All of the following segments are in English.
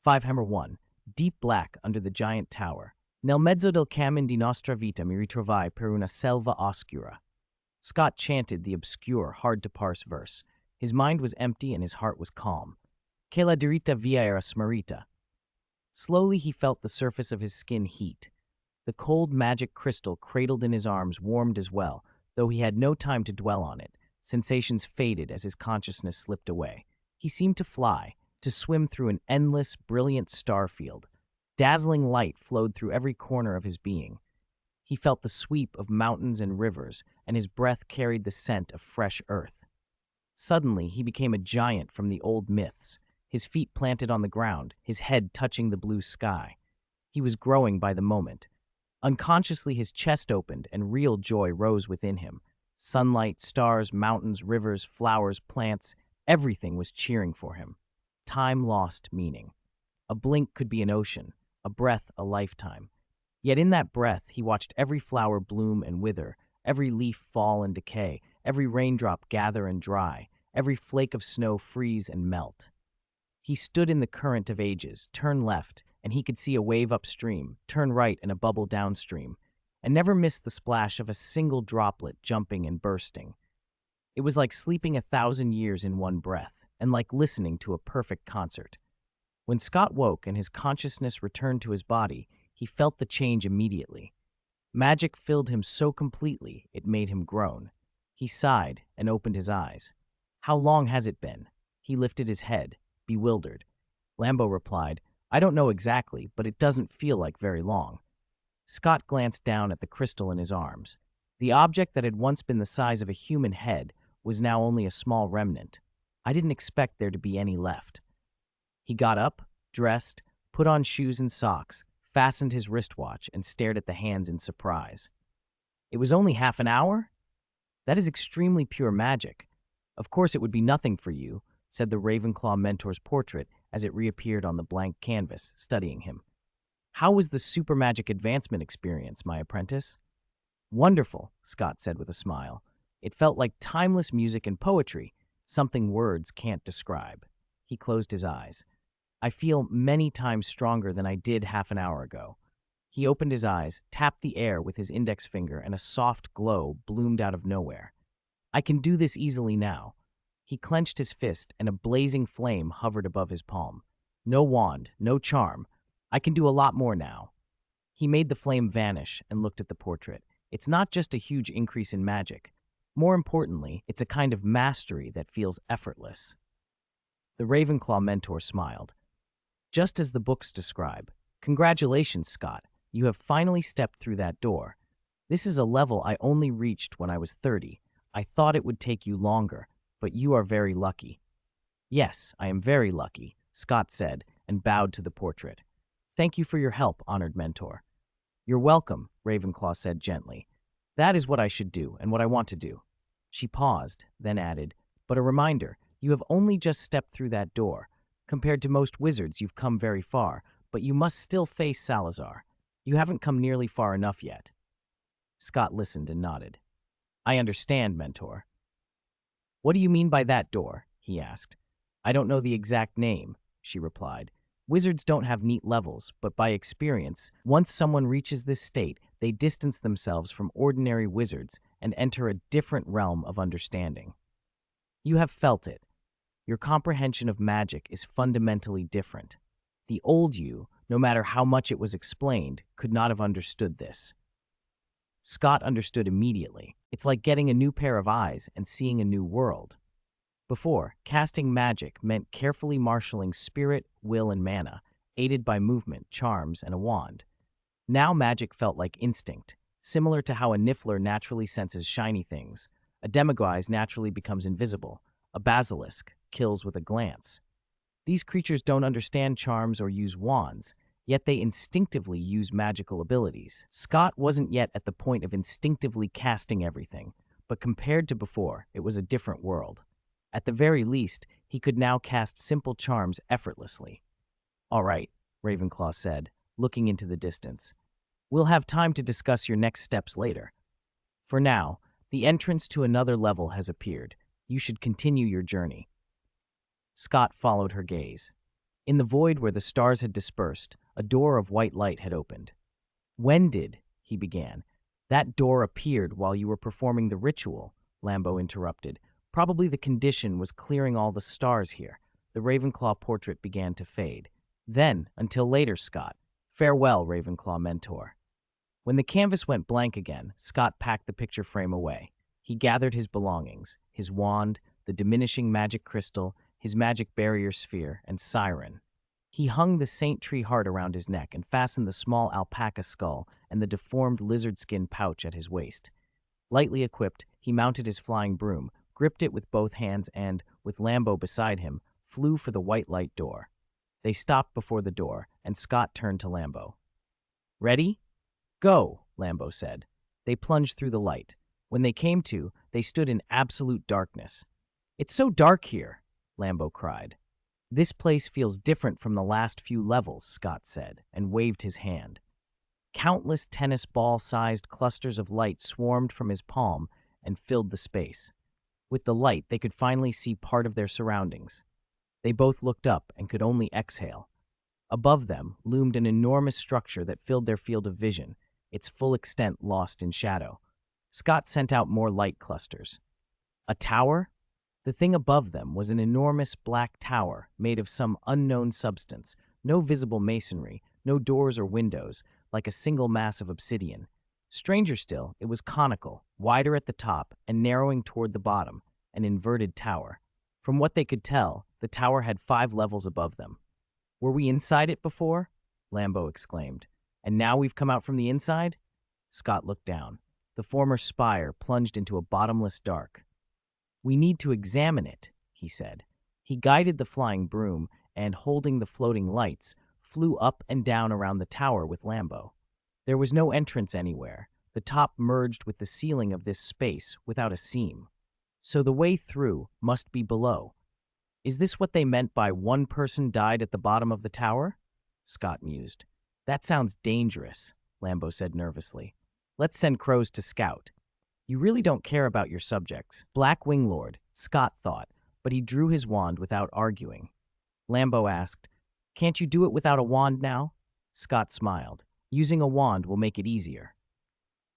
5-1. Deep black under the giant tower. Nel mezzo del cammin di nostra vita mi ritrovai per una selva oscura. Scott chanted the obscure, hard-to-parse verse. His mind was empty and his heart was calm. Che la diritta via era smarrita. Slowly he felt the surface of his skin heat. The cold magic crystal cradled in his arms warmed as well, though he had no time to dwell on it. Sensations faded as his consciousness slipped away. He seemed to fly, to swim through an endless, brilliant star field. Dazzling light flowed through every corner of his being. He felt the sweep of mountains and rivers, and his breath carried the scent of fresh earth. Suddenly, he became a giant from the old myths, his feet planted on the ground, his head touching the blue sky. He was growing by the moment. Unconsciously, his chest opened, and real joy rose within him. Sunlight, stars, mountains, rivers, flowers, plants, everything was cheering for him. Time lost meaning. A blink could be an ocean, a breath a lifetime. Yet in that breath, he watched every flower bloom and wither, every leaf fall and decay, every raindrop gather and dry, every flake of snow freeze and melt. He stood in the current of ages, turn left, and he could see a wave upstream, turn right and a bubble downstream, and never missed the splash of a single droplet jumping and bursting. It was like sleeping 1,000 years in one breath, and like listening to a perfect concert. When Scott woke and his consciousness returned to his body, he felt the change immediately. Magic filled him so completely, it made him groan. He sighed and opened his eyes. How long has it been? He lifted his head, bewildered. Lambo replied, I don't know exactly, but it doesn't feel like very long. Scott glanced down at the crystal in his arms. The object that had once been the size of a human head was now only a small remnant. I didn't expect there to be any left. He got up, dressed, put on shoes and socks, fastened his wristwatch, and stared at the hands in surprise. It was only half an hour? That is extremely pure magic. Of course it would be nothing for you, said the Ravenclaw mentor's portrait as it reappeared on the blank canvas, studying him. How was the super magic advancement experience, my apprentice? Wonderful, Scott said with a smile. It felt like timeless music and poetry, something words can't describe. He closed his eyes. I feel many times stronger than I did half an hour ago. He opened his eyes, tapped the air with his index finger, and a soft glow bloomed out of nowhere. I can do this easily now. He clenched his fist, and a blazing flame hovered above his palm. No wand, no charm. I can do a lot more now. He made the flame vanish and looked at the portrait. It's not just a huge increase in magic. More importantly, it's a kind of mastery that feels effortless. The Ravenclaw mentor smiled. Just as the books describe. Congratulations, Scott. You have finally stepped through that door. This is a level I only reached when I was 30. I thought it would take you longer, but you are very lucky. Yes, I am very lucky, Scott said, and bowed to the portrait. Thank you for your help, honored mentor. You're welcome, Ravenclaw said gently. That is what I should do and what I want to do. She paused, then added, but a reminder, you have only just stepped through that door. Compared to most wizards, you've come very far, but you must still face Salazar. You haven't come nearly far enough yet. Scott listened and nodded. I understand, mentor. What do you mean by that door? He asked. I don't know the exact name, she replied. Wizards don't have neat levels, but by experience, once someone reaches this state, they distance themselves from ordinary wizards and enter a different realm of understanding. You have felt it. Your comprehension of magic is fundamentally different. The old you, no matter how much it was explained, could not have understood this. Scott understood immediately. It's like getting a new pair of eyes and seeing a new world. Before, casting magic meant carefully marshaling spirit, will, and mana, aided by movement, charms, and a wand. Now magic felt like instinct, similar to how a niffler naturally senses shiny things. A demagogue naturally becomes invisible. A basilisk kills with a glance. These creatures don't understand charms or use wands, yet they instinctively use magical abilities. Scott wasn't yet at the point of instinctively casting everything, but compared to before, it was a different world. At the very least, he could now cast simple charms effortlessly. All right, Ravenclaw said, looking into the distance. We'll have time to discuss your next steps later. For now, the entrance to another level has appeared. You should continue your journey. Scott followed her gaze. In the void where the stars had dispersed, a door of white light had opened. "When did," he began. "That door appeared while you were performing the ritual," Lambo interrupted. "Probably the condition was clearing all the stars here." The Ravenclaw portrait began to fade. "Then, until later, Scott. Farewell, Ravenclaw mentor." When the canvas went blank again, Scott packed the picture frame away. He gathered his belongings, his wand, the diminishing magic crystal, his magic barrier sphere, and siren. He hung the saint tree heart around his neck and fastened the small alpaca skull and the deformed lizard skin pouch at his waist. Lightly equipped, he mounted his flying broom, gripped it with both hands and, with Lambo beside him, flew for the white light door. They stopped before the door, and Scott turned to Lambo. "Ready? Go," Lambo said. They plunged through the light. When they came to, they stood in absolute darkness. "It's so dark here," Lambo cried. "This place feels different from the last few levels," Scott said, and waved his hand. Countless tennis ball-sized clusters of light swarmed from his palm and filled the space. With the light, they could finally see part of their surroundings. They both looked up and could only exhale. Above them loomed an enormous structure that filled their field of vision, its full extent lost in shadow. Scott sent out more light clusters. A tower? The thing above them was an enormous black tower made of some unknown substance, no visible masonry, no doors or windows, like a single mass of obsidian. Stranger still, it was conical, wider at the top and narrowing toward the bottom, an inverted tower. From what they could tell, the tower had 5 levels above them. "Were we inside it before?" Lambo exclaimed. "And now we've come out from the inside?" Scott looked down. The former spire plunged into a bottomless dark. "We need to examine it," he said. He guided the flying broom and, holding the floating lights, flew up and down around the tower with Lambo. There was no entrance anywhere. The top merged with the ceiling of this space without a seam. So the way through must be below. "Is this what they meant by 1 person died at the bottom of the tower?" Scott mused. "That sounds dangerous," Lambo said nervously. "Let's send crows to scout." "You really don't care about your subjects." Black Wing Lord, Scott thought, but he drew his wand without arguing. Lambo asked, "Can't you do it without a wand now?" Scott smiled. "Using a wand will make it easier."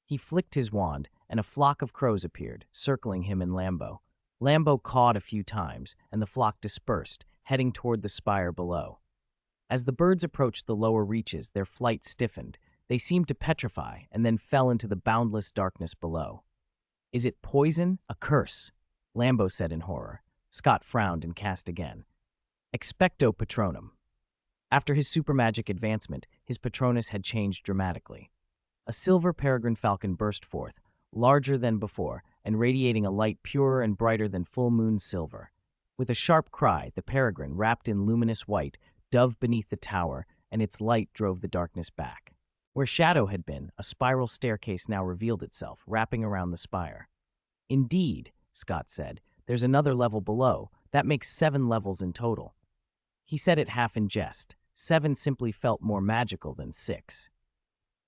He flicked his wand, and a flock of crows appeared, circling him and Lambo. Lambo cawed a few times, and the flock dispersed, heading toward the spire below. As the birds approached the lower reaches, their flight stiffened. They seemed to petrify, and then fell into the boundless darkness below. "Is it poison? A curse?" Lambo said in horror. Scott frowned and cast again. "Expecto Patronum." After his supermagic advancement, his Patronus had changed dramatically. A silver peregrine falcon burst forth, larger than before, and radiating a light purer and brighter than full moon silver. With a sharp cry, the peregrine, wrapped in luminous white, dove beneath the tower, and its light drove the darkness back. Where shadow had been, a spiral staircase now revealed itself, wrapping around the spire. "Indeed," Scott said, "there's another level below. That makes 7 levels in total." He said it half in jest. 7 simply felt more magical than 6.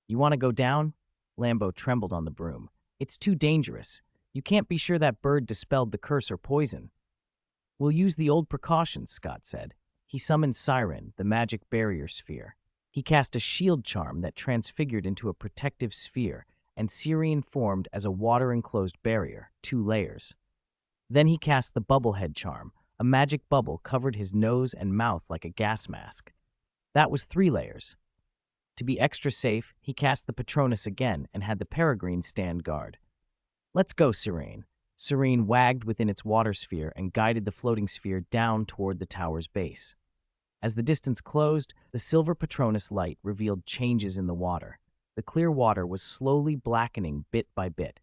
"You want to go down?" Lambo trembled on the broom. "It's too dangerous. You can't be sure that bird dispelled the curse or poison." "We'll use the old precautions," Scott said. He summoned Siren, the magic barrier sphere. He cast a shield charm that transfigured into a protective sphere, and Syrian formed as a water-enclosed barrier, 2 layers. Then he cast the bubblehead charm. A magic bubble covered his nose and mouth like a gas mask. That was 3 layers. To be extra safe, he cast the Patronus again and had the peregrine stand guard. "Let's go, Serene." Serene wagged within its water sphere and guided the floating sphere down toward the tower's base. As the distance closed, the silver Patronus light revealed changes in the water. The clear water was slowly blackening bit by bit.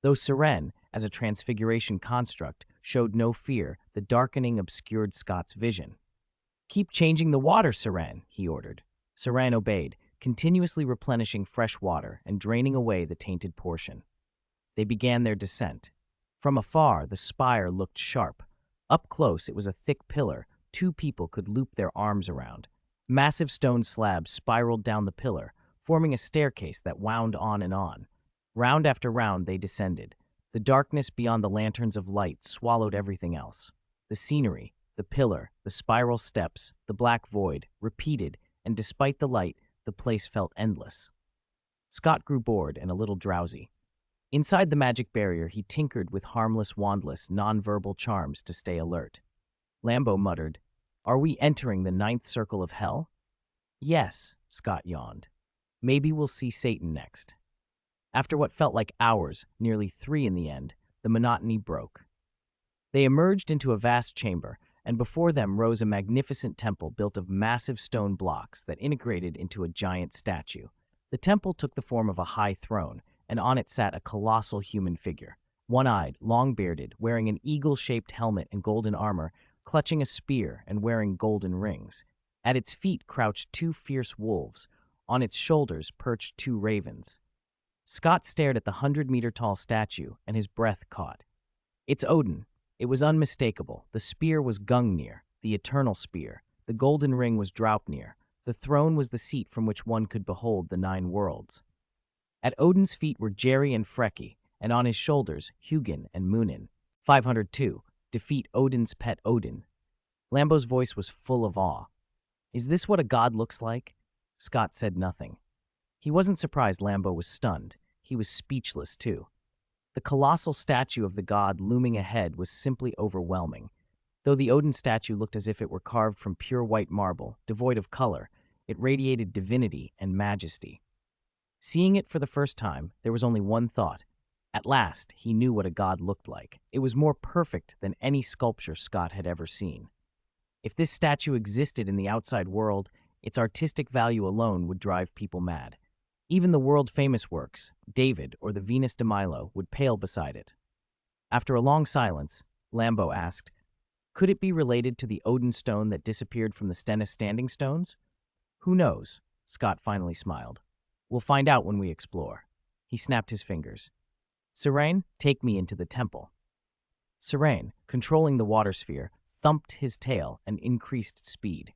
Though Seren, as a transfiguration construct, showed no fear, the darkening obscured Scott's vision. "Keep changing the water, Seren," he ordered. Seren obeyed, continuously replenishing fresh water and draining away the tainted portion. They began their descent. From afar, the spire looked sharp. Up close, it was a thick pillar 2 people could loop their arms around. Massive stone slabs spiraled down the pillar, forming a staircase that wound on and on. Round after round, they descended. The darkness beyond the lanterns of light swallowed everything else. The scenery, The pillar, the spiral steps, the black void, repeated, and despite the light, the place felt endless. Scott grew bored and a little drowsy. Inside the magic barrier, he tinkered with harmless, wandless, non-verbal charms to stay alert. Lambo muttered, "Are we entering the ninth circle of hell?" "Yes," Scott yawned. "Maybe we'll see Satan next." After what felt like hours, nearly 3 in the end, the monotony broke. They emerged into a vast chamber, and before them rose a magnificent temple built of massive stone blocks that integrated into a giant statue. The temple took the form of a high throne, and on it sat a colossal human figure, one-eyed, long-bearded, wearing an eagle-shaped helmet and golden armor, clutching a spear and wearing golden rings. At its feet crouched 2 fierce wolves. On its shoulders perched 2 ravens. Scott stared at the 100-meter-tall statue, and his breath caught. "It's Odin." It was unmistakable. The spear was Gungnir, the eternal spear. The golden ring was Draupnir. The throne was the seat from which one could behold the 9 worlds. At Odin's feet were Jerry and Freki, and on his shoulders, Hugin and Munin. 502. Defeat Odin's pet Odin. Lambo's voice was full of awe. "Is this what a god looks like?" Scott said nothing. He wasn't surprised Lambo was stunned. He was speechless, too. The colossal statue of the god looming ahead was simply overwhelming. Though the Odin statue looked as if it were carved from pure white marble, devoid of color, it radiated divinity and majesty. Seeing it for the first time, there was only one thought. At last, he knew what a god looked like. It was more perfect than any sculpture Scott had ever seen. If this statue existed in the outside world, its artistic value alone would drive people mad. Even the world-famous works, David or the Venus de Milo, would pale beside it. After a long silence, Lambo asked, "Could it be related to the Odin stone that disappeared from the Stennis Standing Stones?" "Who knows?" Scott finally smiled. "We'll find out when we explore." He snapped his fingers. "Serain, take me into the temple." Serain, controlling the water sphere, thumped his tail and increased speed.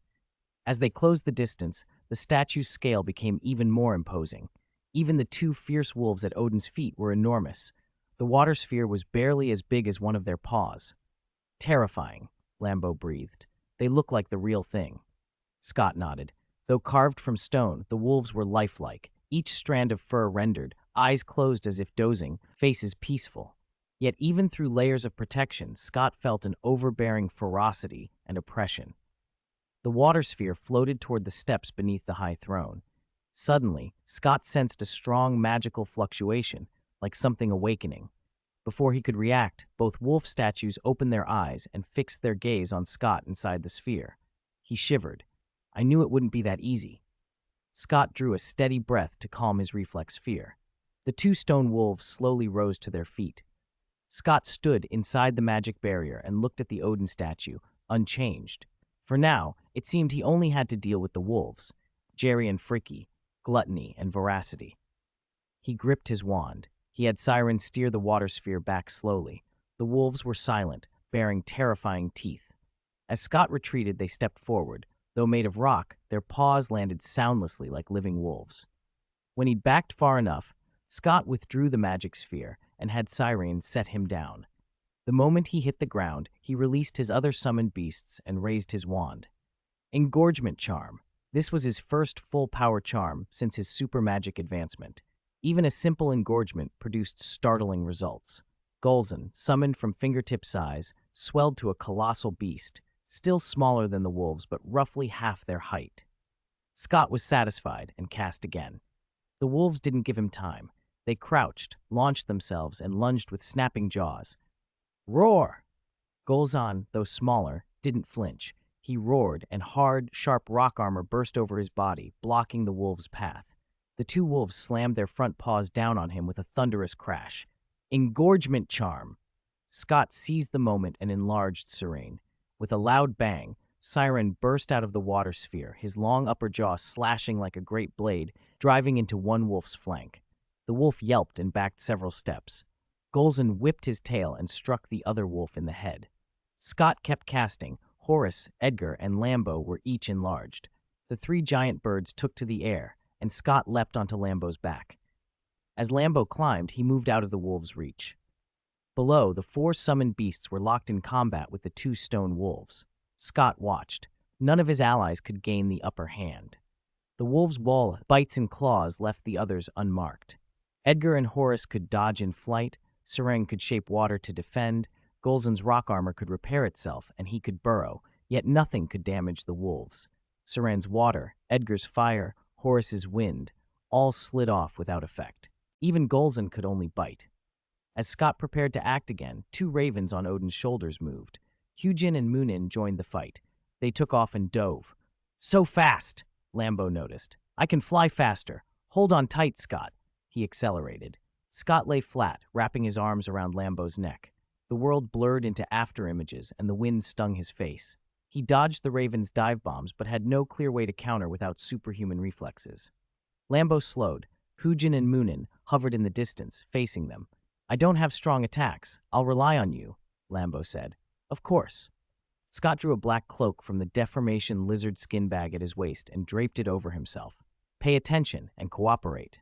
As they closed the distance, the statue's scale became even more imposing. Even the 2 fierce wolves at Odin's feet were enormous. The water sphere was barely as big as one of their paws. "Terrifying," Lambo breathed. "They look like the real thing." Scott nodded. Though carved from stone, the wolves were lifelike, each strand of fur rendered, eyes closed as if dozing, faces peaceful. Yet even through layers of protection, Scott felt an overbearing ferocity and oppression. The water sphere floated toward the steps beneath the high throne. Suddenly, Scott sensed a strong magical fluctuation, like something awakening. Before he could react, both wolf statues opened their eyes and fixed their gaze on Scott inside the sphere. He shivered. "I knew it wouldn't be that easy." Scott drew a steady breath to calm his reflex fear. The 2 stone wolves slowly rose to their feet. Scott stood inside the magic barrier and looked at the Odin statue, unchanged. For now, it seemed he only had to deal with the wolves, Jerry and Freki, gluttony and voracity. He gripped his wand. He had Siren steer the water sphere back slowly. The wolves were silent, baring terrifying teeth. As Scott retreated, they stepped forward. Though made of rock, their paws landed soundlessly like living wolves. When he'd backed far enough, Scott withdrew the magic sphere and had Siren set him down. The moment he hit the ground, he released his other summoned beasts and raised his wand. Engorgement Charm. This was his first full-power charm since his super magic advancement. Even a simple engorgement produced startling results. Golzon, summoned from fingertip size, swelled to a colossal beast, still smaller than the wolves but roughly half their height. Scott was satisfied and cast again. The wolves didn't give him time. They crouched, launched themselves, and lunged with snapping jaws. "Roar!" Golzon, though smaller, didn't flinch. He roared, and hard, sharp rock armor burst over his body, blocking the wolves' path. The 2 wolves slammed their front paws down on him with a thunderous crash. Engorgement Charm! Scott seized the moment and enlarged Serain. With a loud bang, Siren burst out of the water sphere, his long upper jaw slashing like a great blade, driving into one wolf's flank. The wolf yelped and backed several steps. Golzon whipped his tail and struck the other wolf in the head. Scott kept casting. Horace, Edgar, and Lambo were each enlarged. The 3 giant birds took to the air, and Scott leapt onto Lambo's back. As Lambo climbed, he moved out of the wolves' reach. Below, the 4 summoned beasts were locked in combat with the 2 stone wolves. Scott watched. None of his allies could gain the upper hand. The wolves' wall bites and claws left the others unmarked. Edgar and Horace could dodge in flight, Sereng could shape water to defend, Golzen's rock armor could repair itself, and he could burrow, yet nothing could damage the wolves. Seren's water, Edgar's fire, Horace's wind, all slid off without effect. Even Golzen could only bite. As Scott prepared to act again, two ravens on Odin's shoulders moved. Hugin and Munin joined the fight. They took off and dove. "So fast!" Lambeau noticed. "I can fly faster. Hold on tight, Scott." He accelerated. Scott lay flat, wrapping his arms around Lambeau's neck. The world blurred into afterimages, and the wind stung his face. He dodged the ravens' dive bombs, but had no clear way to counter without superhuman reflexes. Lambeau slowed. Hugin and Munin hovered in the distance, facing them. "I don't have strong attacks. I'll rely on you," Lambeau said. "Of course." Scott drew a black cloak from the deformation lizard skin bag at his waist and draped it over himself. "Pay attention and cooperate."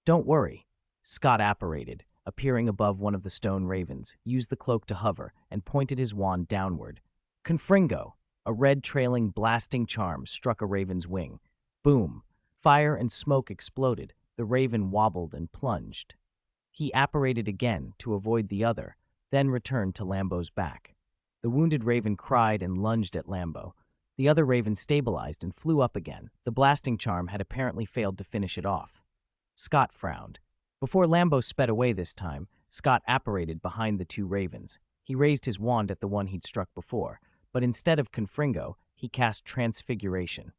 "Don't worry," Scott apparated, appearing above one of the stone ravens, used the cloak to hover, and pointed his wand downward. Confringo, a red trailing blasting charm, struck a raven's wing. Boom! Fire and smoke exploded. The raven wobbled and plunged. He apparated again to avoid the other, then returned to Lambeau's back. The wounded raven cried and lunged at Lambeau. The other raven stabilized and flew up again. The blasting charm had apparently failed to finish it off. Scott frowned. Before Lambeau sped away this time, Scott apparated behind the two ravens. He raised his wand at the one he'd struck before, but instead of Confringo, he cast Transfiguration.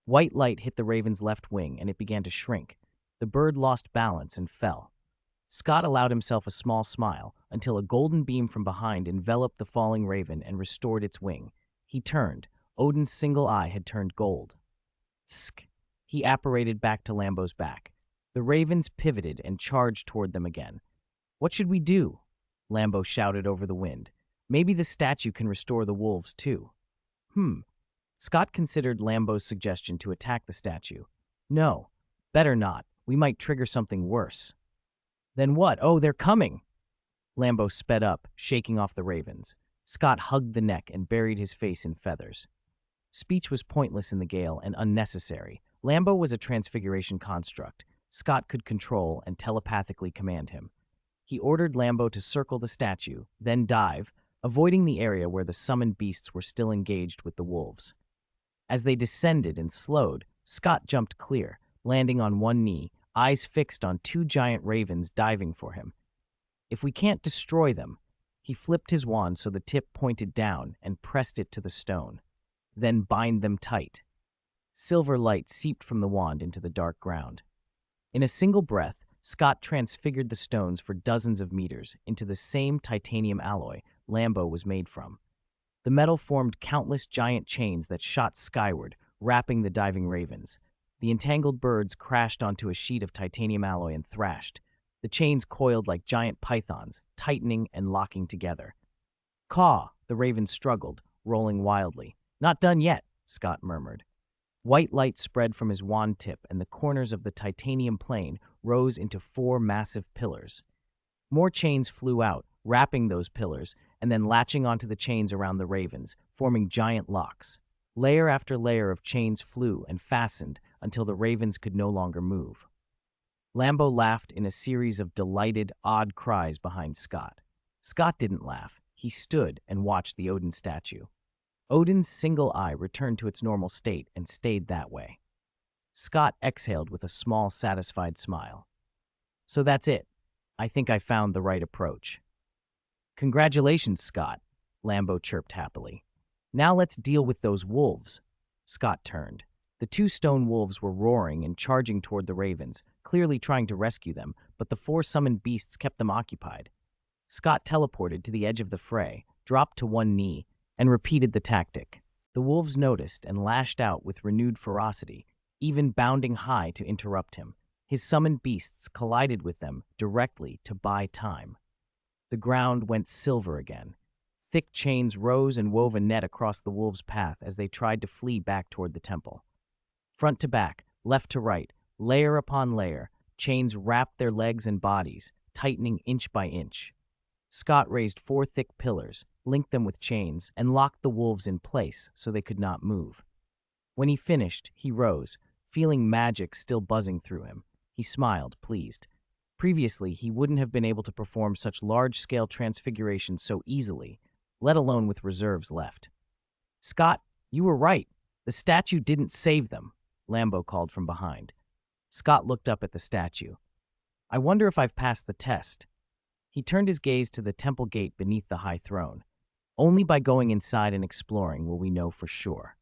White light hit the raven's left wing, and it began to shrink. The bird lost balance and fell. Scott allowed himself a small smile until a golden beam from behind enveloped the falling raven and restored its wing. He turned. Odin's single eye had turned gold. Tsk! He apparated back to Lambeau's back. The ravens pivoted and charged toward them again. "What should we do?" Lambeau shouted over the wind. "Maybe the statue can restore the wolves, too." Scott considered Lambeau's suggestion to attack the statue. "No, better not. We might trigger something worse." "Then what? Oh, they're coming!" Lambeau sped up, shaking off the ravens. Scott hugged the neck and buried his face in feathers. Speech was pointless in the gale and unnecessary. Lambeau was a transfiguration construct. Scott could control and telepathically command him. He ordered Lambeau to circle the statue, then dive, avoiding the area where the summoned beasts were still engaged with the wolves. As they descended and slowed, Scott jumped clear, landing on one knee, eyes fixed on two giant ravens diving for him. "If we can't destroy them," he flipped his wand so the tip pointed down and pressed it to the stone. "Then bind them tight." Silver light seeped from the wand into the dark ground. In a single breath, Scott transfigured the stones for dozens of meters into the same titanium alloy Lambeau was made from. The metal formed countless giant chains that shot skyward, wrapping the diving ravens. The entangled birds crashed onto a sheet of titanium alloy and thrashed. The chains coiled like giant pythons, tightening and locking together. "Caw!" the ravens struggled, rolling wildly. "Not done yet," Scott murmured. White light spread from his wand tip, and the corners of the titanium plane rose into 4 massive pillars. More chains flew out, wrapping those pillars, and then latching onto the chains around the ravens, forming giant locks. Layer after layer of chains flew and fastened until the ravens could no longer move. Lambeau laughed in a series of delighted, odd cries behind Scott. Scott didn't laugh. He stood and watched the Odin statue. Odin's single eye returned to its normal state and stayed that way. Scott exhaled with a small, satisfied smile. "So that's it. I think I found the right approach." "Congratulations, Scott," Lambeau chirped happily. "Now let's deal with those wolves." Scott turned. The 2 stone wolves were roaring and charging toward the ravens, clearly trying to rescue them, but the 4 summoned beasts kept them occupied. Scott teleported to the edge of the fray, dropped to one knee, and repeated the tactic. The wolves noticed and lashed out with renewed ferocity, even bounding high to interrupt him. His summoned beasts collided with them directly to buy time. The ground went silver again. Thick chains rose and wove a net across the wolves' path as they tried to flee back toward the temple. Front to back, left to right, layer upon layer, chains wrapped their legs and bodies, tightening inch by inch. Scott raised 4 thick pillars, linked them with chains, and locked the wolves in place so they could not move. When he finished, he rose, feeling magic still buzzing through him. He smiled, pleased. Previously, he wouldn't have been able to perform such large-scale transfigurations so easily, let alone with reserves left. "Scott, you were right. The statue didn't save them," Lambo called from behind. Scott looked up at the statue. "I wonder if I've passed the test." He turned his gaze to the temple gate beneath the high throne. Only by going inside and exploring will we know for sure.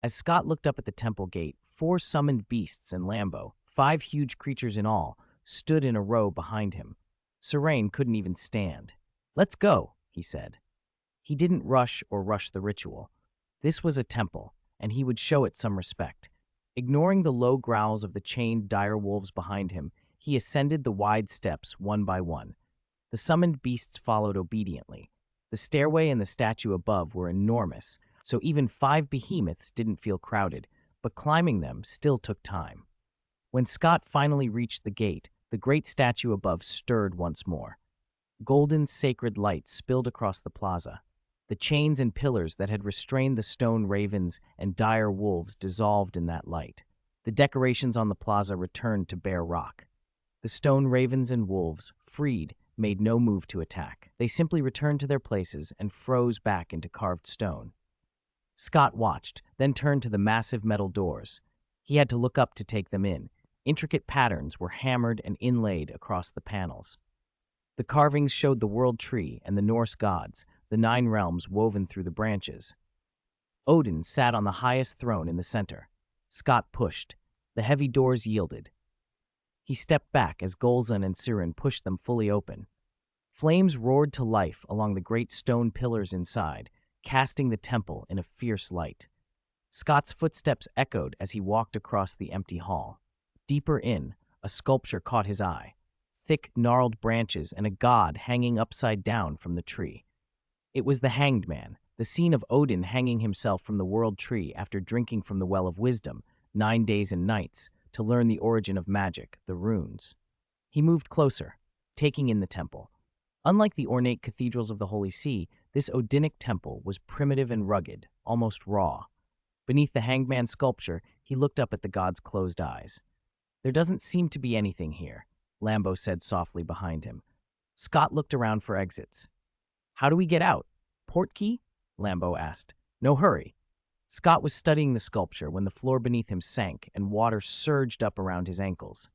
As Scott looked up at the temple gate, 4 summoned beasts and Lambo, 5 huge creatures in all, stood in a row behind him. Serene couldn't even stand. "Let's go," he said. He didn't rush the ritual. This was a temple, and he would show it some respect. Ignoring the low growls of the chained dire wolves behind him, he ascended the wide steps one by one. The summoned beasts followed obediently. The stairway and the statue above were enormous, so even 5 behemoths didn't feel crowded, but climbing them still took time. When Scott finally reached the gate, the great statue above stirred once more. Golden sacred light spilled across the plaza. The chains and pillars that had restrained the stone ravens and dire wolves dissolved in that light. The decorations on the plaza returned to bare rock. The stone ravens and wolves, freed, made no move to attack. They simply returned to their places and froze back into carved stone. Scott watched, then turned to the massive metal doors. He had to look up to take them in. Intricate patterns were hammered and inlaid across the panels. The carvings showed the world tree and the Norse gods, the 9 realms woven through the branches. Odin sat on the highest throne in the center. Scott pushed. The heavy doors yielded. He stepped back as Golzan and Sirin pushed them fully open. Flames roared to life along the great stone pillars inside, casting the temple in a fierce light. Scott's footsteps echoed as he walked across the empty hall. Deeper in, a sculpture caught his eye. Thick, gnarled branches and a god hanging upside down from the tree. It was the Hanged Man, the scene of Odin hanging himself from the world tree after drinking from the Well of Wisdom, 9 days and nights, to learn the origin of magic, the runes. He moved closer, taking in the temple. Unlike the ornate cathedrals of the Holy See, this Odinic temple was primitive and rugged, almost raw. Beneath the Hanged Man sculpture, he looked up at the god's closed eyes. "There doesn't seem to be anything here," Lambo said softly behind him. Scott looked around for exits. "How do we get out? Port key?" Lambo asked. "No hurry." Scott was studying the sculpture when the floor beneath him sank and water surged up around his ankles.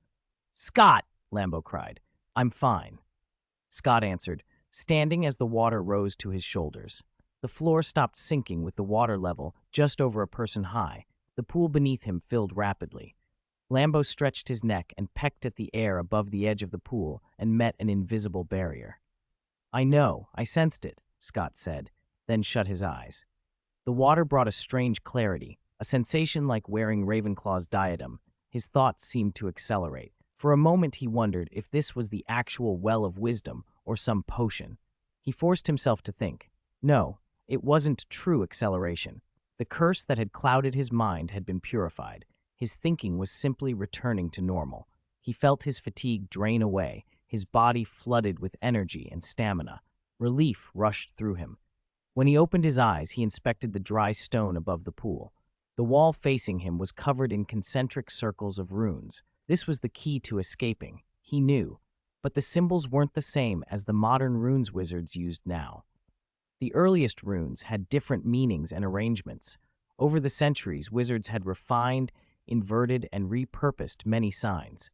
"Scott!" Lambo cried. "I'm fine." Scott answered, standing as the water rose to his shoulders. The floor stopped sinking with the water level just over a person high. The pool beneath him filled rapidly. Lambo stretched his neck and pecked at the air above the edge of the pool and met an invisible barrier. "I know, I sensed it," Scott said, then shut his eyes. The water brought a strange clarity, a sensation like wearing Ravenclaw's diadem. His thoughts seemed to accelerate. For a moment he wondered if this was the actual Well of Wisdom or some potion. He forced himself to think. No, it wasn't true acceleration. The curse that had clouded his mind had been purified. His thinking was simply returning to normal. He felt his fatigue drain away, his body flooded with energy and stamina. Relief rushed through him. When he opened his eyes, he inspected the dry stone above the pool. The wall facing him was covered in concentric circles of runes. This was the key to escaping, he knew, but the symbols weren't the same as the modern runes wizards used now. The earliest runes had different meanings and arrangements. Over the centuries, wizards had refined, inverted, and repurposed many signs.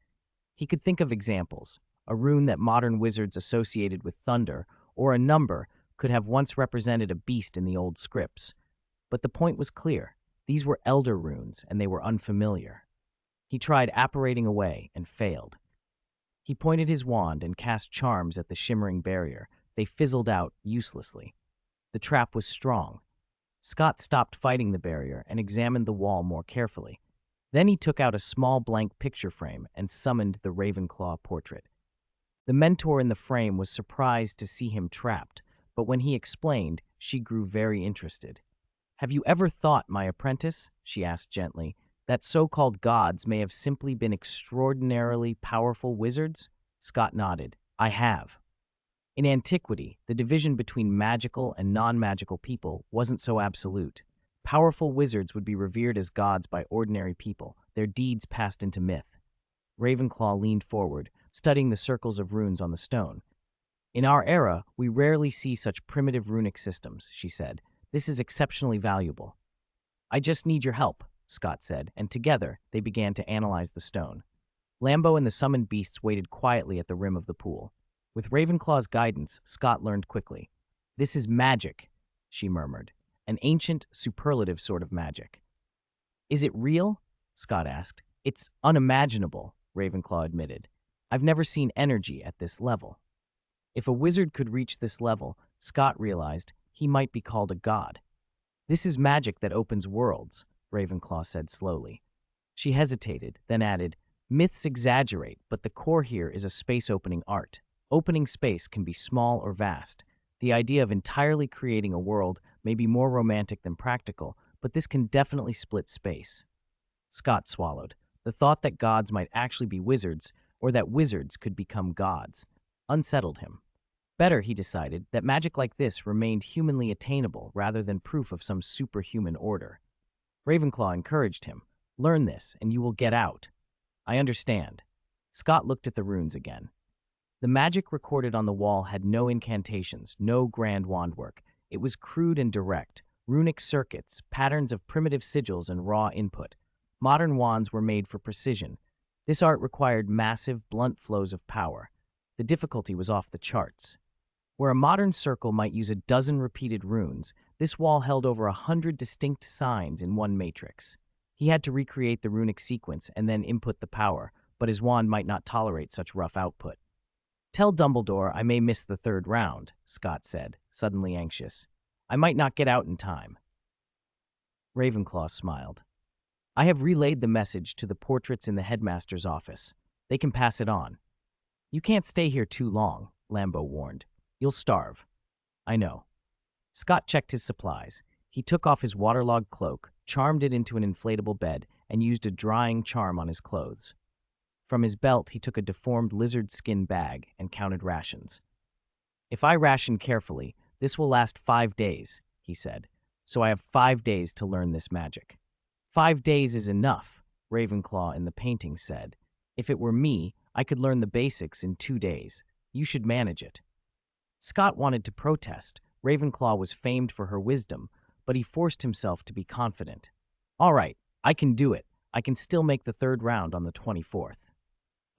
He could think of examples. A rune that modern wizards associated with thunder, or a number, could have once represented a beast in the old scripts. But the point was clear. These were elder runes, and they were unfamiliar. He tried apparating away and failed. He pointed his wand and cast charms at the shimmering barrier. They fizzled out uselessly. The trap was strong. Scott stopped fighting the barrier and examined the wall more carefully. Then he took out a small blank picture frame and summoned the Ravenclaw portrait. The mentor in the frame was surprised to see him trapped, but when he explained, she grew very interested. "Have you ever thought, my apprentice," she asked gently, "that so-called gods may have simply been extraordinarily powerful wizards?" Scott nodded. "I have." In antiquity, the division between magical and non-magical people wasn't so absolute. Powerful wizards would be revered as gods by ordinary people, their deeds passed into myth. Ravenclaw leaned forward, studying the circles of runes on the stone. In our era, we rarely see such primitive runic systems, she said. This is exceptionally valuable. I just need your help, Scott said, and together they began to analyze the stone. Lambo and the summoned beasts waited quietly at the rim of the pool. With Ravenclaw's guidance, Scott learned quickly. This is magic, she murmured. An ancient, superlative sort of magic. Is it real? Scott asked. It's unimaginable, Ravenclaw admitted. I've never seen energy at this level. If a wizard could reach this level, Scott realized he might be called a god. This is magic that opens worlds, Ravenclaw said slowly. She hesitated, then added, myths exaggerate, but the core here is a space-opening art. Opening space can be small or vast. The idea of entirely creating a world may be more romantic than practical, but this can definitely split space. Scott swallowed. The thought that gods might actually be wizards, or that wizards could become gods, unsettled him. Better, he decided, that magic like this remained humanly attainable rather than proof of some superhuman order. Ravenclaw encouraged him. Learn this, and you will get out. I understand. Scott looked at the runes again. The magic recorded on the wall had no incantations, no grand wand work. It was crude and direct, runic circuits, patterns of primitive sigils and raw input. Modern wands were made for precision. This art required massive, blunt flows of power. The difficulty was off the charts. Where a modern circle might use a dozen repeated runes, this wall held over 100 distinct signs in one matrix. He had to recreate the runic sequence and then input the power, but his wand might not tolerate such rough output. Tell Dumbledore I may miss the third round, Scott said, suddenly anxious. I might not get out in time. Ravenclaw smiled. I have relayed the message to the portraits in the headmaster's office. They can pass it on. You can't stay here too long, Lambo warned. You'll starve. I know. Scott checked his supplies. He took off his waterlogged cloak, charmed it into an inflatable bed, and used a drying charm on his clothes. From his belt, he took a deformed lizard skin bag and counted rations. If I ration carefully, this will last 5 days, he said. So I have 5 days to learn this magic. 5 days is enough, Ravenclaw in the painting said. If it were me, I could learn the basics in 2 days. You should manage it. Scott wanted to protest. Ravenclaw was famed for her wisdom, but he forced himself to be confident. All right, I can do it. I can still make the third round on the 24th.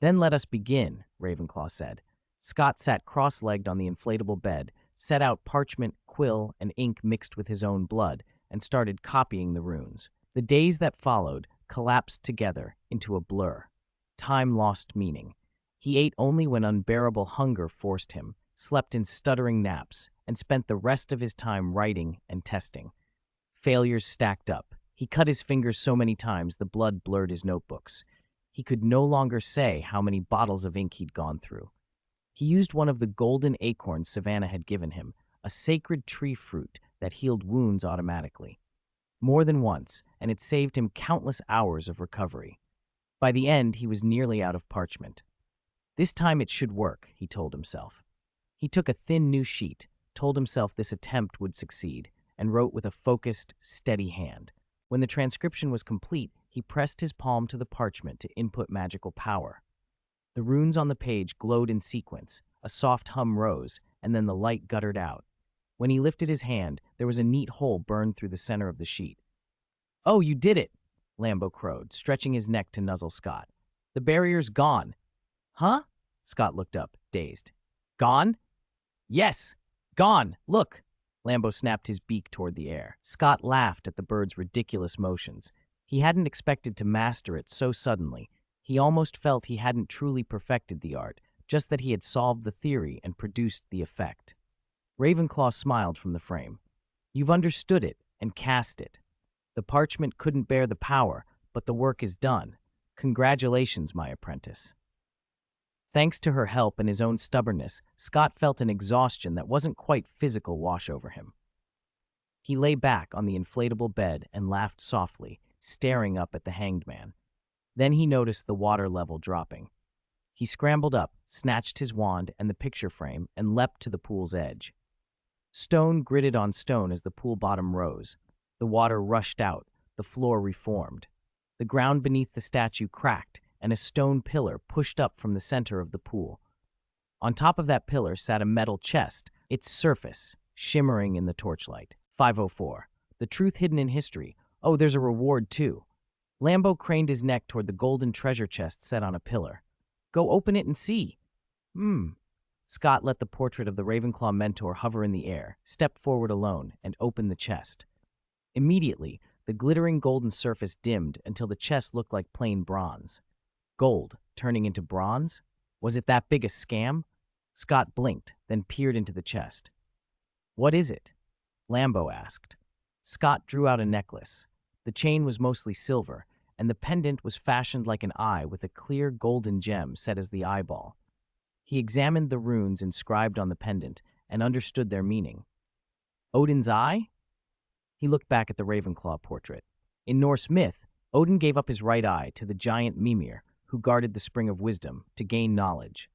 Then let us begin, Ravenclaw said. Scott sat cross-legged on the inflatable bed, set out parchment, quill, and ink mixed with his own blood, and started copying the runes. The days that followed collapsed together into a blur. Time lost meaning. He ate only when unbearable hunger forced him, slept in stuttering naps, and spent the rest of his time writing and testing. Failures stacked up. He cut his fingers so many times the blood blurred his notebooks. He could no longer say how many bottles of ink he'd gone through. He used one of the golden acorns Savannah had given him, a sacred tree fruit that healed wounds automatically. More than once, and it saved him countless hours of recovery. By the end, he was nearly out of parchment. This time it should work, he told himself. He took a thin new sheet, told himself this attempt would succeed, and wrote with a focused, steady hand. When the transcription was complete, he pressed his palm to the parchment to input magical power. The runes on the page glowed in sequence, a soft hum rose, and then the light guttered out. When he lifted his hand, there was a neat hole burned through the center of the sheet. Oh, you did it, Lambo crowed, stretching his neck to nuzzle Scott. The barrier's gone. Huh? Scott looked up, dazed. Gone? Yes, gone, look. Lambo snapped his beak toward the air. Scott laughed at the bird's ridiculous motions. He hadn't expected to master it so suddenly. He almost felt he hadn't truly perfected the art, just that he had solved the theory and produced the effect. Ravenclaw smiled from the frame. You've understood it and cast it. The parchment couldn't bear the power, but the work is done. Congratulations, my apprentice. Thanks to her help and his own stubbornness, Scott felt an exhaustion that wasn't quite physical wash over him. He lay back on the inflatable bed and laughed softly, staring up at the hanged man. Then he noticed the water level dropping. He scrambled up, snatched his wand and the picture frame, and leapt to the pool's edge. Stone gritted on stone as the pool bottom rose. The water rushed out, the floor reformed. The ground beneath the statue cracked, and a stone pillar pushed up from the center of the pool. On top of that pillar sat a metal chest, its surface shimmering in the torchlight. 504. The truth hidden in history. Oh, there's a reward, too. Lambo craned his neck toward the golden treasure chest set on a pillar. Go open it and see. Scott let the portrait of the Ravenclaw mentor hover in the air, stepped forward alone, and opened the chest. Immediately, the glittering golden surface dimmed until the chest looked like plain bronze. Gold turning into bronze? Was it that big a scam? Scott blinked, then peered into the chest. What is it? Lambo asked. Scott drew out a necklace. The chain was mostly silver, and the pendant was fashioned like an eye with a clear golden gem set as the eyeball. He examined the runes inscribed on the pendant and understood their meaning. Odin's eye? He looked back at the Ravenclaw portrait. In Norse myth, Odin gave up his right eye to the giant Mimir, who guarded the Spring of Wisdom, to gain knowledge.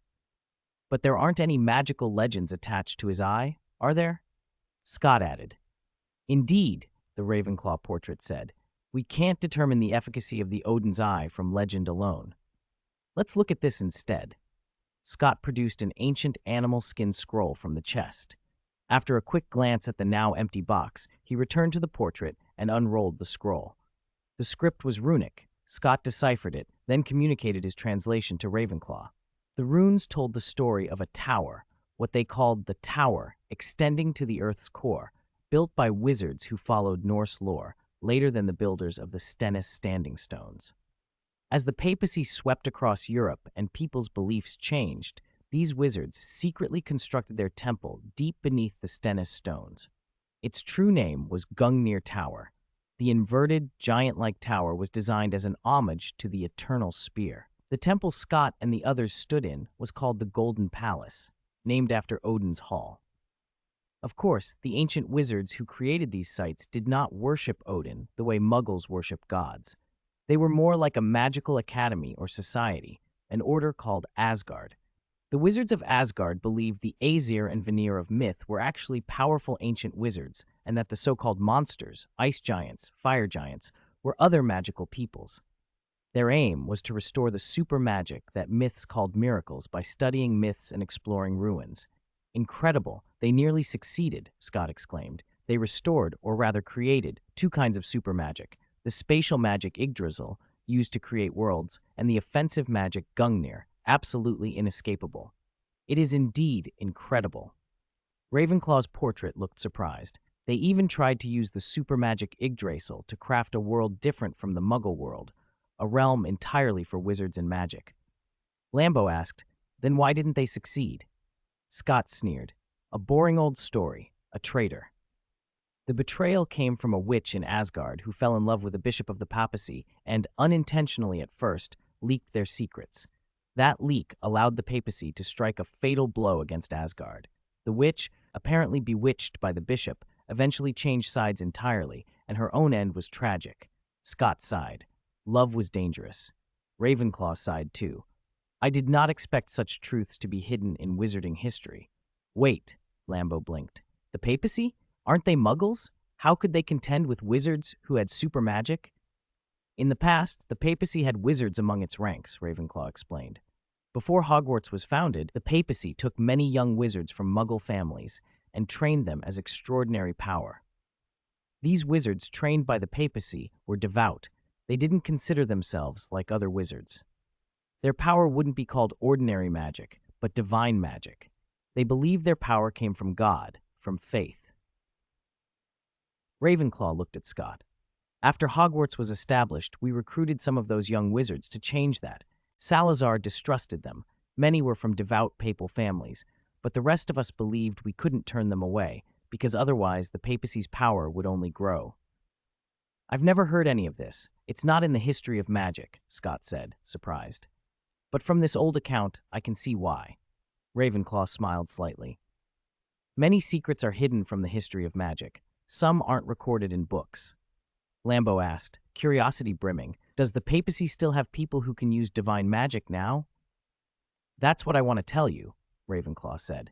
But there aren't any magical legends attached to his eye, are there? Scott added. Indeed, the Ravenclaw portrait said. We can't determine the efficacy of the Odin's eye from legend alone. Let's look at this instead. Scott produced an ancient animal skin scroll from the chest. After a quick glance at the now empty box, he returned to the portrait and unrolled the scroll. The script was runic. Scott deciphered it, then communicated his translation to Ravenclaw. The runes told the story of a tower, what they called the Tower, extending to the Earth's core, built by wizards who followed Norse lore, later than the builders of the Stennis Standing Stones. As the papacy swept across Europe and people's beliefs changed, these wizards secretly constructed their temple deep beneath the Stennis stones. Its true name was Gungnir Tower. The inverted, giant-like tower was designed as an homage to the Eternal Spear. The temple Scott and the others stood in was called the Golden Palace, named after Odin's Hall. Of course, the ancient wizards who created these sites did not worship Odin the way Muggles worship gods. They were more like a magical academy or society, an order called Asgard. The wizards of Asgard believed the Aesir and Vanir of myth were actually powerful ancient wizards, and that the so-called monsters, ice giants, fire giants, were other magical peoples. Their aim was to restore the super magic that myths called miracles by studying myths and exploring ruins. Incredible, they nearly succeeded, Scott exclaimed. They restored, or rather created, two kinds of super magic. The spatial magic Yggdrasil, used to create worlds, and the offensive magic Gungnir, absolutely inescapable. It is indeed incredible. Ravenclaw's portrait looked surprised. They even tried to use the super magic Yggdrasil to craft a world different from the Muggle world, a realm entirely for wizards and magic. Lambo asked, then why didn't they succeed? Scott sneered. A boring old story, a traitor. The betrayal came from a witch in Asgard who fell in love with a bishop of the papacy and, unintentionally at first, leaked their secrets. That leak allowed the papacy to strike a fatal blow against Asgard. The witch, apparently bewitched by the bishop, eventually changed sides entirely, and her own end was tragic. Scott sighed. Love was dangerous. Ravenclaw sighed too. I did not expect such truths to be hidden in wizarding history. Wait, Lambo blinked. The papacy? Aren't they muggles? How could they contend with wizards who had super magic? In the past, the papacy had wizards among its ranks, Ravenclaw explained. Before Hogwarts was founded, the papacy took many young wizards from Muggle families and trained them as extraordinary power. These wizards trained by the papacy were devout. They didn't consider themselves like other wizards. Their power wouldn't be called ordinary magic, but divine magic. They believed their power came from God, from faith. Ravenclaw looked at Scott. After Hogwarts was established, we recruited some of those young wizards to change that. Salazar distrusted them. Many were from devout papal families, but the rest of us believed we couldn't turn them away, because otherwise the papacy's power would only grow. I've never heard any of this. It's not in the history of magic, Scott said, surprised. But from this old account, I can see why. Ravenclaw smiled slightly. Many secrets are hidden from the history of magic. Some aren't recorded in books. Lambo asked, curiosity brimming, does the papacy still have people who can use divine magic now? That's what I want to tell you, Ravenclaw said.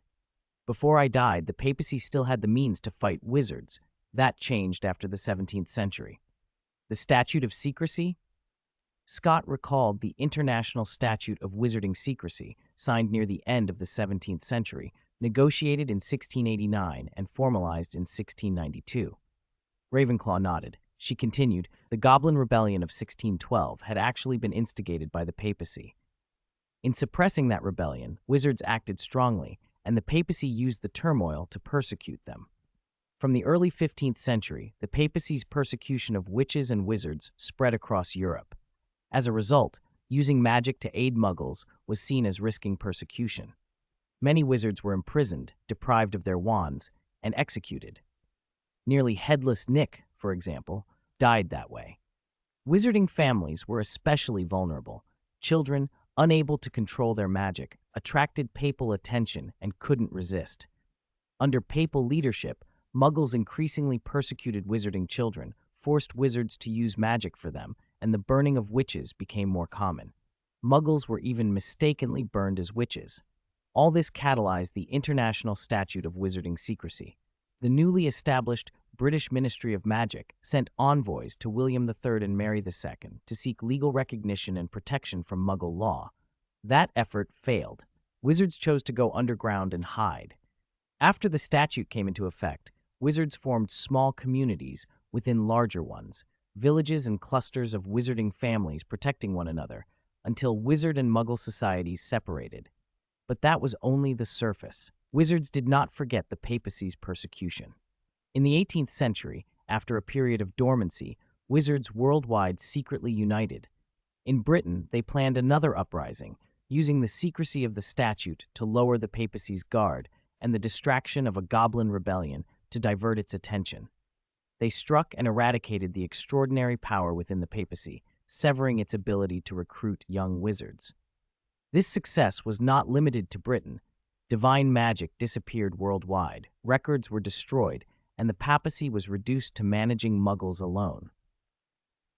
Before I died, the papacy still had the means to fight wizards. That changed after the 17th century. The Statute of Secrecy? Scott recalled the International Statute of Wizarding Secrecy, signed near the end of the 17th century, negotiated in 1689 and formalized in 1692. Ravenclaw nodded. She continued, the Goblin Rebellion of 1612 had actually been instigated by the papacy. In suppressing that rebellion, wizards acted strongly, and the papacy used the turmoil to persecute them. From the early 15th century, the papacy's persecution of witches and wizards spread across Europe. As a result, using magic to aid muggles was seen as risking persecution. Many wizards were imprisoned, deprived of their wands, and executed. Nearly Headless Nick, for example, died that way. Wizarding families were especially vulnerable. Children, unable to control their magic, attracted papal attention and couldn't resist. Under papal leadership, muggles increasingly persecuted wizarding children, forced wizards to use magic for them, and the burning of witches became more common. Muggles were even mistakenly burned as witches. All this catalyzed the International Statute of Wizarding Secrecy. The newly established British Ministry of Magic sent envoys to William III and Mary II to seek legal recognition and protection from Muggle law. That effort failed. Wizards chose to go underground and hide. After the statute came into effect, wizards formed small communities within larger ones, villages and clusters of wizarding families protecting one another, until wizard and Muggle societies separated. But that was only the surface. Wizards did not forget the papacy's persecution. In the 18th century, after a period of dormancy, wizards worldwide secretly united. In Britain, they planned another uprising, using the secrecy of the statute to lower the papacy's guard and the distraction of a goblin rebellion to divert its attention. They struck and eradicated the extraordinary power within the papacy, severing its ability to recruit young wizards. This success was not limited to Britain. Divine magic disappeared worldwide, records were destroyed, and the papacy was reduced to managing muggles alone.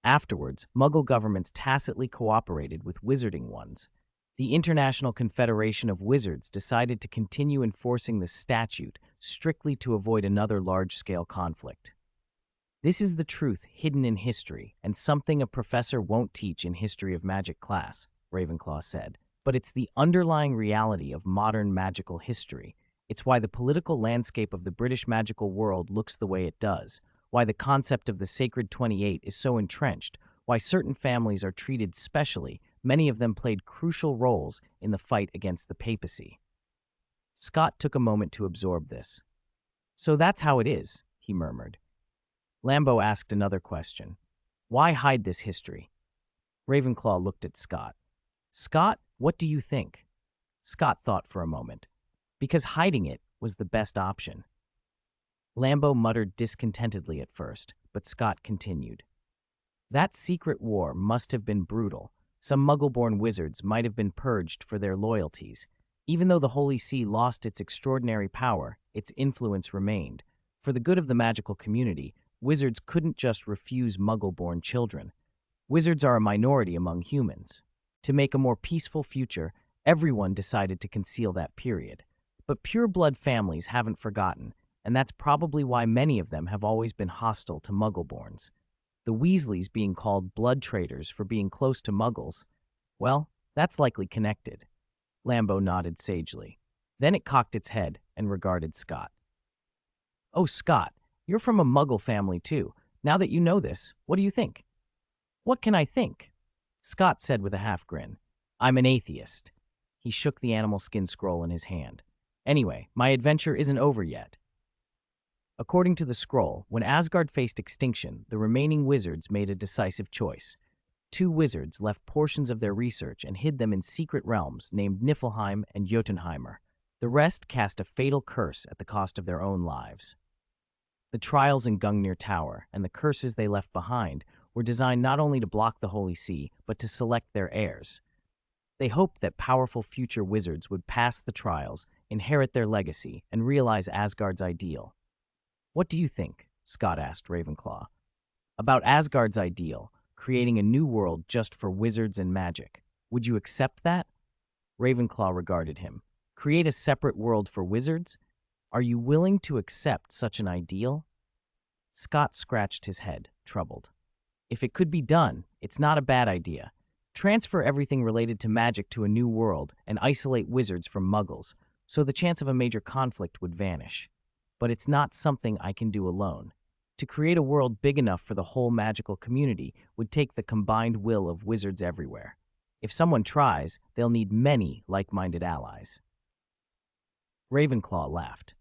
Afterwards, Muggle governments tacitly cooperated with wizarding ones. The International Confederation of Wizards decided to continue enforcing the statute strictly to avoid another large-scale conflict. This is the truth hidden in history, and something a professor won't teach in History of Magic class, Ravenclaw said. But it's the underlying reality of modern magical history. It's why the political landscape of the British magical world looks the way it does, why the concept of the Sacred 28 is so entrenched, why certain families are treated specially. Many of them played crucial roles in the fight against the papacy. Scott took a moment to absorb this. So that's how it is, he murmured. Lambeau asked another question. Why hide this history? Ravenclaw looked at Scott. Scott, what do you think? Scott thought for a moment. Because hiding it was the best option. Lambeau muttered discontentedly at first, but Scott continued. That secret war must have been brutal. Some Muggle-born wizards might have been purged for their loyalties. Even though the Holy See lost its extraordinary power, its influence remained. For the good of the magical community, wizards couldn't just refuse Muggle-born children. Wizards are a minority among humans. To make a more peaceful future, everyone decided to conceal that period. But pure-blood families haven't forgotten, and that's probably why many of them have always been hostile to Muggle-borns. The Weasleys being called blood traitors for being close to Muggles, well, that's likely connected. Lambeau nodded sagely. Then it cocked its head and regarded Scott. Oh, Scott, you're from a Muggle family too. Now that you know this, what do you think? What can I think? Scott said with a half-grin. I'm an atheist. He shook the animal skin scroll in his hand. Anyway, my adventure isn't over yet. According to the scroll, when Asgard faced extinction, the remaining wizards made a decisive choice. 2 wizards left portions of their research and hid them in secret realms named Niflheim and Jotunheimer. The rest cast a fatal curse at the cost of their own lives. The trials in Gungnir Tower and the curses they left behind were designed not only to block the Holy See, but to select their heirs. They hoped that powerful future wizards would pass the trials, inherit their legacy, and realize Asgard's ideal. What do you think? Scott asked Ravenclaw. About Asgard's ideal, creating a new world just for wizards and magic. Would you accept that? Ravenclaw regarded him. Create a separate world for wizards? Are you willing to accept such an ideal? Scott scratched his head, troubled. If it could be done, it's not a bad idea. Transfer everything related to magic to a new world and isolate wizards from muggles, so the chance of a major conflict would vanish. But it's not something I can do alone. To create a world big enough for the whole magical community would take the combined will of wizards everywhere. If someone tries, they'll need many like-minded allies. Ravenclaw laughed.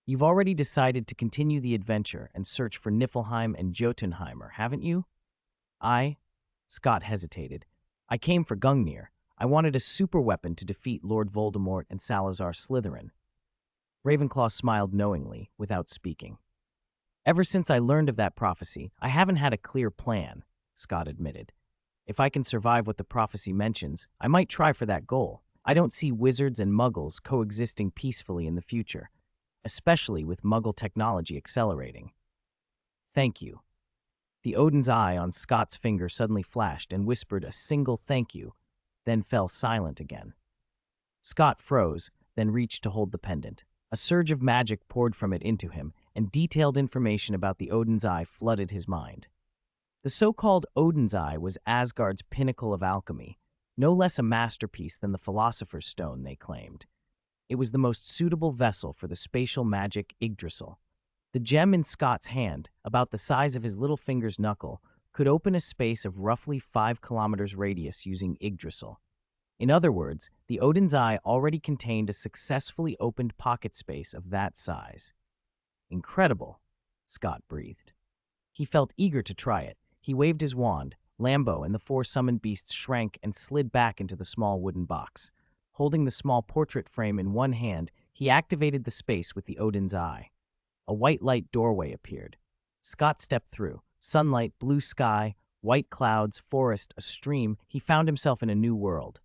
You've already decided to continue the adventure and search for Niflheim and Jotunheimer, haven't you? Scott hesitated. I came for Gungnir. I wanted a super weapon to defeat Lord Voldemort and Salazar Slytherin. Ravenclaw smiled knowingly, without speaking. Ever since I learned of that prophecy, I haven't had a clear plan, Scott admitted. If I can survive what the prophecy mentions, I might try for that goal. I don't see wizards and muggles coexisting peacefully in the future, especially with muggle technology accelerating. Thank you. The Odin's eye on Scott's finger suddenly flashed and whispered a single thank you, then fell silent again. Scott froze, then reached to hold the pendant. A surge of magic poured from it into him, and detailed information about the Odin's eye flooded his mind. The so-called Odin's eye was Asgard's pinnacle of alchemy, no less a masterpiece than the Philosopher's Stone, they claimed. It was the most suitable vessel for the spatial magic Yggdrasil. The gem in Scott's hand, about the size of his little finger's knuckle, could open a space of roughly 5 kilometers radius using Yggdrasil. In other words, the Odin's eye already contained a successfully opened pocket space of that size. Incredible, Scott breathed. He felt eager to try it. He waved his wand. Lambo and the 4 summoned beasts shrank and slid back into the small wooden box. Holding the small portrait frame in one hand, he activated the space with the Odin's eye. A white light doorway appeared. Scott stepped through. Sunlight, blue sky, white clouds, forest, a stream. He found himself in a new world.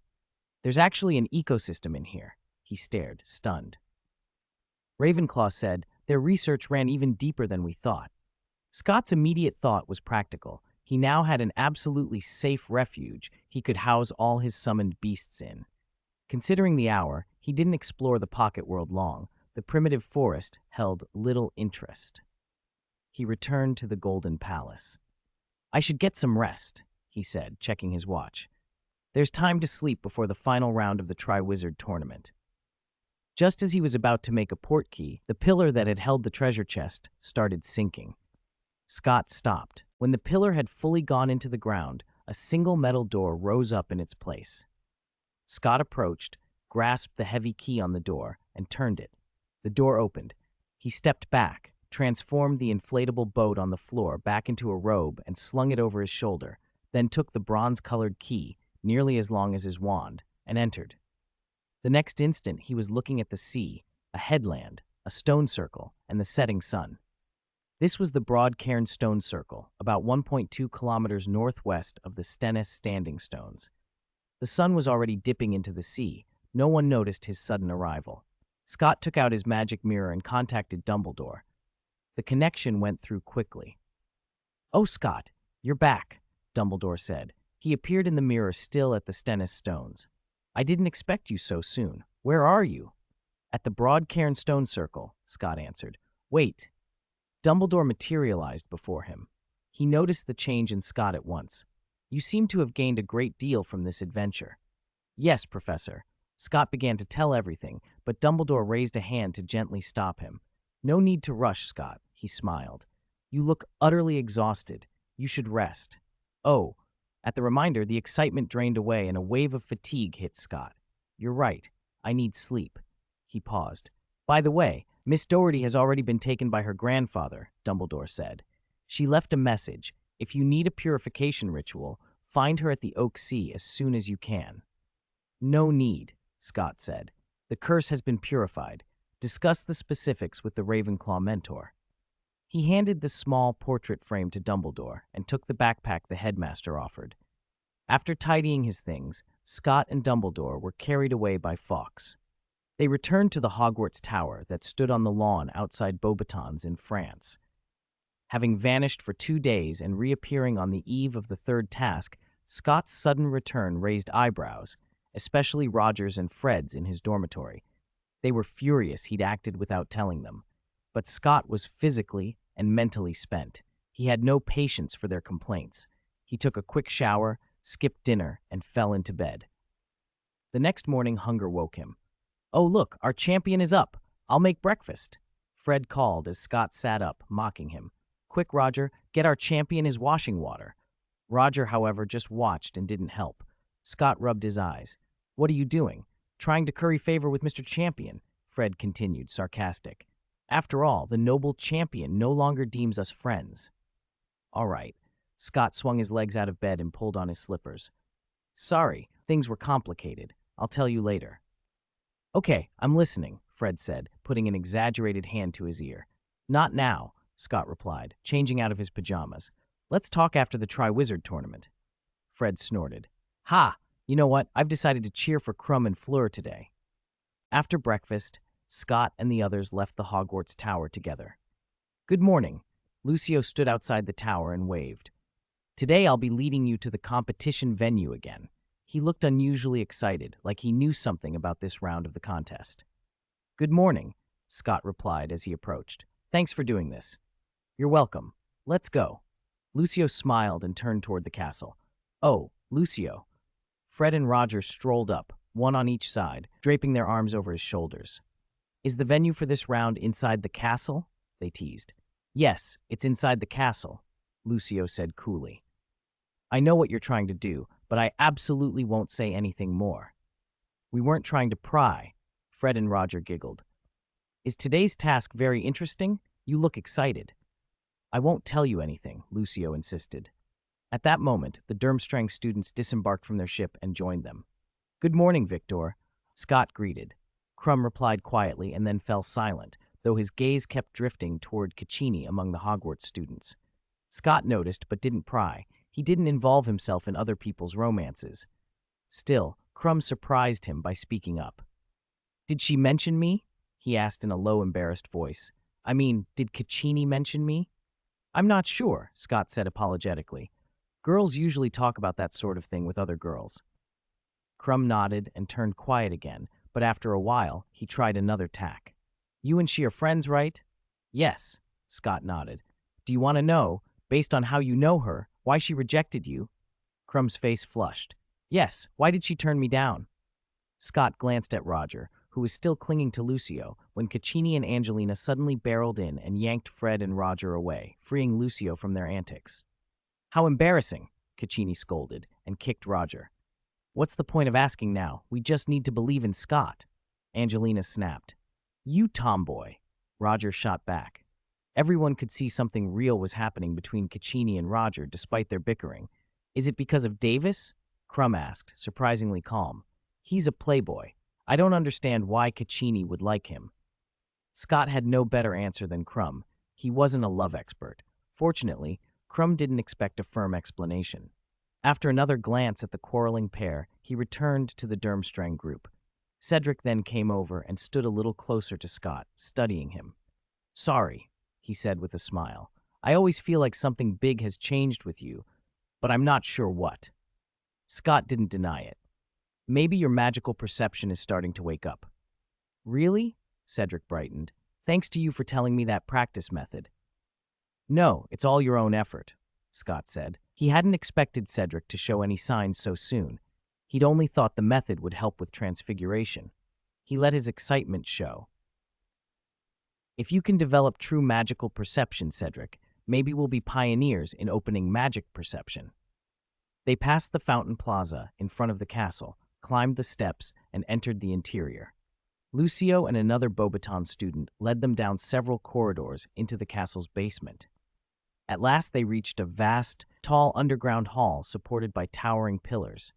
There's actually an ecosystem in here. He stared, stunned. Ravenclaw said, their research ran even deeper than we thought. Scott's immediate thought was practical. He now had an absolutely safe refuge he could house all his summoned beasts in. Considering the hour, he didn't explore the pocket world long. The primitive forest held little interest. He returned to the Golden Palace. I should get some rest, he said, checking his watch. There's time to sleep before the final round of the Triwizard Tournament. Just as he was about to make a portkey, the pillar that had held the treasure chest started sinking. Scott stopped. When the pillar had fully gone into the ground, a single metal door rose up in its place. Scott approached, grasped the heavy key on the door, and turned it. The door opened. He stepped back, transformed the inflatable boat on the floor back into a robe and slung it over his shoulder, then took the bronze-colored key, nearly as long as his wand, and entered. The next instant, he was looking at the sea, a headland, a stone circle, and the setting sun. This was the broad cairn stone circle, about 1.2 kilometers northwest of the Stennis Standing Stones. The sun was already dipping into the sea. No one noticed his sudden arrival. Scott took out his magic mirror and contacted Dumbledore. The connection went through quickly. "Oh, Scott, you're back," Dumbledore said. He appeared in the mirror still at the Stennis Stones. "I didn't expect you so soon. Where are you?" "At the broad cairn stone circle," Scott answered. "Wait." Dumbledore materialized before him. He noticed the change in Scott at once. "You seem to have gained a great deal from this adventure." "Yes, Professor." Scott began to tell everything, but Dumbledore raised a hand to gently stop him. "No need to rush, Scott," he smiled. "You look utterly exhausted. You should rest." "Oh." At the reminder, the excitement drained away and a wave of fatigue hit Scott. "You're right. I need sleep." He paused. "By the way, Miss Doherty has already been taken by her grandfather," Dumbledore said. "She left a message. If you need a purification ritual, find her at the Oak Sea as soon as you can." "No need," Scott said. "The curse has been purified. Discuss the specifics with the Ravenclaw mentor." He handed the small portrait frame to Dumbledore and took the backpack the headmaster offered. After tidying his things, Scott and Dumbledore were carried away by Fawkes. They returned to the Hogwarts Tower that stood on the lawn outside Beauxbatons in France. Having vanished for 2 days and reappearing on the eve of the third task, Scott's sudden return raised eyebrows, especially Roger's and Fred's in his dormitory. They were furious he'd acted without telling them. But Scott was physically and mentally spent. He had no patience for their complaints. He took a quick shower, skipped dinner, and fell into bed. The next morning, hunger woke him. "Oh, look, our champion is up. I'll make breakfast," Fred called as Scott sat up, mocking him. "Quick, Roger, get our champion his washing water." Roger, however, just watched and didn't help. Scott rubbed his eyes. "What are you doing? Trying to curry favor with Mr. Champion," Fred continued, sarcastic. "After all, the noble champion no longer deems us friends." "All right." Scott swung his legs out of bed and pulled on his slippers. "Sorry, things were complicated. I'll tell you later." "Okay, I'm listening," Fred said, putting an exaggerated hand to his ear. "Not now," Scott replied, changing out of his pajamas. "Let's talk after the Tri-Wizard tournament." Fred snorted. "Ha! You know what? I've decided to cheer for Crumb and Fleur today." After breakfast, Scott and the others left the Hogwarts Tower together. "Good morning." Lucio stood outside the tower and waved. "Today I'll be leading you to the competition venue again." He looked unusually excited, like he knew something about this round of the contest. "Good morning," Scott replied as he approached. "Thanks for doing this." "You're welcome. Let's go." Lucio smiled and turned toward the castle. "Oh, Lucio." Fred and Roger strolled up, one on each side, draping their arms over his shoulders. "Is the venue for this round inside the castle?" they teased. "Yes, it's inside the castle," Lucio said coolly. "I know what you're trying to do, but I absolutely won't say anything more." "We weren't trying to pry," Fred and Roger giggled. "Is today's task very interesting? You look excited." "I won't tell you anything," Lucio insisted. At that moment, the Durmstrang students disembarked from their ship and joined them. "Good morning, Victor," Scott greeted. Crumb replied quietly and then fell silent, though his gaze kept drifting toward Caccini among the Hogwarts students. Scott noticed but didn't pry. He didn't involve himself in other people's romances. Still, Crumb surprised him by speaking up. "Did she mention me?" he asked in a low, embarrassed voice. "I mean, did Caccini mention me?" "I'm not sure," Scott said apologetically. "Girls usually talk about that sort of thing with other girls." Crumb nodded and turned quiet again, but after a while, he tried another tack. "You and she are friends, right?" "Yes," Scott nodded. "Do you want to know, based on how you know her, why she rejected you?" Crumb's face flushed. "Yes, why did she turn me down?" Scott glanced at Roger, who was still clinging to Lucio, when Caccini and Angelina suddenly barreled in and yanked Fred and Roger away, freeing Lucio from their antics. "How embarrassing," Caccini scolded, and kicked Roger. "What's the point of asking now? We just need to believe in Scott," Angelina snapped. "You tomboy," Roger shot back. Everyone could see something real was happening between Caccini and Roger despite their bickering. "Is it because of Davis?" Crumb asked, surprisingly calm. "He's a playboy. I don't understand why Caccini would like him." Scott had no better answer than Crumb. He wasn't a love expert. Fortunately, Crumb didn't expect a firm explanation. After another glance at the quarreling pair, he returned to the Durmstrang group. Cedric then came over and stood a little closer to Scott, studying him. "Sorry," he said with a smile. "I always feel like something big has changed with you, but I'm not sure what." Scott didn't deny it. "Maybe your magical perception is starting to wake up." "Really?" Cedric brightened. "Thanks to you for telling me that practice method." "No, it's all your own effort," Scott said. He hadn't expected Cedric to show any signs so soon. He'd only thought the method would help with Transfiguration. He let his excitement show. "If you can develop true magical perception, Cedric, maybe we'll be pioneers in opening magic perception." They passed the fountain plaza in front of the castle, climbed the steps, and entered the interior. Lucio and another Beauxbaton student led them down several corridors into the castle's basement. At last they reached a vast, tall underground hall supported by towering pillars.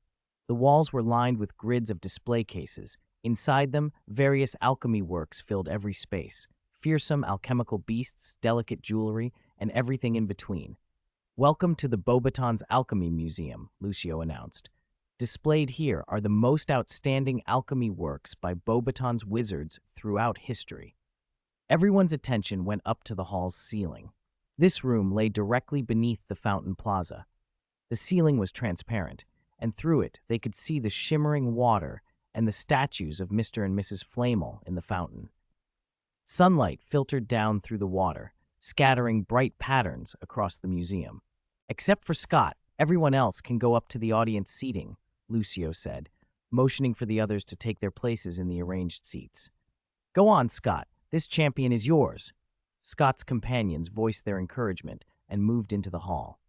The walls were lined with grids of display cases. Inside them, various alchemy works filled every space, fearsome alchemical beasts, delicate jewelry, and everything in between. "Welcome to the Beauxbaton's Alchemy Museum," Lucio announced. "Displayed here are the most outstanding alchemy works by Beauxbaton's wizards throughout history." Everyone's attention went up to the hall's ceiling. This room lay directly beneath the fountain plaza. The ceiling was transparent, and through it they could see the shimmering water and the statues of Mr. and Mrs. Flamel in the fountain. Sunlight filtered down through the water, scattering bright patterns across the museum. "Except for Scott, everyone else can go up to the audience seating," Lucio said, motioning for the others to take their places in the arranged seats. "Go on, Scott. This champion is yours." Scott's companions voiced their encouragement and moved into the hall.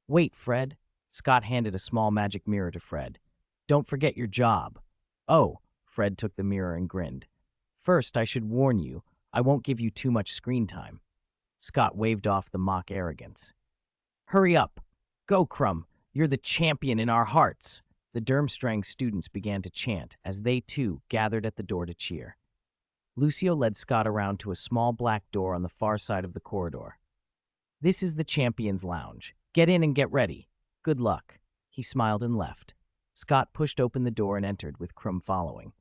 "Wait, Fred." Scott handed a small magic mirror to Fred. "Don't forget your job." "Oh," Fred took the mirror and grinned. "First, I should warn you, I won't give you too much screen time." Scott waved off the mock arrogance. "Hurry up. Go, Crumb. You're the champion in our hearts." The Durmstrang students began to chant as they, too, gathered at the door to cheer. Lucio led Scott around to a small black door on the far side of the corridor. "This is the Champions Lounge. Get in and get ready. Good luck." He smiled and left. Scott pushed open the door and entered, with Crumb following.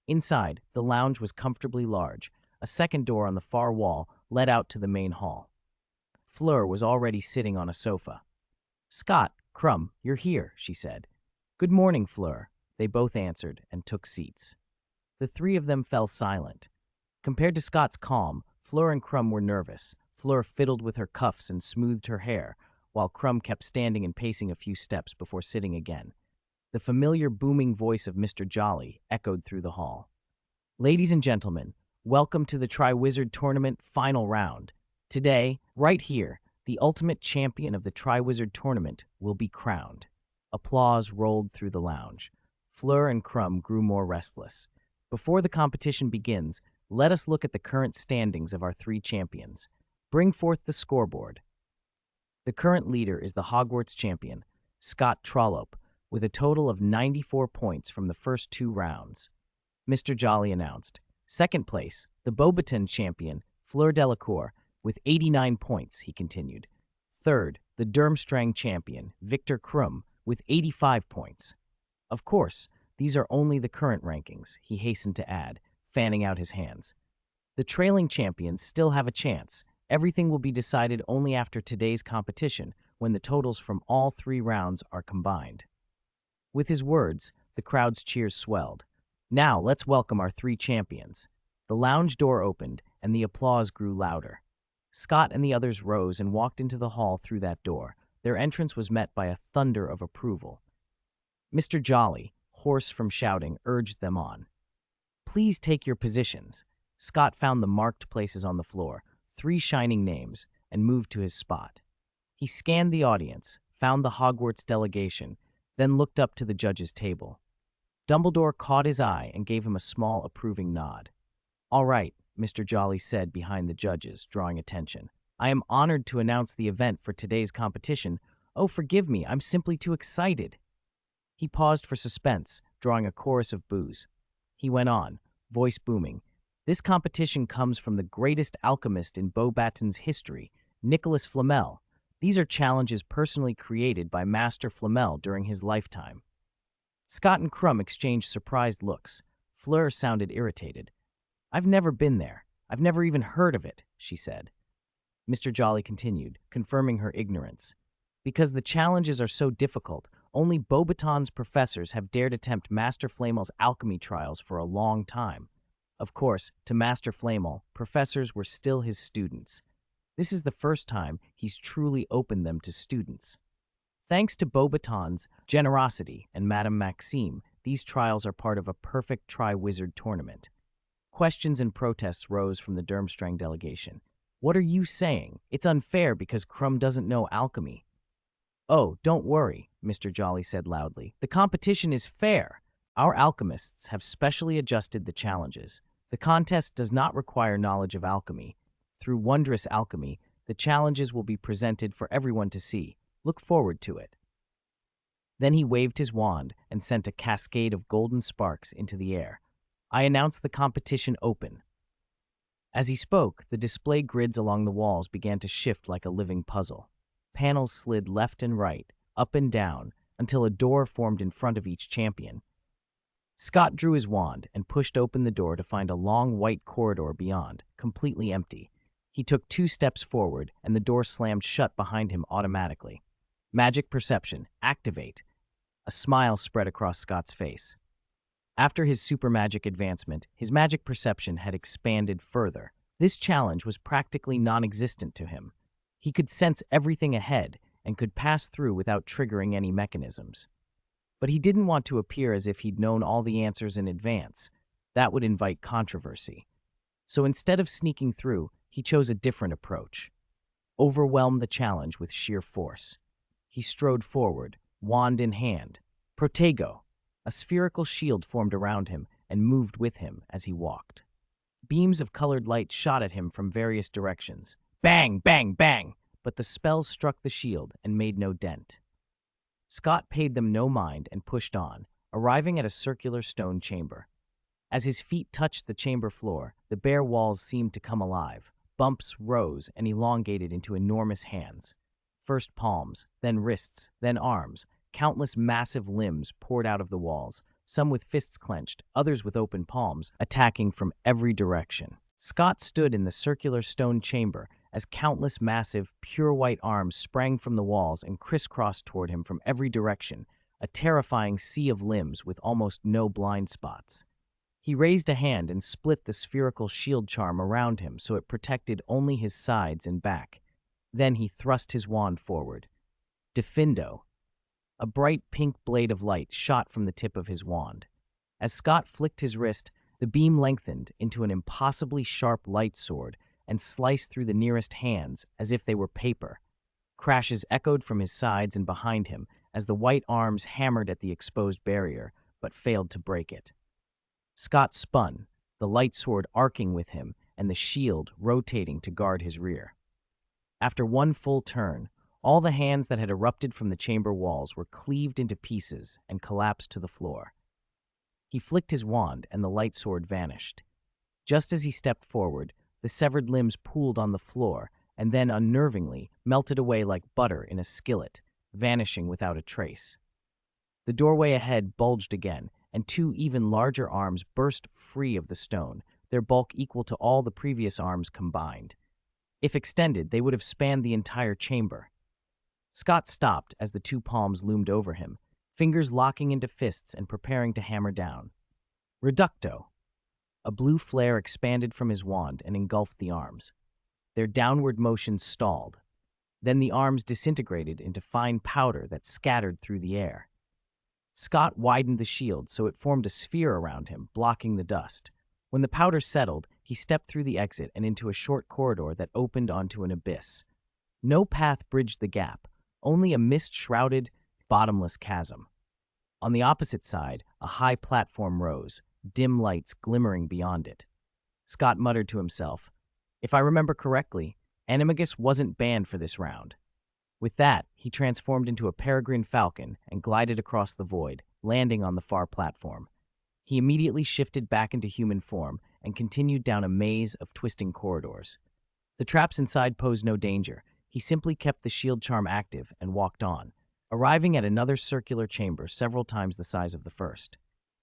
Inside, the lounge was comfortably large. A second door on the far wall led out to the main hall. Fleur was already sitting on a sofa. "Scott, Crumb, you're here," she said. "Good morning, Fleur." They both answered and took seats. The three of them fell silent. Compared to Scott's calm, Fleur and Crumb were nervous. Fleur fiddled with her cuffs and smoothed her hair, while Crumb kept standing and pacing a few steps before sitting again. The familiar booming voice of Mr. Jolly echoed through the hall. "Ladies and gentlemen, welcome to the Triwizard Tournament final round. Today, right here, the ultimate champion of the Triwizard Tournament will be crowned." Applause rolled through the lounge. Fleur and Crumb grew more restless. "Before the competition begins, let us look at the current standings of our three champions. Bring forth the scoreboard." The current leader is the Hogwarts champion, Scott Trollope, with a total of 94 points from the first 2 rounds. Mr. Jolly announced. Second place, the Beauxbaton champion, Fleur Delacour, with 89 points, he continued. Third, the Durmstrang champion, Victor Krum, with 85 points. Of course, these are only the current rankings, he hastened to add, fanning out his hands. The trailing champions still have a chance. Everything will be decided only after today's competition, when the totals from all 3 rounds are combined. With his words, the crowd's cheers swelled. Now, let's welcome our 3 champions. The lounge door opened, and the applause grew louder. Scott and the others rose and walked into the hall through that door. Their entrance was met by a thunder of approval. Mr. Jolly, hoarse from shouting, urged them on. "Please take your positions." Scott found the marked places on the floor, 3 shining names, and moved to his spot. He scanned the audience, found the Hogwarts delegation, then looked up to the judges' table. Dumbledore caught his eye and gave him a small approving nod. "All right," Mr. Jolly said behind the judges, drawing attention. "I am honored to announce the event for today's competition. Oh, forgive me, I'm simply too excited." He paused for suspense, drawing a chorus of boos. He went on, voice booming. "This competition comes from the greatest alchemist in Beauxbaton's history, Nicholas Flamel. These are challenges personally created by Master Flamel during his lifetime." Scott and Krum exchanged surprised looks. Fleur sounded irritated. "I've never been there. I've never even heard of it," she said. Mr. Jolly continued, confirming her ignorance. "Because the challenges are so difficult, only Beauxbaton's professors have dared attempt Master Flamel's alchemy trials for a long time. Of course, to Master Flamel, professors were still his students. This is the first time he's truly opened them to students. Thanks to Beauxbaton's generosity and Madame Maxime, these trials are part of a perfect Triwizard tournament." Questions and protests rose from the Durmstrang delegation. "What are you saying? It's unfair because Krum doesn't know alchemy." "Oh, don't worry," Mr. Jolly said loudly. "The competition is fair. Our alchemists have specially adjusted the challenges. The contest does not require knowledge of alchemy. Through wondrous alchemy, the challenges will be presented for everyone to see. Look forward to it." Then he waved his wand and sent a cascade of golden sparks into the air. "I announce the competition open." As he spoke, the display grids along the walls began to shift like a living puzzle. Panels slid left and right, up and down, until a door formed in front of each champion. Scott drew his wand and pushed open the door to find a long white corridor beyond, completely empty. He took 2 steps forward, and the door slammed shut behind him automatically. Magic perception, activate. A A smile spread across Scott's face. After his super magic advancement, his magic perception had expanded further. This challenge was practically non-existent to him. He could sense everything ahead and could pass through without triggering any mechanisms. But he didn't want to appear as if he'd known all the answers in advance. That would invite controversy. So instead of sneaking through, he chose a different approach. Overwhelm the challenge with sheer force. He strode forward, wand in hand. Protego! A spherical shield formed around him and moved with him as he walked. Beams of colored light shot at him from various directions. Bang, bang, bang! But the spells struck the shield and made no dent. Scott paid them no mind and pushed on, arriving at a circular stone chamber. As his feet touched the chamber floor, the bare walls seemed to come alive. Bumps rose and elongated into enormous hands. First palms, then wrists, then arms. Countless massive limbs poured out of the walls, some with fists clenched, others with open palms, attacking from every direction. Scott stood in the circular stone chamber as countless massive, pure white arms sprang from the walls and crisscrossed toward him from every direction, a terrifying sea of limbs with almost no blind spots. He raised a hand and split the spherical shield charm around him so it protected only his sides and back. Then he thrust his wand forward. Defindo. A bright pink blade of light shot from the tip of his wand. As Scott flicked his wrist, the beam lengthened into an impossibly sharp light sword and sliced through the nearest hands as if they were paper. Crashes echoed from his sides and behind him as the white arms hammered at the exposed barrier, but failed to break it. Scott spun, the light sword arcing with him and the shield rotating to guard his rear. After one full turn, all the hands that had erupted from the chamber walls were cleaved into pieces and collapsed to the floor. He flicked his wand and the light sword vanished. Just as he stepped forward, the severed limbs pooled on the floor and then unnervingly melted away like butter in a skillet, vanishing without a trace. The doorway ahead bulged again, and two even larger arms burst free of the stone, their bulk equal to all the previous arms combined. If extended, they would have spanned the entire chamber. Scott stopped as the two palms loomed over him, fingers locking into fists and preparing to hammer down. Reducto! A blue flare expanded from his wand and engulfed the arms. Their downward motion stalled. Then the arms disintegrated into fine powder that scattered through the air. Scott widened the shield so it formed a sphere around him, blocking the dust. When the powder settled, he stepped through the exit and into a short corridor that opened onto an abyss. No path bridged the gap, only a mist-shrouded, bottomless chasm. On the opposite side, a high platform rose, dim lights glimmering beyond it. Scott muttered to himself, "If I remember correctly, Animagus wasn't banned for this round." With that, he transformed into a peregrine falcon and glided across the void, landing on the far platform. He immediately shifted back into human form and continued down a maze of twisting corridors. The traps inside posed no danger. He simply kept the shield charm active and walked on, arriving at another circular chamber several times the size of the first.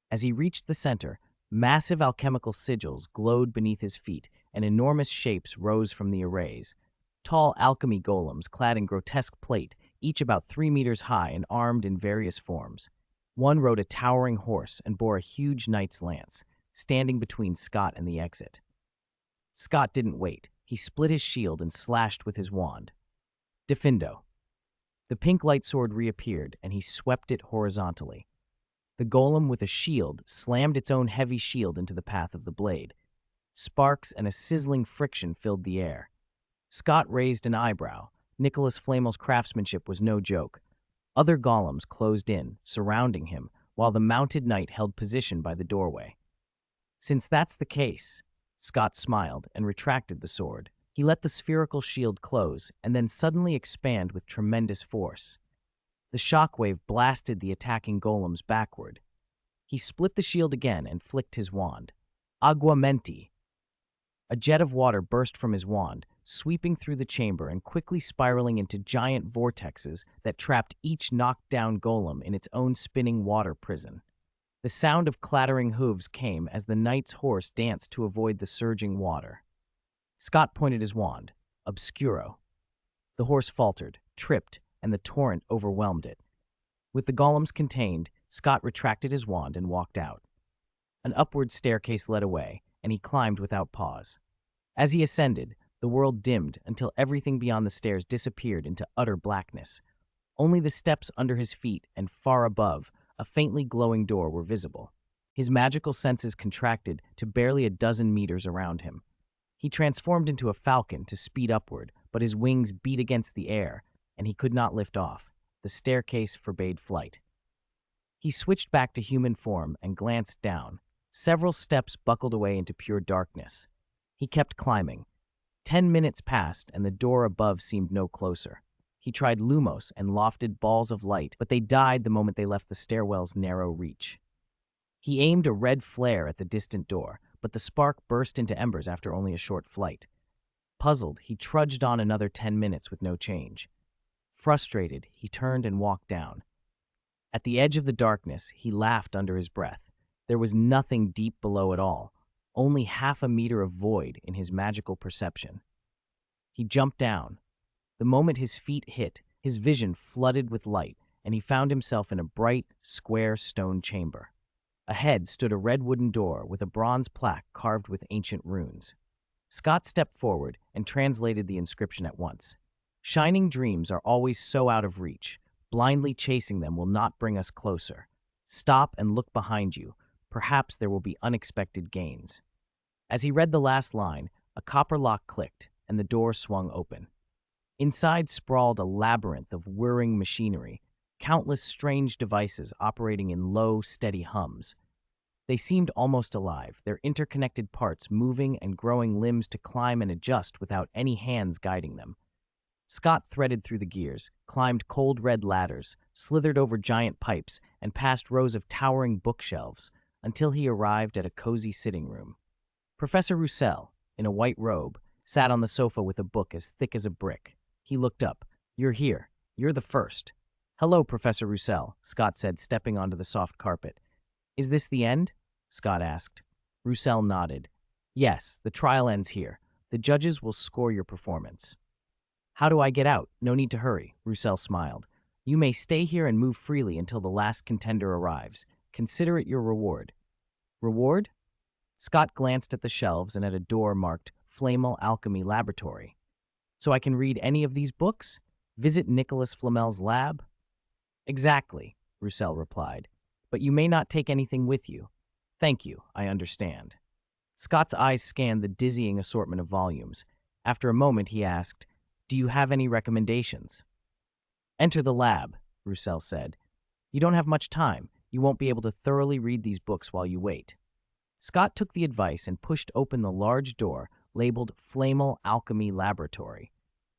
As he reached the center, massive alchemical sigils glowed beneath his feet and enormous shapes rose from the arrays. Tall alchemy golems clad in grotesque plate, each about 3 meters high and armed in various forms. One rode a towering horse and bore a huge knight's lance, standing between Scott and the exit. Scott didn't wait. He split his shield and slashed with his wand. Defindo. The pink light sword reappeared, and he swept it horizontally. The golem with a shield slammed its own heavy shield into the path of the blade. Sparks and a sizzling friction filled the air. Scott raised an eyebrow. Nicholas Flamel's craftsmanship was no joke. Other golems closed in, surrounding him, while the mounted knight held position by the doorway. Since that's the case, Scott smiled and retracted the sword. He let the spherical shield close and then suddenly expand with tremendous force. The shockwave blasted the attacking golems backward. He split the shield again and flicked his wand. Aguamenti. A jet of water burst from his wand, sweeping through the chamber and quickly spiraling into giant vortexes that trapped each knocked-down golem in its own spinning water prison. The sound of clattering hooves came as the knight's horse danced to avoid the surging water. Scott pointed his wand. Obscuro. The horse faltered, tripped, and the torrent overwhelmed it. With the golems contained, Scott retracted his wand and walked out. An upward staircase led away, and he climbed without pause. As he ascended, the world dimmed until everything beyond the stairs disappeared into utter blackness. Only the steps under his feet and far above, a faintly glowing door were visible. His magical senses contracted to barely a dozen meters around him. He transformed into a falcon to speed upward, but his wings beat against the air, and he could not lift off. The staircase forbade flight. He switched back to human form and glanced down. Several steps buckled away into pure darkness. He kept climbing. 10 minutes passed, and the door above seemed no closer. He tried lumos and lofted balls of light, but they died the moment they left the stairwell's narrow reach. He aimed a red flare at the distant door, but the spark burst into embers after only a short flight. Puzzled, he trudged on another 10 minutes with no change. Frustrated, he turned and walked down. At the edge of the darkness, he laughed under his breath. There was nothing deep below at all, only half a meter of void in his magical perception. He jumped down. The moment his feet hit, his vision flooded with light, and he found himself in a bright, square stone chamber. Ahead stood a red wooden door with a bronze plaque carved with ancient runes. Scott stepped forward and translated the inscription at once. Shining dreams are always so out of reach. Blindly chasing them will not bring us closer. Stop and look behind you. Perhaps there will be unexpected gains. As he read the last line, a copper lock clicked, and the door swung open. Inside sprawled a labyrinth of whirring machinery, countless strange devices operating in low, steady hums. They seemed almost alive, their interconnected parts moving and growing limbs to climb and adjust without any hands guiding them. Scott threaded through the gears, climbed cold red ladders, slithered over giant pipes, and past rows of towering bookshelves until he arrived at a cozy sitting room. Professor Roussel, in a white robe, sat on the sofa with a book as thick as a brick. He looked up. "You're here. You're the first." "Hello, Professor Roussel," Scott said, stepping onto the soft carpet. "Is this the end?" Scott asked. Roussel nodded. "Yes, the trial ends here. The judges will score your performance." "How do I get out? No need to hurry," Roussel smiled. "You may stay here and move freely until the last contender arrives. Consider it your reward." "Reward?" Scott glanced at the shelves and at a door marked Flammel Alchemy Laboratory. "So I can read any of these books? Visit Nicholas Flamel's lab?" "Exactly," Roussel replied. "But you may not take anything with you." "Thank you, I understand." Scott's eyes scanned the dizzying assortment of volumes. After a moment, he asked, "Do you have any recommendations?" "Enter the lab," Roussel said. "You don't have much time. You won't be able to thoroughly read these books while you wait." Scott took the advice and pushed open the large door labeled Flammel Alchemy Laboratory.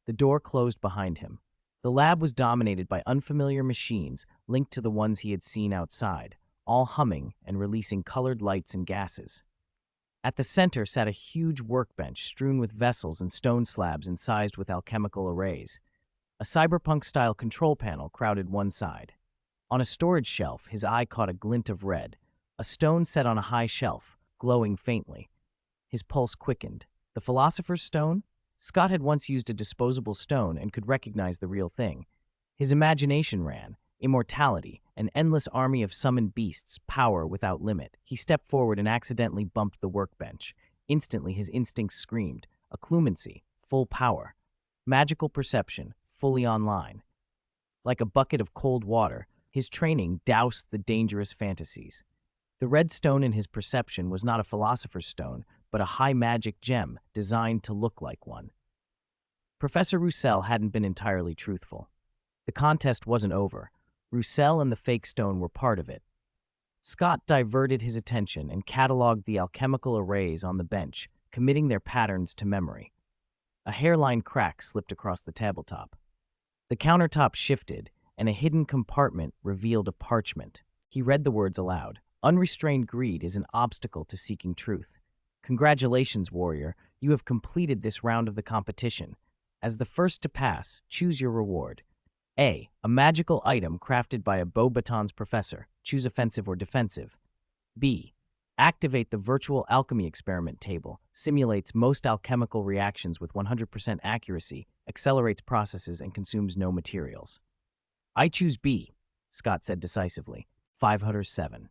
The door closed behind him. The lab was dominated by unfamiliar machines linked to the ones he had seen outside, all humming and releasing colored lights and gases. At the center sat a huge workbench strewn with vessels and stone slabs incised with alchemical arrays. A cyberpunk-style control panel crowded one side. On a storage shelf, his eye caught a glint of red, a stone set on a high shelf, glowing faintly. His pulse quickened. The Philosopher's Stone? Scott had once used a disposable stone and could recognize the real thing. His imagination ran. Immortality, an endless army of summoned beasts, power without limit. He stepped forward and accidentally bumped the workbench. Instantly, his instincts screamed. Occlumency, full power. Magical perception, fully online. Like a bucket of cold water, his training doused the dangerous fantasies. The red stone in his perception was not a philosopher's stone, but a high magic gem designed to look like one. Professor Roussel hadn't been entirely truthful. The contest wasn't over. Roussel and the fake stone were part of it. Scott diverted his attention and cataloged the alchemical arrays on the bench, committing their patterns to memory. A hairline crack slipped across the tabletop. The countertop shifted, and a hidden compartment revealed a parchment. He read the words aloud. "Unrestrained greed is an obstacle to seeking truth. Congratulations, warrior. You have completed this round of the competition. As the first to pass, choose your reward. A magical item crafted by a Beauxbatons professor. Choose offensive or defensive. B. Activate the virtual alchemy experiment table. Simulates most alchemical reactions with 100% accuracy, accelerates processes, and consumes no materials." "I choose B," Scott said decisively. 507.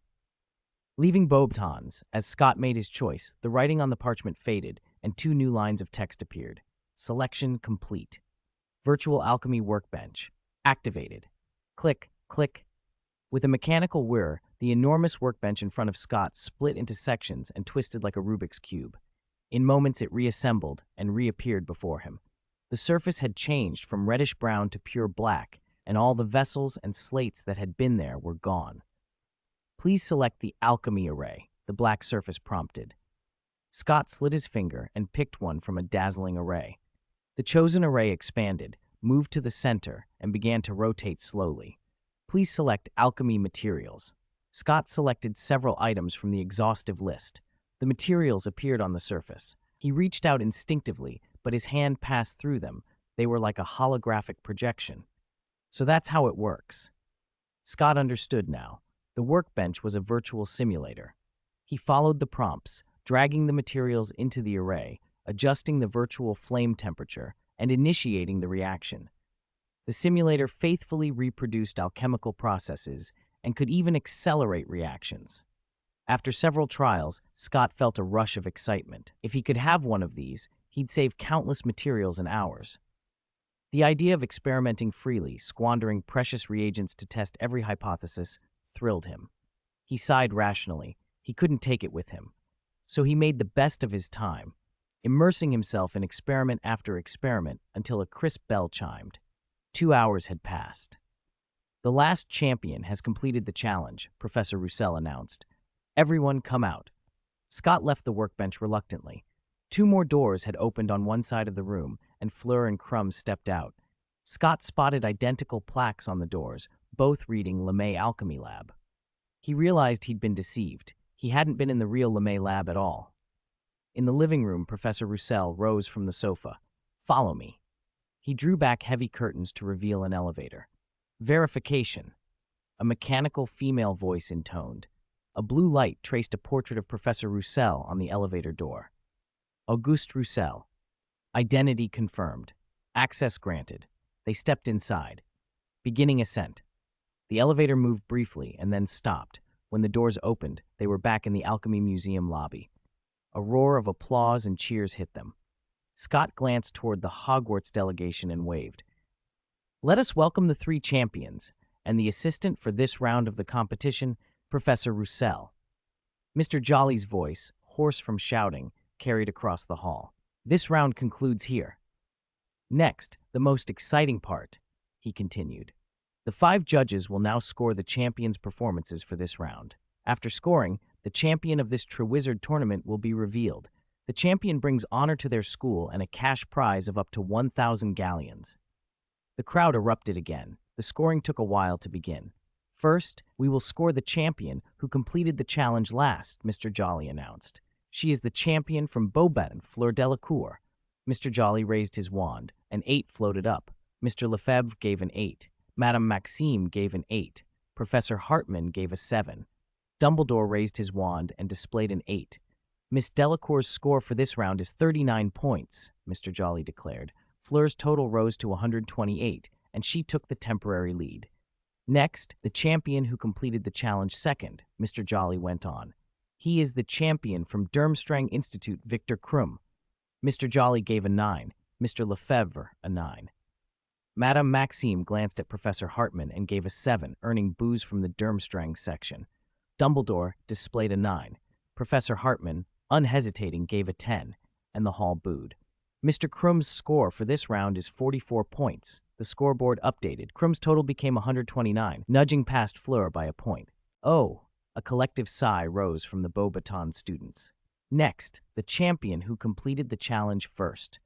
Leaving Beauxbatons, as Scott made his choice, the writing on the parchment faded, and 2 new lines of text appeared. Selection complete. Virtual alchemy workbench. Activated. Click, click. With a mechanical whir, the enormous workbench in front of Scott split into sections and twisted like a Rubik's Cube. In moments it reassembled and reappeared before him. The surface had changed from reddish-brown to pure black, and all the vessels and slates that had been there were gone. Please select the alchemy array, the black surface prompted. Scott slid his finger and picked one from a dazzling array. The chosen array expanded, moved to the center, and began to rotate slowly. Please select alchemy materials. Scott selected several items from the exhaustive list. The materials appeared on the surface. He reached out instinctively, but his hand passed through them. They were like a holographic projection. So that's how it works. Scott understood now. The workbench was a virtual simulator. He followed the prompts, dragging the materials into the array, adjusting the virtual flame temperature, and initiating the reaction. The simulator faithfully reproduced alchemical processes and could even accelerate reactions. After several trials, Scott felt a rush of excitement. If he could have one of these, he'd save countless materials and hours. The idea of experimenting freely, squandering precious reagents to test every hypothesis, thrilled him. He sighed rationally. He couldn't take it with him. So he made the best of his time, immersing himself in experiment after experiment until a crisp bell chimed. 2 hours had passed. The last champion has completed the challenge, Professor Roussel announced. Everyone come out. Scott left the workbench reluctantly. 2 more doors had opened on one side of the room, and Fleur and Crumb stepped out. Scott spotted identical plaques on the doors, both reading LeMay Alchemy Lab. He realized he'd been deceived. He hadn't been in the real LeMay lab at all. In the living room, Professor Roussel rose from the sofa. Follow me. He drew back heavy curtains to reveal an elevator. Verification. A mechanical female voice intoned. A blue light traced a portrait of Professor Roussel on the elevator door. Auguste Roussel. Identity confirmed. Access granted. They stepped inside. Beginning ascent. The elevator moved briefly and then stopped. When the doors opened, they were back in the Alchemy Museum lobby. A roar of applause and cheers hit them. Scott glanced toward the Hogwarts delegation and waved. Let us welcome the 3 champions, and the assistant for this round of the competition, Professor Roussel. Mr. Jolly's voice, hoarse from shouting, carried across the hall. This round concludes here. Next, the most exciting part, he continued. The 5 judges will now score the champions' performances for this round. After scoring, the champion of this Triwizard tournament will be revealed. The champion brings honor to their school and a cash prize of up to 1,000 galleons. The crowd erupted again. The scoring took a while to begin. First, we will score the champion who completed the challenge last, Mr. Jolly announced. She is the champion from Beauxbatons, Fleur Delacour. Mr. Jolly raised his wand. An 8 floated up. Mr. Lefebvre gave an 8. Madame Maxime gave an 8. Professor Hartman gave a 7. Dumbledore raised his wand and displayed an 8. Miss Delacour's score for this round is 39 points, Mr. Jolly declared. Fleur's total rose to 128, and she took the temporary lead. Next, the champion who completed the challenge second, Mr. Jolly went on. He is the champion from Durmstrang Institute, Victor Krum. Mr. Jolly gave a 9, Mr. Lefebvre a 9. Madame Maxime glanced at Professor Hartman and gave a 7, earning booze from the Durmstrang section. Dumbledore displayed a 9. Professor Hartman, unhesitating, gave a 10, and the hall booed. Mr. Krum's score for this round is 44 points. The scoreboard updated. Krum's total became 129, nudging past Fleur by a point. Oh, a collective sigh rose from the Beauxbatons students. Next, the champion who completed the challenge first.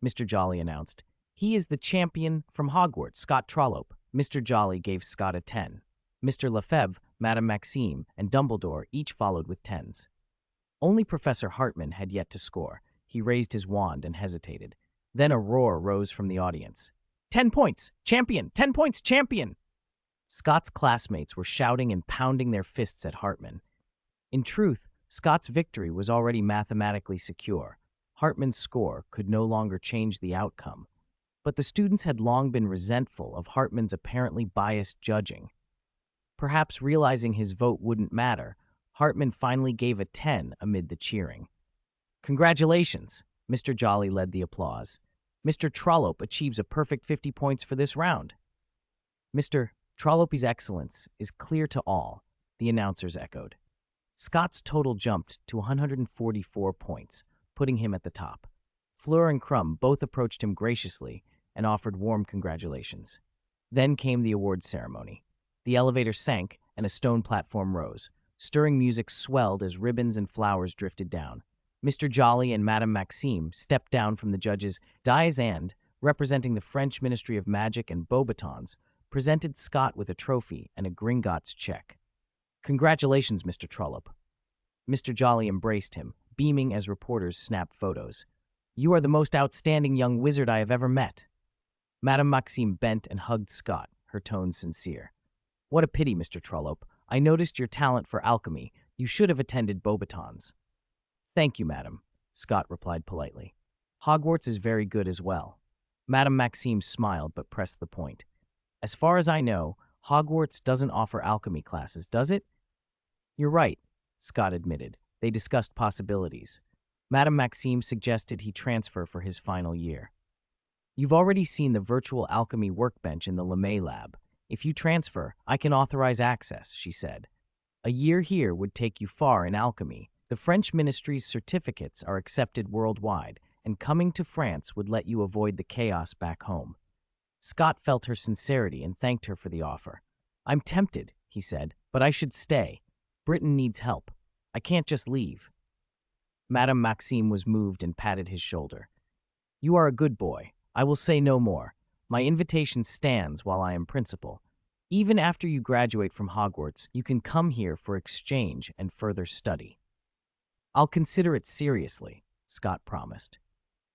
Mr. Jolly announced. He is the champion from Hogwarts, Scott Trollope. Mr. Jolly gave Scott a 10. Mr. Lefebvre, Madame Maxime, and Dumbledore each followed with 10s. Only Professor Hartman had yet to score. He raised his wand and hesitated. Then a roar rose from the audience. 10 points! Champion! 10 points! Champion! Scott's classmates were shouting and pounding their fists at Hartman. In truth, Scott's victory was already mathematically secure. Hartman's score could no longer change the outcome. But the students had long been resentful of Hartman's apparently biased judging. Perhaps realizing his vote wouldn't matter, Hartman finally gave a 10 amid the cheering. Congratulations! Mr. Jolly led the applause. Mr. Trollope achieves a perfect 50 points for this round. Mr. Trollope's excellence is clear to all, the announcers echoed. Scott's total jumped to 144 points, putting him at the top. Fleur and Crumb both approached him graciously and offered warm congratulations. Then came the awards ceremony. The elevator sank and a stone platform rose. Stirring music swelled as ribbons and flowers drifted down. Mr. Jolly and Madame Maxime stepped down from the judges' dais and, representing the French Ministry of Magic and Beauxbatons, presented Scott with a trophy and a Gringotts check. Congratulations, Mr. Trollope. Mr. Jolly embraced him, beaming as reporters snapped photos. You are the most outstanding young wizard I have ever met. Madame Maxime bent and hugged Scott, her tone sincere. What a pity, Mr. Trollope. I noticed your talent for alchemy. You should have attended Beauxbatons. Thank you, madam, Scott replied politely. Hogwarts is very good as well. Madame Maxime smiled but pressed the point. As far as I know, Hogwarts doesn't offer alchemy classes, does it? You're right, Scott admitted. They discussed possibilities. Madame Maxime suggested he transfer for his final year. You've already seen the virtual alchemy workbench in the LeMay lab. If you transfer, I can authorize access, she said. A year here would take you far in alchemy. The French ministry's certificates are accepted worldwide, and coming to France would let you avoid the chaos back home. Scott felt her sincerity and thanked her for the offer. I'm tempted, he said, but I should stay. Britain needs help. I can't just leave. Madame Maxime was moved and patted his shoulder. You are a good boy. I will say no more. My invitation stands while I am principal. Even after you graduate from Hogwarts, you can come here for exchange and further study. I'll consider it seriously, Scott promised.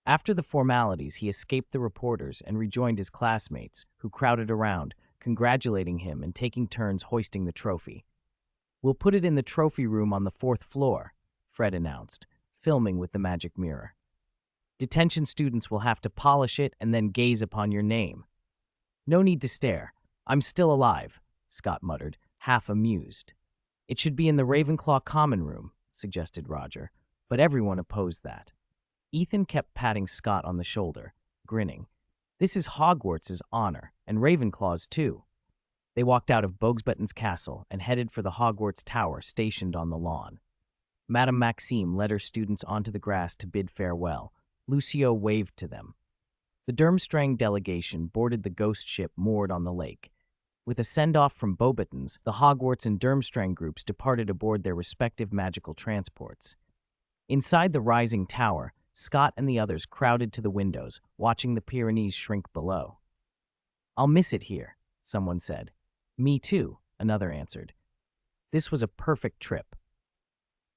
After the formalities, he escaped the reporters and rejoined his classmates, who crowded around, congratulating him and taking turns hoisting the trophy. We'll put it in the trophy room on the 4th floor, Fred announced, filming with the magic mirror. Detention students will have to polish it and then gaze upon your name. No need to stare. I'm still alive, Scott muttered, half amused. It should be in the Ravenclaw common room, suggested Roger, but everyone opposed that. Ethan kept patting Scott on the shoulder, grinning. This is Hogwarts' honor, and Ravenclaw's too. They walked out of Beauxbatons Castle and headed for the Hogwarts Tower stationed on the lawn. Madame Maxime led her students onto the grass to bid farewell. Lucio waved to them. The Durmstrang delegation boarded the ghost ship moored on the lake. With a send-off from Beauxbatons, the Hogwarts and Durmstrang groups departed aboard their respective magical transports. Inside the rising tower, Scott and the others crowded to the windows, watching the Pyrenees shrink below. I'll miss it here, someone said. Me too, another answered. This was a perfect trip.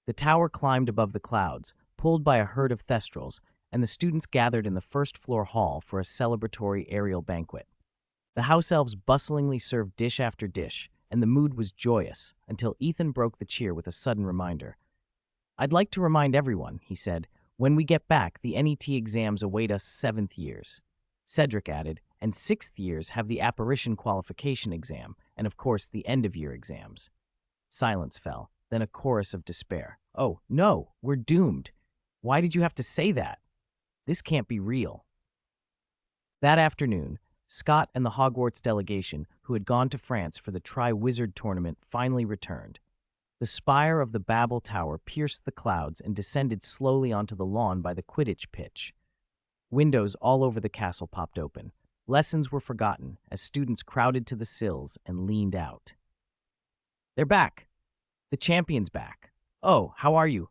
The tower climbed above the clouds, pulled by a herd of thestrals, and the students gathered in the first-floor hall for a celebratory aerial banquet. The house elves bustlingly served dish after dish, and the mood was joyous, until Ethan broke the cheer with a sudden reminder. I'd like to remind everyone, he said, when we get back, the NET exams await us 7th years. Cedric added, and 6th years have the apparition qualification exam, and of course the end-of-year exams. Silence fell, then a chorus of despair. Oh, no, we're doomed. Why did you have to say that? This can't be real. That afternoon, Scott and the Hogwarts delegation, who had gone to France for the Tri-Wizard tournament, finally returned. The spire of the Babel Tower pierced the clouds and descended slowly onto the lawn by the Quidditch pitch. Windows all over the castle popped open. Lessons were forgotten as students crowded to the sills and leaned out. They're back. The champion's back. Oh, how are you?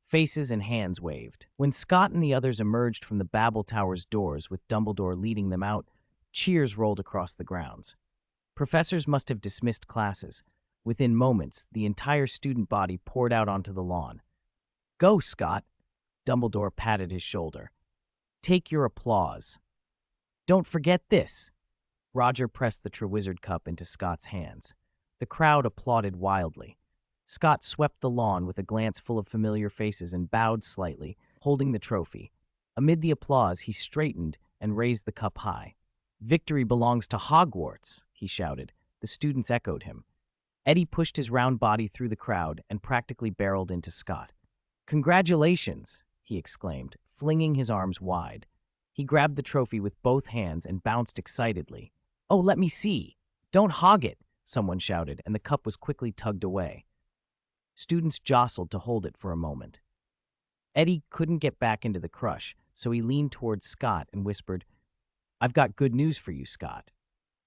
Faces and hands waved. When Scott and the others emerged from the Babel Tower's doors with Dumbledore leading them out, cheers rolled across the grounds. Professors must have dismissed classes. Within moments, the entire student body poured out onto the lawn. Go, Scott! Dumbledore patted his shoulder. Take your applause. Don't forget this. Roger pressed the Triwizard Cup into Scott's hands. The crowd applauded wildly. Scott swept the lawn with a glance full of familiar faces and bowed slightly, holding the trophy. Amid the applause, he straightened and raised the cup high. Victory belongs to Hogwarts, he shouted. The students echoed him. Eddie pushed his round body through the crowd and practically barreled into Scott. "Congratulations!" he exclaimed, flinging his arms wide. He grabbed the trophy with both hands and bounced excitedly. "Oh, let me see! Don't hog it!" someone shouted, and the cup was quickly tugged away. Students jostled to hold it for a moment. Eddie couldn't get back into the crush, so he leaned towards Scott and whispered, "I've got good news for you, Scott."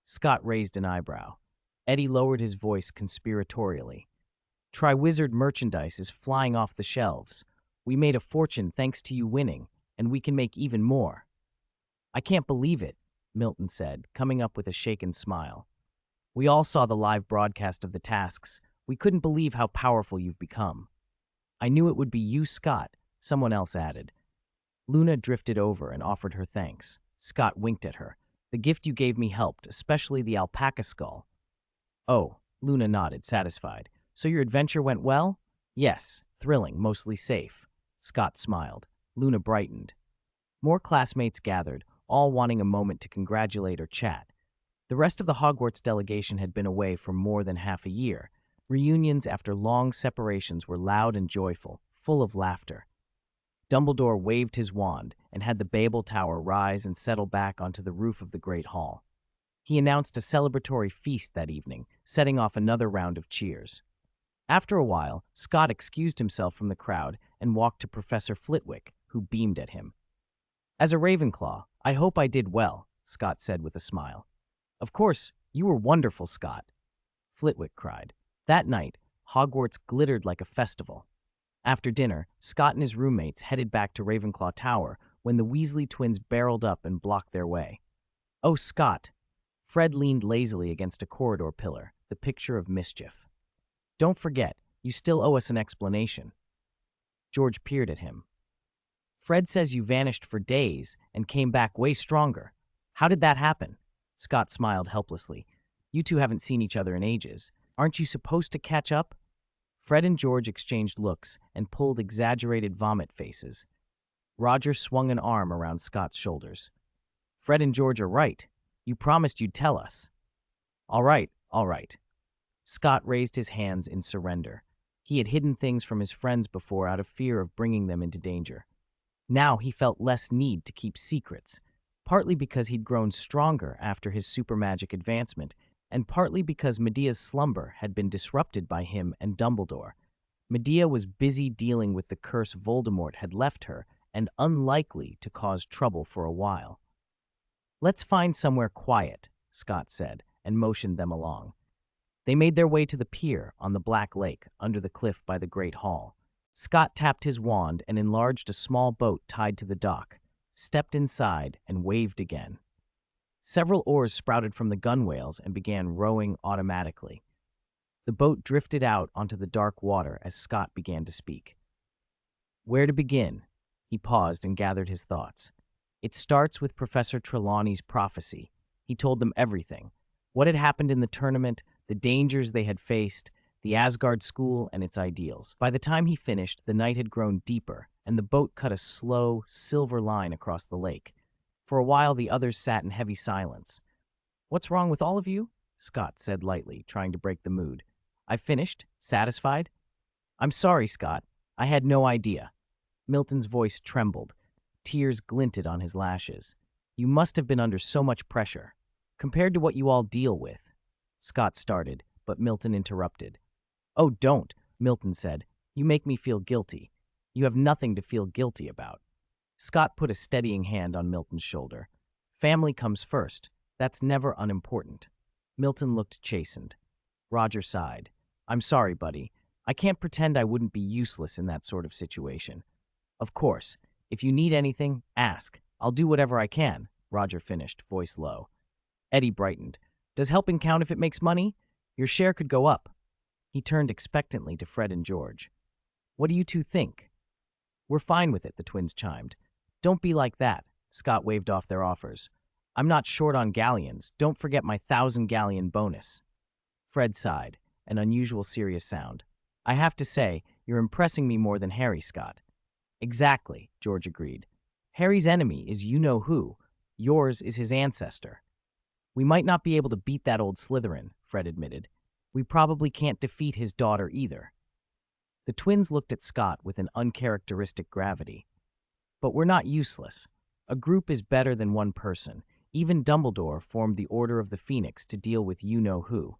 Scott raised an eyebrow. Eddie lowered his voice conspiratorially. "Triwizard merchandise is flying off the shelves. We made a fortune thanks to you winning, and we can make even more." "I can't believe it," Milton said, coming up with a shaken smile. "We all saw the live broadcast of the tasks. We couldn't believe how powerful you've become." "I knew it would be you, Scott," someone else added. Luna drifted over and offered her thanks. Scott winked at her. "The gift you gave me helped, especially the alpaca skull." "Oh," Luna nodded, satisfied. "So your adventure went well?" "Yes, thrilling, mostly safe." Scott smiled. Luna brightened. More classmates gathered, all wanting a moment to congratulate or chat. The rest of the Hogwarts delegation had been away for more than half a year. Reunions after long separations were loud and joyful, full of laughter. Dumbledore waved his wand and had the Babel Tower rise and settle back onto the roof of the Great Hall. He announced a celebratory feast that evening, setting off another round of cheers. After a while, Scott excused himself from the crowd and walked to Professor Flitwick, who beamed at him. "As a Ravenclaw, I hope I did well," Scott said with a smile. "Of course, you were wonderful, Scott," Flitwick cried. That night, Hogwarts glittered like a festival. After dinner, Scott and his roommates headed back to Ravenclaw Tower when the Weasley twins barreled up and blocked their way. "Oh, Scott!" Fred leaned lazily against a corridor pillar, the picture of mischief. "Don't forget, you still owe us an explanation." George peered at him. "Fred says you vanished for days and came back way stronger. How did that happen?" Scott smiled helplessly. "You two haven't seen each other in ages. Aren't you supposed to catch up?" Fred and George exchanged looks and pulled exaggerated vomit faces. Roger swung an arm around Scott's shoulders. "Fred and George are right. You promised you'd tell us." All right, all right." Scott raised his hands in surrender. He had hidden things from his friends before out of fear of bringing them into danger. Now he felt less need to keep secrets, partly because he'd grown stronger after his super magic advancement, and partly because Medea's slumber had been disrupted by him and Dumbledore. Medea was busy dealing with the curse Voldemort had left her and unlikely to cause trouble for a while. "Let's find somewhere quiet," Scott said, and motioned them along. They made their way to the pier on the Black Lake under the cliff by the Great Hall. Scott tapped his wand and enlarged a small boat tied to the dock, stepped inside, and waved again. Several oars sprouted from the gunwales and began rowing automatically. The boat drifted out onto the dark water as Scott began to speak. "Where to begin?" He paused and gathered his thoughts. "It starts with Professor Trelawney's prophecy." He told them everything. What had happened in the tournament, the dangers they had faced, the Asgard School and its ideals. By the time he finished, the night had grown deeper, and the boat cut a slow, silver line across the lake. For a while, the others sat in heavy silence. "What's wrong with all of you?" Scott said lightly, trying to break the mood. "I've finished. Satisfied?" "I'm sorry, Scott. I had no idea." Milton's voice trembled. Tears glinted on his lashes. "You must have been under so much pressure. Compared to what you all deal with." Scott started, but Milton interrupted. "Oh, don't," Milton said. "You make me feel guilty. You have nothing to feel guilty about." Scott put a steadying hand on Milton's shoulder. "Family comes first. That's never unimportant." Milton looked chastened. Roger sighed. "I'm sorry, buddy. I can't pretend I wouldn't be useless in that sort of situation." "Of course. If you need anything, ask. I'll do whatever I can," Roger finished, voice low. Eddie brightened. "Does helping count if it makes money? Your share could go up." He turned expectantly to Fred and George. "What do you two think?" "We're fine with it," the twins chimed. "Don't be like that," Scott waved off their offers. "I'm not short on galleons. Don't forget my 1,000-galleon bonus." Fred sighed, an unusual serious sound. "I have to say, you're impressing me more than Harry, Scott." "Exactly," George agreed. "Harry's enemy is you-know-who. Yours is his ancestor." "We might not be able to beat that old Slytherin," Fred admitted. We probably can't defeat his daughter either. The twins looked at Scott with an uncharacteristic gravity. But we're not useless. A group is better than one person. Even Dumbledore formed the Order of the Phoenix to deal with you-know-who.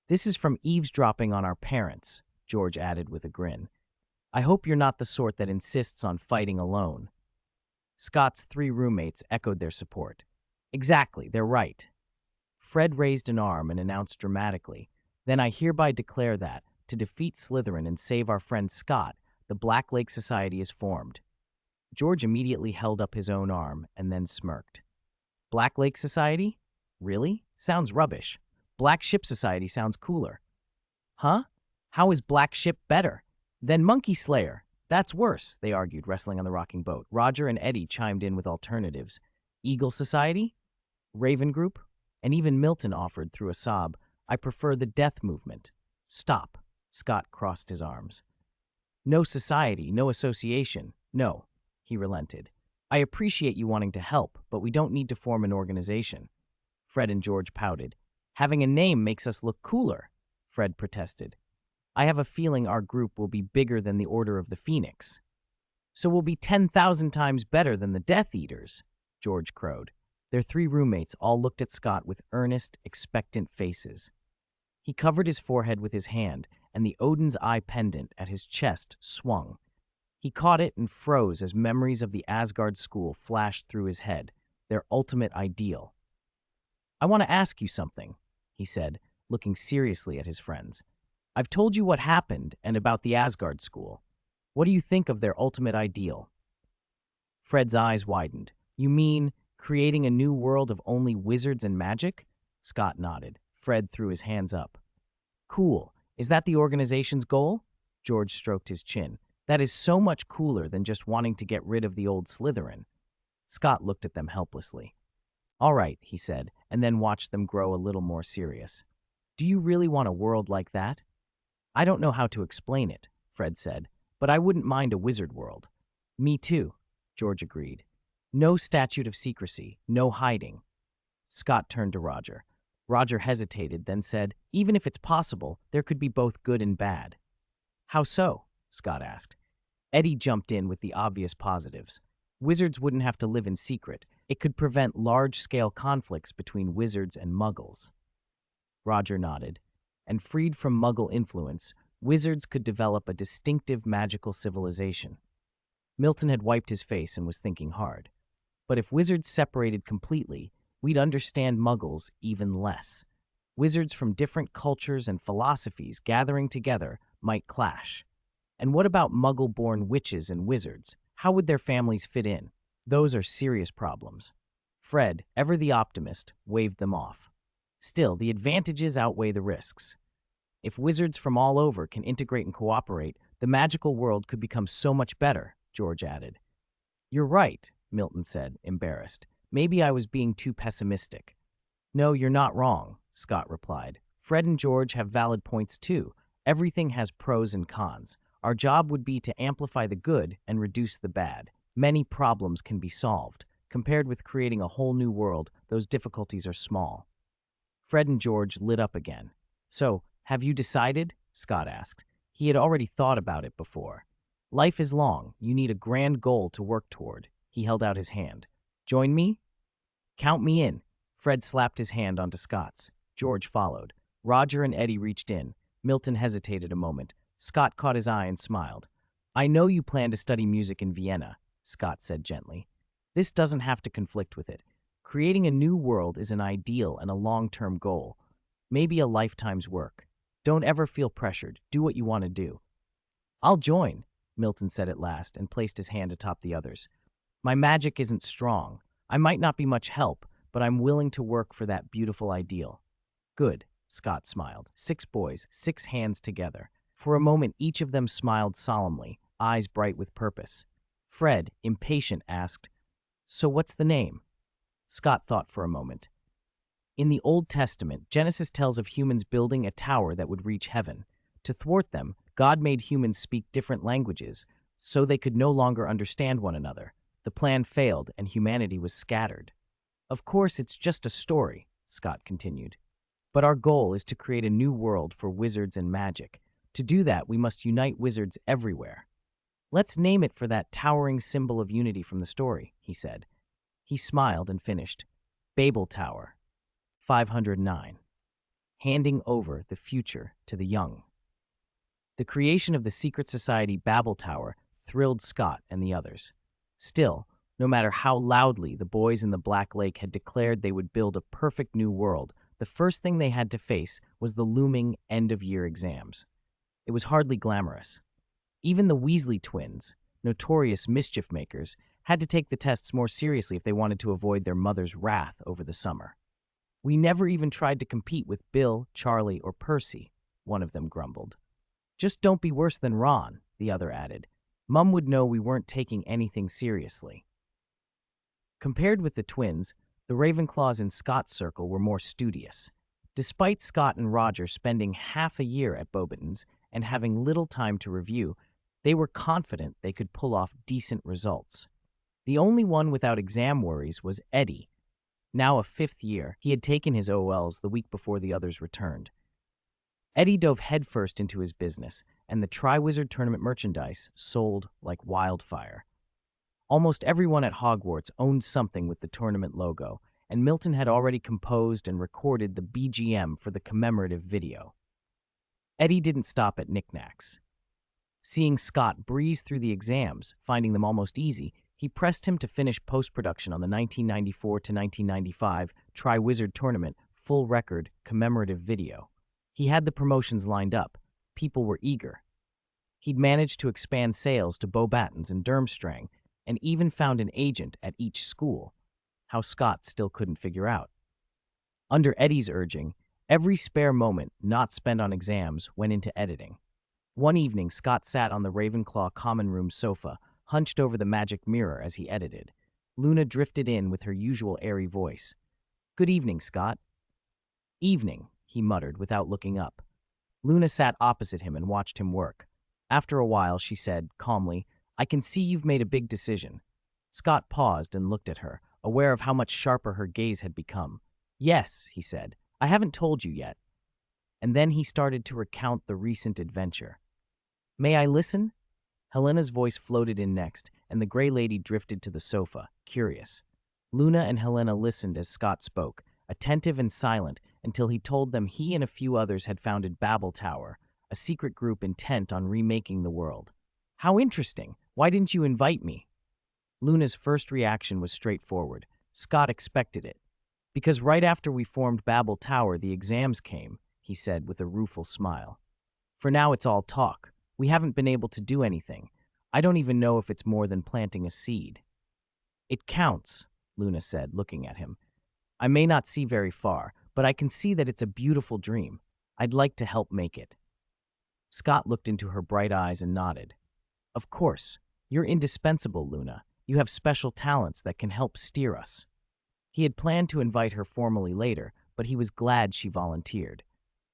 This is from eavesdropping on our parents, George added with a grin. I hope you're not the sort that insists on fighting alone. Scott's 3 roommates echoed their support. Exactly, they're right. Fred raised an arm and announced dramatically, Then I hereby declare that, to defeat Slytherin and save our friend Scott, the Black Lake Society is formed. George immediately held up his own arm and then smirked. Black Lake Society? Really? Sounds rubbish. Black Ship Society sounds cooler. Huh? How is Black Ship better? Then Monkey Slayer. That's worse, they argued, wrestling on the rocking boat. Roger and Eddie chimed in with alternatives. Eagle Society? Raven Group? And even Milton offered through a sob, I prefer the Death Movement. Stop. Scott crossed his arms. No society, no association. No, he relented. I appreciate you wanting to help, but we don't need to form an organization. Fred and George pouted. Having a name makes us look cooler, Fred protested. I have a feeling our group will be bigger than the Order of the Phoenix. So we'll be 10,000 times better than the Death Eaters, George crowed. Their 3 roommates all looked at Scott with earnest, expectant faces. He covered his forehead with his hand, and the Odin's Eye pendant at his chest swung. He caught it and froze as memories of the Asgard school flashed through his head, their ultimate ideal. I want to ask you something, he said, looking seriously at his friends. I've told you what happened and about the Asgard school. What do you think of their ultimate ideal? Fred's eyes widened. You mean creating a new world of only wizards and magic? Scott nodded. Fred threw his hands up. Cool. Is that the organization's goal? George stroked his chin. That is so much cooler than just wanting to get rid of the old Slytherin. Scott looked at them helplessly. All right, he said, and then watched them grow a little more serious. Do you really want a world like that? I don't know how to explain it, Fred said, but I wouldn't mind a wizard world. Me too, George agreed. No statute of secrecy, no hiding. Scott turned to Roger. Roger hesitated, then said, even if it's possible, there could be both good and bad. How so? Scott asked. Eddie jumped in with the obvious positives. Wizards wouldn't have to live in secret. It could prevent large-scale conflicts between wizards and muggles. Roger nodded. And freed from Muggle influence, wizards could develop a distinctive magical civilization. Milton had wiped his face and was thinking hard. But if wizards separated completely, we'd understand Muggles even less. Wizards from different cultures and philosophies gathering together might clash. And what about Muggle-born witches and wizards? How would their families fit in? Those are serious problems. Fred, ever the optimist, waved them off. Still, the advantages outweigh the risks. If wizards from all over can integrate and cooperate, the magical world could become so much better, George added. You're right, Milton said, embarrassed. Maybe I was being too pessimistic. No, you're not wrong, Scott replied. Fred and George have valid points too. Everything has pros and cons. Our job would be to amplify the good and reduce the bad. Many problems can be solved. Compared with creating a whole new world, those difficulties are small. Fred and George lit up again. So, have you decided? Scott asked. He had already thought about it before. Life is long. You need a grand goal to work toward. He held out his hand. Join me? Count me in. Fred slapped his hand onto Scott's. George followed. Roger and Eddie reached in. Milton hesitated a moment. Scott caught his eye and smiled. I know you plan to study music in Vienna, Scott said gently. This doesn't have to conflict with it. Creating a new world is an ideal and a long-term goal. Maybe a lifetime's work. Don't ever feel pressured. Do what you want to do. I'll join, Milton said at last and placed his hand atop the others. My magic isn't strong. I might not be much help, but I'm willing to work for that beautiful ideal. Good, Scott smiled. 6 boys, 6 hands together. For a moment, each of them smiled solemnly, eyes bright with purpose. Fred, impatient, asked, So what's the name? Scott thought for a moment. In the Old Testament, Genesis tells of humans building a tower that would reach heaven. To thwart them, God made humans speak different languages, so they could no longer understand one another. The plan failed, and humanity was scattered. Of course, it's just a story, Scott continued. But our goal is to create a new world for wizards and magic. To do that, we must unite wizards everywhere. Let's name it for that towering symbol of unity from the story, he said. He smiled and finished. Babel Tower, 509. Handing over the future to the young. The creation of the secret society Babel Tower thrilled Scott and the others. Still, no matter how loudly the boys in the Black Lake had declared they would build a perfect new world, the first thing they had to face was the looming end-of-year exams. It was hardly glamorous. Even the Weasley twins, notorious mischief makers, had to take the tests more seriously if they wanted to avoid their mother's wrath over the summer. "We never even tried to compete with Bill, Charlie, or Percy," one of them grumbled. "Just don't be worse than Ron," the other added. "Mum would know we weren't taking anything seriously." Compared with the twins, the Ravenclaws in Scott's circle were more studious. Despite Scott and Roger spending half a year at Beauxbatons and having little time to review, they were confident they could pull off decent results. The only one without exam worries was Eddie. Now a fifth year, he had taken his OLs the week before the others returned. Eddie dove headfirst into his business, and the Triwizard Tournament merchandise sold like wildfire. Almost everyone at Hogwarts owned something with the tournament logo, and Milton had already composed and recorded the BGM for the commemorative video. Eddie didn't stop at knickknacks. Seeing Scott breeze through the exams, finding them almost easy, he pressed him to finish post-production on the 1994 to 1995 Triwizard Tournament full record commemorative video. He had the promotions lined up. People were eager. He'd managed to expand sales to Beauxbatons and Durmstrang, and even found an agent at each school, how Scott still couldn't figure out. Under Eddie's urging, every spare moment not spent on exams went into editing. One evening, Scott sat on the Ravenclaw common room sofa, hunched over the magic mirror as he edited. Luna drifted in with her usual airy voice. "Good evening, Scott." "Evening," he muttered without looking up. Luna sat opposite him and watched him work. After a while, she said, calmly, "I can see you've made a big decision." Scott paused and looked at her, aware of how much sharper her gaze had become. "Yes," he said, "I haven't told you yet." And then he started to recount the recent adventure. "May I listen?" Helena's voice floated in next, and the Grey Lady drifted to the sofa, curious. Luna and Helena listened as Scott spoke, attentive and silent, until he told them he and a few others had founded Babel Tower, a secret group intent on remaking the world. "How interesting! Why didn't you invite me?" Luna's first reaction was straightforward. Scott expected it. "Because right after we formed Babel Tower, the exams came," he said with a rueful smile. "For now, it's all talk. We haven't been able to do anything. I don't even know if it's more than planting a seed." "It counts," Luna said, looking at him. "I may not see very far, but I can see that it's a beautiful dream. I'd like to help make it." Scott looked into her bright eyes and nodded. "Of course. You're indispensable, Luna. You have special talents that can help steer us." He had planned to invite her formally later, but he was glad she volunteered.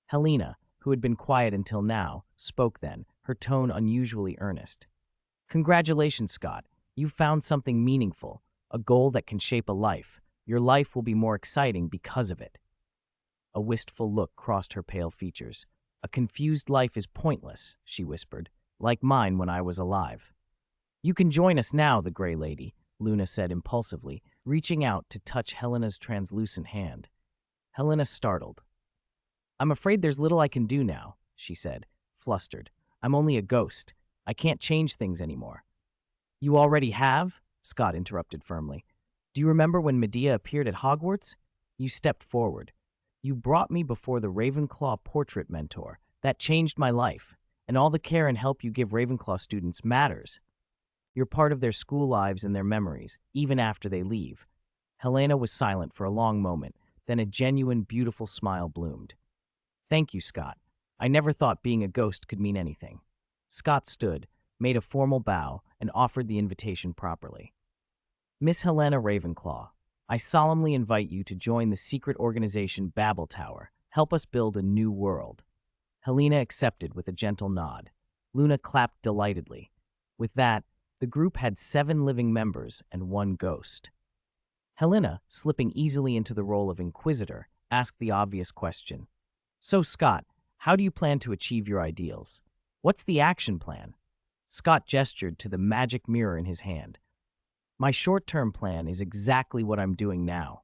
Helena, who had been quiet until now, spoke then, her tone unusually earnest. "Congratulations, Scott. You've found something meaningful, a goal that can shape a life. Your life will be more exciting because of it." A wistful look crossed her pale features. "A confused life is pointless," she whispered, "like mine when I was alive." "You can join us now, the Grey Lady," Luna said impulsively, reaching out to touch Helena's translucent hand. Helena startled. "I'm afraid there's little I can do now," she said, flustered. "I'm only a ghost. I can't change things anymore." "You already have?" Scott interrupted firmly. "Do you remember when Medea appeared at Hogwarts? You stepped forward. You brought me before the Ravenclaw portrait mentor. That changed my life, and all the care and help you give Ravenclaw students matters. You're part of their school lives and their memories, even after they leave." Helena was silent for a long moment, then a genuine, beautiful smile bloomed. "Thank you, Scott. I never thought being a ghost could mean anything." Scott stood, made a formal bow, and offered the invitation properly. "Miss Helena Ravenclaw, I solemnly invite you to join the secret organization Babel Tower. Help us build a new world." Helena accepted with a gentle nod. Luna clapped delightedly. With that, the group had 7 living members and 1 ghost. Helena, slipping easily into the role of Inquisitor, asked the obvious question. So, Scott, how do you plan to achieve your ideals? What's the action plan? Scott gestured to the magic mirror in his hand. My short-term plan is exactly what I'm doing now.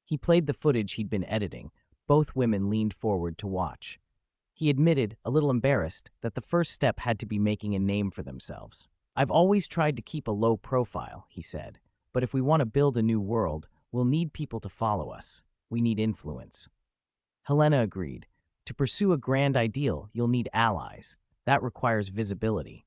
He played the footage he'd been editing. Both women leaned forward to watch. He admitted, a little embarrassed, that the first step had to be making a name for themselves. I've always tried to keep a low profile, he said, but if we want to build a new world, we'll need people to follow us. We need influence. Helena agreed. To pursue a grand ideal, you'll need allies. That requires visibility.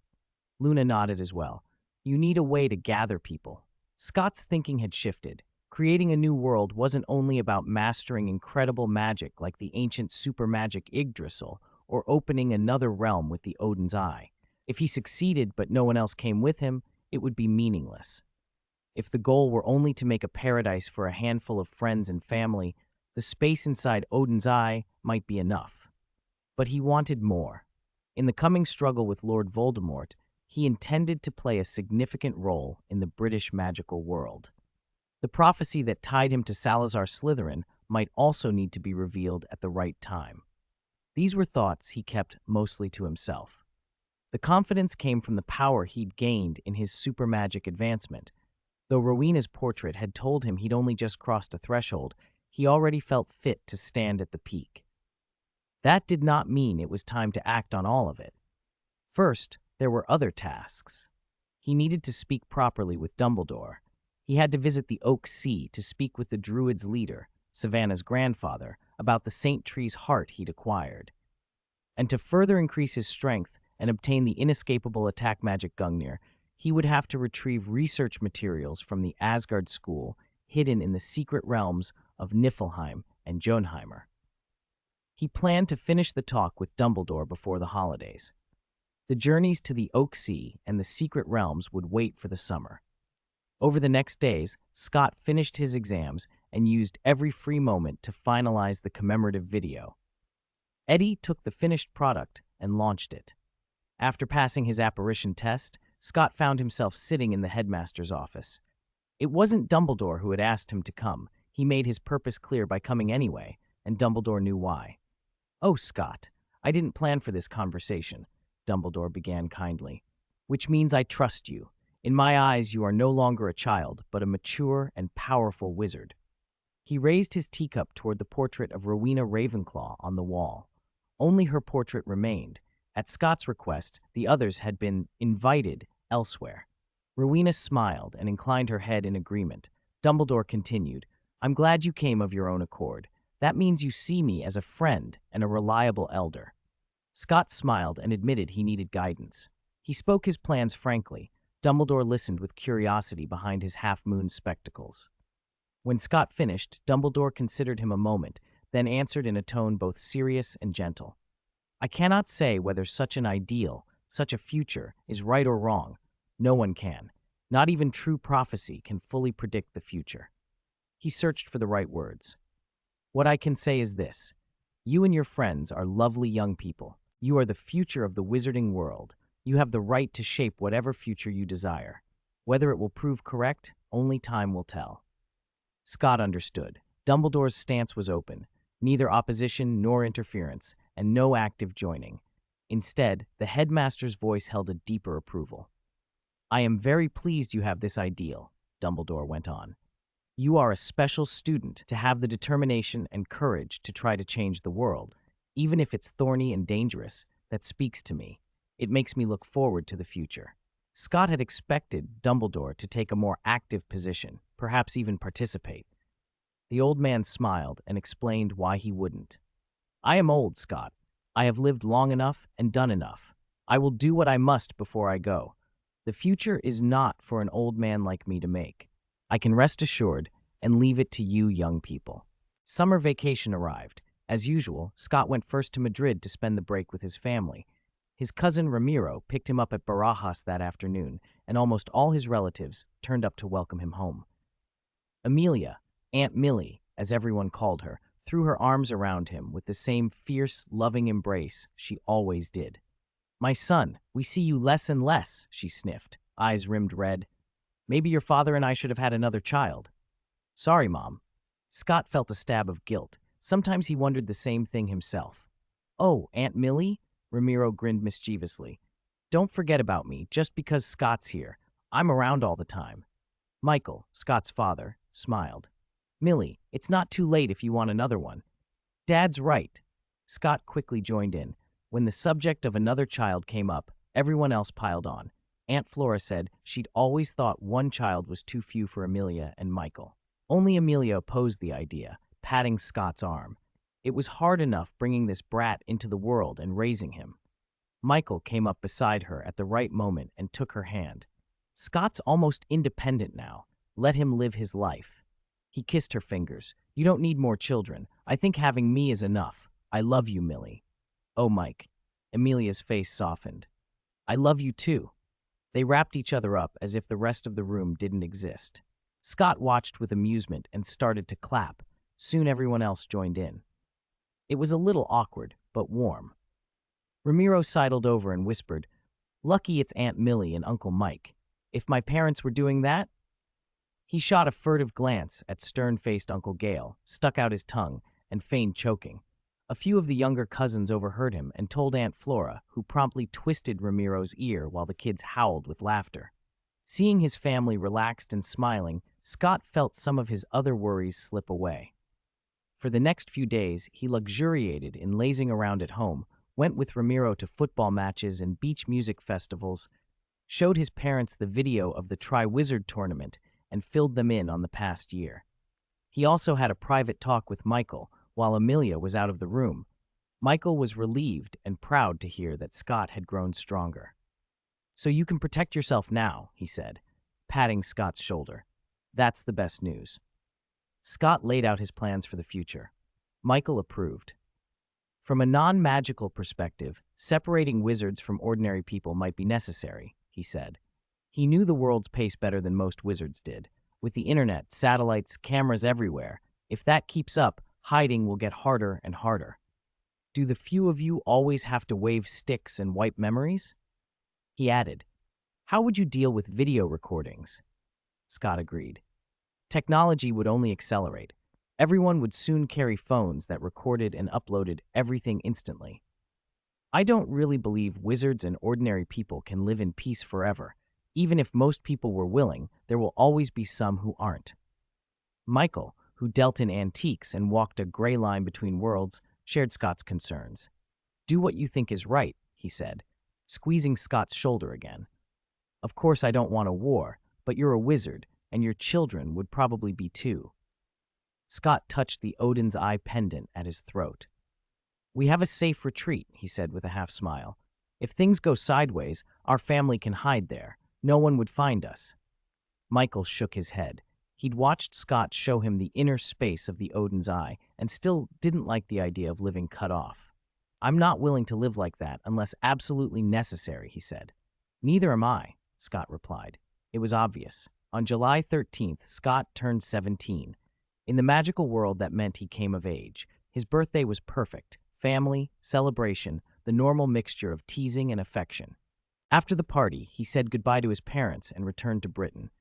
Luna nodded as well. You need a way to gather people. Scott's thinking had shifted. Creating a new world wasn't only about mastering incredible magic like the ancient super magic Yggdrasil or opening another realm with the Odin's Eye. If he succeeded but no one else came with him, it would be meaningless. If the goal were only to make a paradise for a handful of friends and family, the space inside Odin's Eye might be enough. But he wanted more. In the coming struggle with Lord Voldemort, he intended to play a significant role in the British magical world. The prophecy that tied him to Salazar Slytherin might also need to be revealed at the right time. These were thoughts he kept mostly to himself. The confidence came from the power he'd gained in his super magic advancement. Though Rowena's portrait had told him he'd only just crossed a threshold, he already felt fit to stand at the peak. That did not mean it was time to act on all of it. First, there were other tasks. He needed to speak properly with Dumbledore. He had to visit the Oak Sea to speak with the Druid's leader, Savannah's grandfather, about the Saint Tree's heart he'd acquired. And to further increase his strength and obtain the inescapable attack magic Gungnir, he would have to retrieve research materials from the Asgard School hidden in the secret realms of Niflheim and Jotunheimer. He planned to finish the talk with Dumbledore before the holidays. The journeys to the Oak Sea and the secret realms would wait for the summer. Over the next days, Scott finished his exams and used every free moment to finalize the commemorative video. Eddie took the finished product and launched it. After passing his apparition test, Scott found himself sitting in the headmaster's office. It wasn't Dumbledore who had asked him to come. He made his purpose clear by coming anyway, and Dumbledore knew why. "Oh, Scott, I didn't plan for this conversation," Dumbledore began kindly. "Which means I trust you. In my eyes, you are no longer a child, but a mature and powerful wizard." He raised his teacup toward the portrait of Rowena Ravenclaw on the wall. Only her portrait remained. At Scott's request, the others had been invited elsewhere. Rowena smiled and inclined her head in agreement. Dumbledore continued, "I'm glad you came of your own accord. That means you see me as a friend and a reliable elder." Scott smiled and admitted he needed guidance. He spoke his plans frankly. Dumbledore listened with curiosity behind his half-moon spectacles. When Scott finished, Dumbledore considered him a moment, then answered in a tone both serious and gentle. "I cannot say whether such an ideal, such a future, is right or wrong. No one can. Not even true prophecy can fully predict the future." He searched for the right words. "What I can say is this. You and your friends are lovely young people. You are the future of the wizarding world. You have the right to shape whatever future you desire. Whether it will prove correct, only time will tell." Scott understood. Dumbledore's stance was open. Neither opposition nor interference, and no active joining. Instead, the headmaster's voice held a deeper approval. "I am very pleased you have this ideal," Dumbledore went on. "You are a special student to have the determination and courage to try to change the world. Even if it's thorny and dangerous, that speaks to me. It makes me look forward to the future." Scott had expected Dumbledore to take a more active position, perhaps even participate. The old man smiled and explained why he wouldn't. "I am old, Scott. I have lived long enough and done enough. I will do what I must before I go. The future is not for an old man like me to make. I can rest assured and leave it to you young people." Summer vacation arrived. As usual, Scott went first to Madrid to spend the break with his family. His cousin Ramiro picked him up at Barajas that afternoon, and almost all his relatives turned up to welcome him home. Amelia, Aunt Millie, as everyone called her, threw her arms around him with the same fierce, loving embrace she always did. "My son, we see you less and less," she sniffed, eyes rimmed red. "Maybe your father and I should have had another child." "Sorry, Mom." Scott felt a stab of guilt. Sometimes he wondered the same thing himself. "Oh, Aunt Millie?" Ramiro grinned mischievously. "Don't forget about me just because Scott's here. I'm around all the time." Michael, Scott's father, smiled. "Millie, it's not too late if you want another one." "Dad's right." Scott quickly joined in. When the subject of another child came up, everyone else piled on. Aunt Flora said she'd always thought one child was too few for Amelia and Michael. Only Amelia opposed the idea, patting Scott's arm. It was hard enough bringing this brat into the world and raising him. Michael came up beside her at the right moment and took her hand. "Scott's almost independent now. Let him live his life." He kissed her fingers. "You don't need more children. I think having me is enough. I love you, Millie." "Oh, Mike." Amelia's face softened. "I love you too." They wrapped each other up as if the rest of the room didn't exist. Scott watched with amusement and started to clap. Soon everyone else joined in. It was a little awkward, but warm. Ramiro sidled over and whispered, "Lucky it's Aunt Millie and Uncle Mike. If my parents were doing that—" He shot a furtive glance at stern-faced Uncle Gale, stuck out his tongue, and feigned choking. A few of the younger cousins overheard him and told Aunt Flora, who promptly twisted Ramiro's ear while the kids howled with laughter. Seeing his family relaxed and smiling, Scott felt some of his other worries slip away. For the next few days, he luxuriated in lazing around at home, went with Ramiro to football matches and beach music festivals, showed his parents the video of the Tri-Wizard tournament, and filled them in on the past year. He also had a private talk with Michael while Amelia was out of the room. Michael was relieved and proud to hear that Scott had grown stronger. "So you can protect yourself now," he said, patting Scott's shoulder. "That's the best news." Scott laid out his plans for the future. Michael approved. From a non-magical perspective, separating wizards from ordinary people might be necessary, he said. He knew the world's pace better than most wizards did. With the internet, satellites, cameras everywhere, if that keeps up, hiding will get harder and harder. "Do the few of you always have to wave sticks and wipe memories?" He added, "How would you deal with video recordings?" Scott agreed. Technology would only accelerate. Everyone would soon carry phones that recorded and uploaded everything instantly. "I don't really believe wizards and ordinary people can live in peace forever. Even if most people were willing, there will always be some who aren't." Michael, who dealt in antiques and walked a gray line between worlds, shared Scott's concerns. "Do what you think is right," he said, squeezing Scott's shoulder again. "Of course I don't want a war, but you're a wizard, and your children would probably be too." Scott touched the Odin's Eye pendant at his throat. "We have a safe retreat," he said with a half-smile. "If things go sideways, our family can hide there. No one would find us." Michael shook his head. He'd watched Scott show him the inner space of the Odin's Eye and still didn't like the idea of living cut off. "I'm not willing to live like that unless absolutely necessary," he said. "Neither am I," Scott replied. It was obvious. On July 13th, Scott turned 17. In the magical world, that meant he came of age. His birthday was perfect. Family, celebration, the normal mixture of teasing and affection. After the party, he said goodbye to his parents and returned to Britain.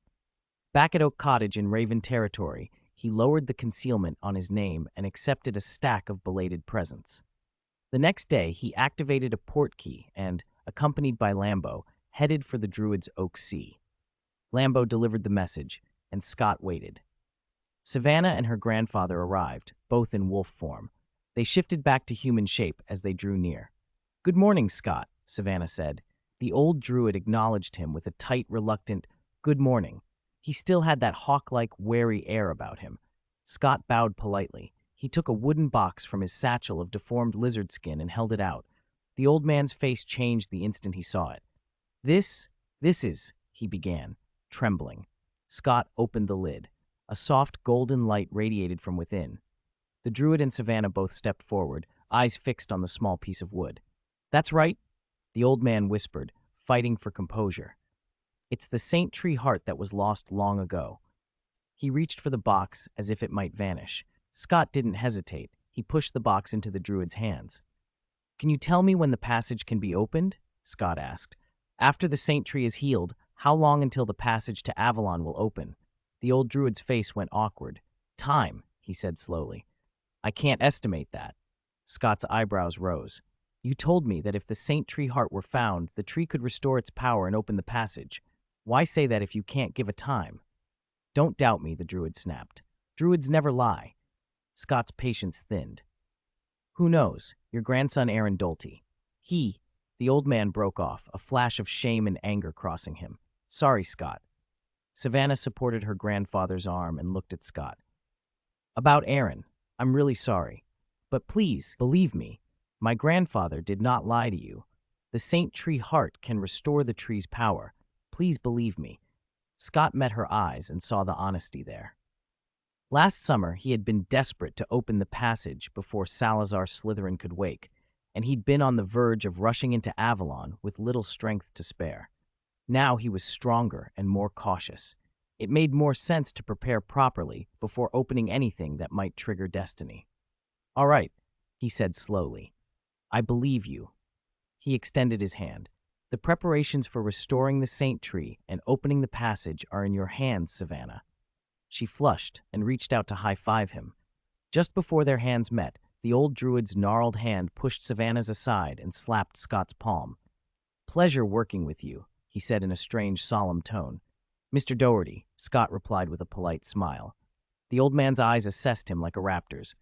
Back at Oak Cottage in Raven territory, he lowered the concealment on his name and accepted a stack of belated presents. The next day, he activated a portkey and, accompanied by Lambo, headed for the Druid's Oak Sea. Lambo delivered the message, and Scott waited. Savannah and her grandfather arrived, both in wolf form. They shifted back to human shape as they drew near. "Good morning, Scott," Savannah said. The old druid acknowledged him with a tight, reluctant, "Good morning." He still had that hawk-like, wary air about him. Scott bowed politely. He took a wooden box from his satchel of deformed lizard skin and held it out. The old man's face changed the instant he saw it. This is, he began, trembling. Scott opened the lid. A soft golden light radiated from within. The druid and Savannah both stepped forward, eyes fixed on the small piece of wood. "That's right," the old man whispered, fighting for composure. "It's the Saint Tree heart that was lost long ago." He reached for the box as if it might vanish. Scott didn't hesitate. He pushed the box into the druid's hands. "Can you tell me when the passage can be opened?" Scott asked. "After the Saint Tree is healed, how long until the passage to Avalon will open?" The old druid's face went awkward. "Time," he said slowly. I can't estimate that. Scott's eyebrows rose. You told me that if the Saint Tree heart were found, the tree could restore its power and open the passage. Why say that if you can't give a time? Don't doubt me, the druid snapped. Druids never lie. Scott's patience thinned. Who knows? Your grandson Aaron Dolte. The old man broke off, a flash of shame and anger crossing him. Sorry, Scott. Savannah supported her grandfather's arm and looked at Scott. About Aaron, I'm really sorry. But please, believe me, my grandfather did not lie to you. The Saint Tree heart can restore the tree's power. Please believe me. Scott met her eyes and saw the honesty there. Last summer, he had been desperate to open the passage before Salazar Slytherin could wake, and he'd been on the verge of rushing into Avalon with little strength to spare. Now he was stronger and more cautious. It made more sense to prepare properly before opening anything that might trigger destiny. All right, he said slowly. I believe you. He extended his hand. The preparations for restoring the Saint Tree and opening the passage are in your hands, Savannah. She flushed and reached out to high-five him. Just before their hands met, the old druid's gnarled hand pushed Savannah's aside and slapped Scott's palm. Pleasure working with you, he said in a strange, solemn tone. Mr. Doherty, Scott replied with a polite smile. The old man's eyes assessed him like a raptor's.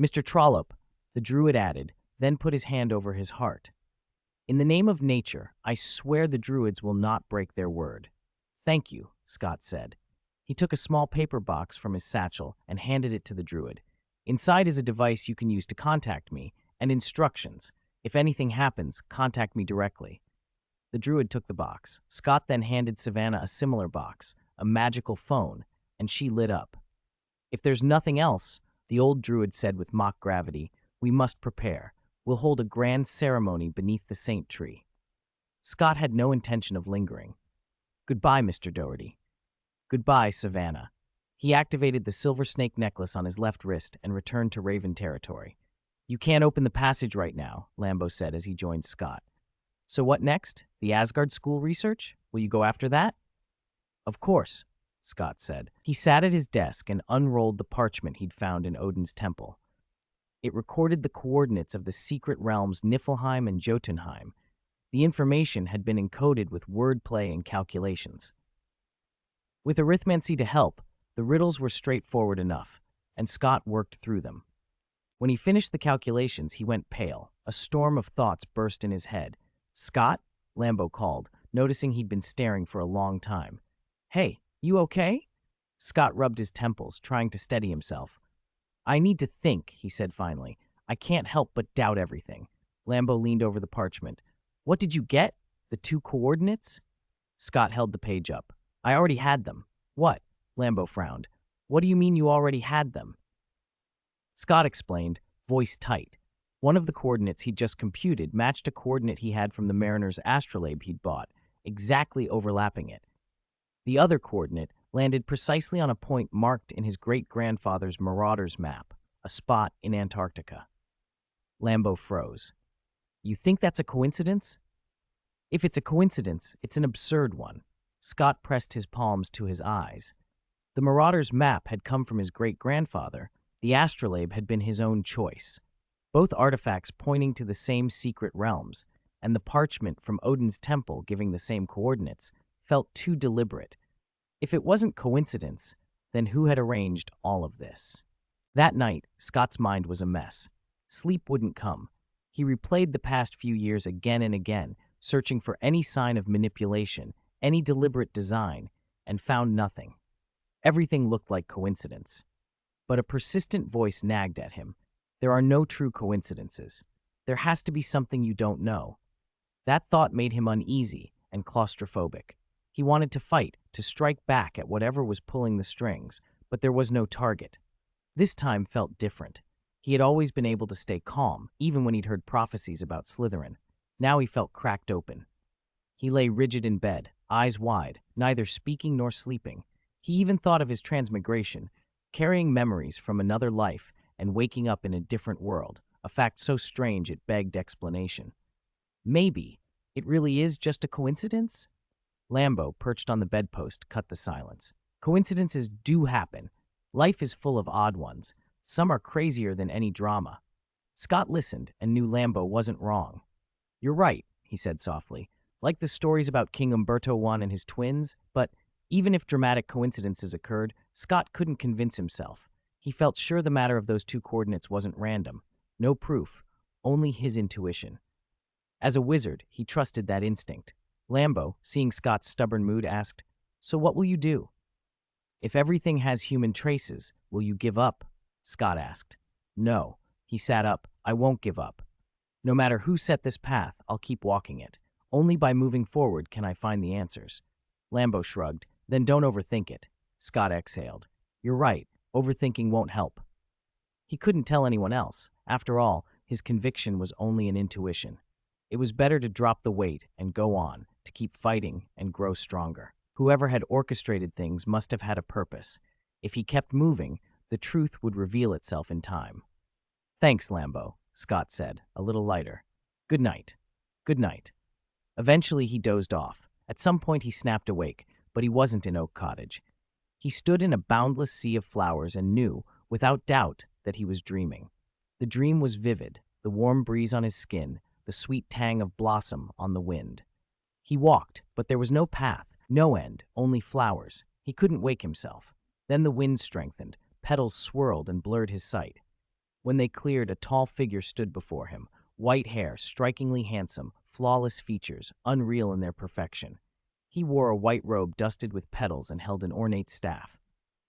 Mr. Trollope, the druid added, then put his hand over his heart. In the name of nature, I swear the druids will not break their word. Thank you, Scott said. He took a small paper box from his satchel and handed it to the druid. Inside is a device you can use to contact me, and instructions. If anything happens, contact me directly. The druid took the box. Scott then handed Savannah a similar box, a magical phone, and she lit up. If there's nothing else, the old druid said with mock gravity, we must prepare. We'll hold a grand ceremony beneath the Saint Tree. Scott had no intention of lingering. Goodbye, Mr. Doherty. Goodbye, Savannah. He activated the silver snake necklace on his left wrist and returned to Raven territory. You can't open the passage right now, Lambo said as he joined Scott. So what next? The Asgard School research? Will you go after that? Of course, Scott said. He sat at his desk and unrolled the parchment he'd found in Odin's temple. It recorded the coordinates of the secret realms Niflheim and Jotunheim. The information had been encoded with wordplay and calculations. With arithmancy to help, the riddles were straightforward enough, and Scott worked through them. When he finished the calculations, he went pale. A storm of thoughts burst in his head. Scott? Lambo called, noticing he'd been staring for a long time. Hey, you okay? Scott rubbed his temples, trying to steady himself. I need to think, he said finally. I can't help but doubt everything. Lambo leaned over the parchment. What did you get? The 2 coordinates? Scott held the page up. I already had them. What? Lambo frowned. What do you mean you already had them? Scott explained, voice tight. One of the coordinates he'd just computed matched a coordinate he had from the Mariner's astrolabe he'd bought, exactly overlapping it. The other coordinate landed precisely on a point marked in his great-grandfather's Marauder's map, a spot in Antarctica. Lambo froze. You think that's a coincidence? If it's a coincidence, it's an absurd one. Scott pressed his palms to his eyes. The Marauder's map had come from his great-grandfather. The astrolabe had been his own choice. Both artifacts pointing to the same secret realms, and the parchment from Odin's temple giving the same coordinates, felt too deliberate. If it wasn't coincidence, then who had arranged all of this? That night, Scott's mind was a mess. Sleep wouldn't come. He replayed the past few years again and again, searching for any sign of manipulation, any deliberate design, and found nothing. Everything looked like coincidence. But a persistent voice nagged at him. There are no true coincidences. There has to be something you don't know. That thought made him uneasy and claustrophobic. He wanted to fight, to strike back at whatever was pulling the strings, but there was no target. This time felt different. He had always been able to stay calm, even when he'd heard prophecies about Slytherin. Now he felt cracked open. He lay rigid in bed, eyes wide, neither speaking nor sleeping. He even thought of his transmigration, carrying memories from another life and waking up in a different world, a fact so strange it begged explanation. Maybe it really is just a coincidence? Lambo, perched on the bedpost, cut the silence. Coincidences do happen. Life is full of odd ones, Some are crazier than any drama. Scott listened and knew Lambo wasn't wrong. You're right, he said softly. Like the stories about King Umberto I and his twins, but even if dramatic coincidences occurred, Scott couldn't convince himself. He felt sure the matter of those two coordinates wasn't random. No proof, only his intuition. As a wizard, he trusted that instinct. Lambo, seeing Scott's stubborn mood, asked, "So what will you do?" "If everything has human traces, will you give up?" Scott asked. "No." He sat up. "I won't give up. No matter who set this path, I'll keep walking it. Only by moving forward can I find the answers." Lambo shrugged. "Then don't overthink it." Scott exhaled. "You're right. Overthinking won't help." He couldn't tell anyone else. After all, his conviction was only an intuition. It was better to drop the weight and go on, to keep fighting and grow stronger. Whoever had orchestrated things must have had a purpose. If he kept moving, the truth would reveal itself in time. "Thanks, Lambo," Scott said, a little lighter. "Good night." "Good night." Eventually, he dozed off. At some point, he snapped awake, but he wasn't in Oak Cottage. He stood in a boundless sea of flowers and knew, without doubt, that he was dreaming. The dream was vivid, the warm breeze on his skin, the sweet tang of blossom on the wind. He walked, but there was no path, no end, only flowers. He couldn't wake himself. Then the wind strengthened, petals swirled and blurred his sight. When they cleared, a tall figure stood before him, white hair, strikingly handsome, flawless features, unreal in their perfection. He wore a white robe dusted with petals and held an ornate staff.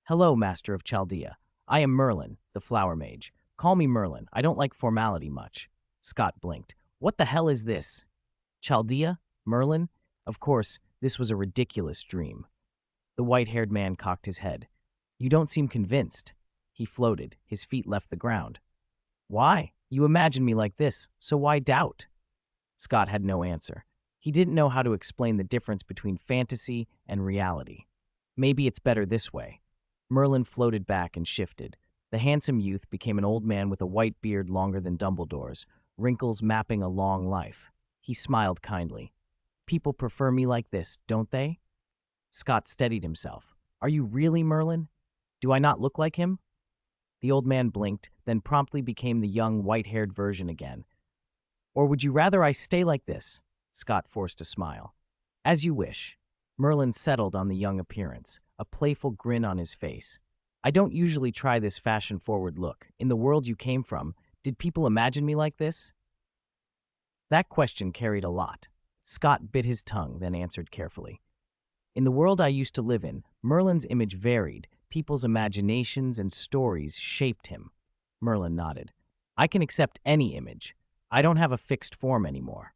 "Hello, Master of Chaldea. I am Merlin, the flower mage. Call me Merlin. I don't like formality much." Scott blinked. "What the hell is this? Chaldea? Merlin?" Of course, this was a ridiculous dream. The white-haired man cocked his head. "You don't seem convinced." He floated. His feet left the ground. "Why? You imagine me like this, so why doubt?" Scott had no answer. He didn't know how to explain the difference between fantasy and reality. "Maybe it's better this way." Merlin floated back and shifted. The handsome youth became an old man with a white beard longer than Dumbledore's, wrinkles mapping a long life. He smiled kindly. "People prefer me like this, don't they?" Scott steadied himself. "Are you really Merlin? Do I not look like him?" The old man blinked, then promptly became the young, white-haired version again. "Or would you rather I stay like this?" Scott forced a smile. "As you wish." Merlin settled on the young appearance, a playful grin on his face. "I don't usually try this fashion-forward look. In the world you came from, did people imagine me like this?" That question carried a lot. Scott bit his tongue, then answered carefully. "In the world I used to live in, Merlin's image varied. People's imaginations and stories shaped him." Merlin nodded. "I can accept any image. I don't have a fixed form anymore."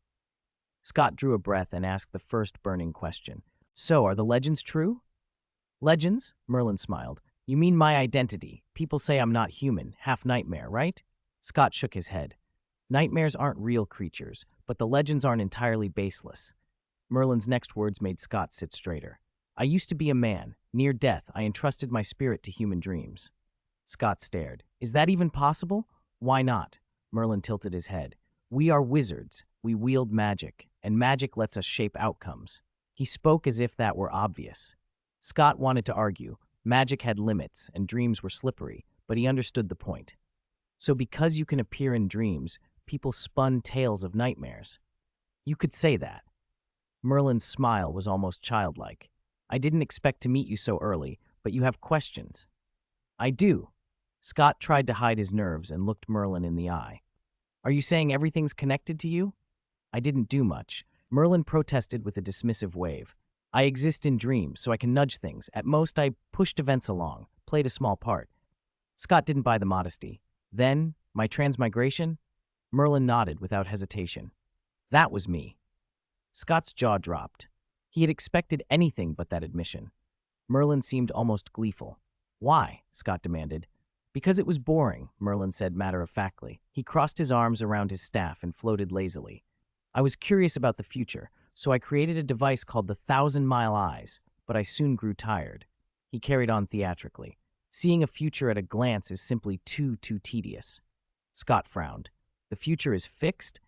Scott drew a breath and asked the first burning question. "So, are the legends true?" "Legends?" Merlin smiled. "You mean my identity. People say I'm not human, half nightmare, right?" Scott shook his head. "Nightmares aren't real creatures, but the legends aren't entirely baseless." Merlin's next words made Scott sit straighter. "I used to be a man. Near death, I entrusted my spirit to human dreams." Scott stared. "Is that even possible?" "Why not?" Merlin tilted his head. "We are wizards. We wield magic, and magic lets us shape outcomes." He spoke as if that were obvious. Scott wanted to argue. Magic had limits, and dreams were slippery, but he understood the point. "So because you can appear in dreams, people spun tales of nightmares." "You could say that." Merlin's smile was almost childlike. "I didn't expect to meet you so early, but you have questions." "I do." Scott tried to hide his nerves and looked Merlin in the eye. "Are you saying everything's connected to you?" "I didn't do much." Merlin protested with a dismissive wave. "I exist in dreams, so I can nudge things. At most, I pushed events along, played a small part." Scott didn't buy the modesty. "Then, my transmigration?" Merlin nodded without hesitation. "That was me." Scott's jaw dropped. He had expected anything but that admission. Merlin seemed almost gleeful. "Why?" Scott demanded. "Because it was boring," Merlin said matter-of-factly. He crossed his arms around his staff and floated lazily. "I was curious about the future, so I created a device called the 1,000-Mile Eyes, but I soon grew tired." He carried on theatrically. "Seeing a future at a glance is simply too tedious." Scott frowned. "The future is fixed?"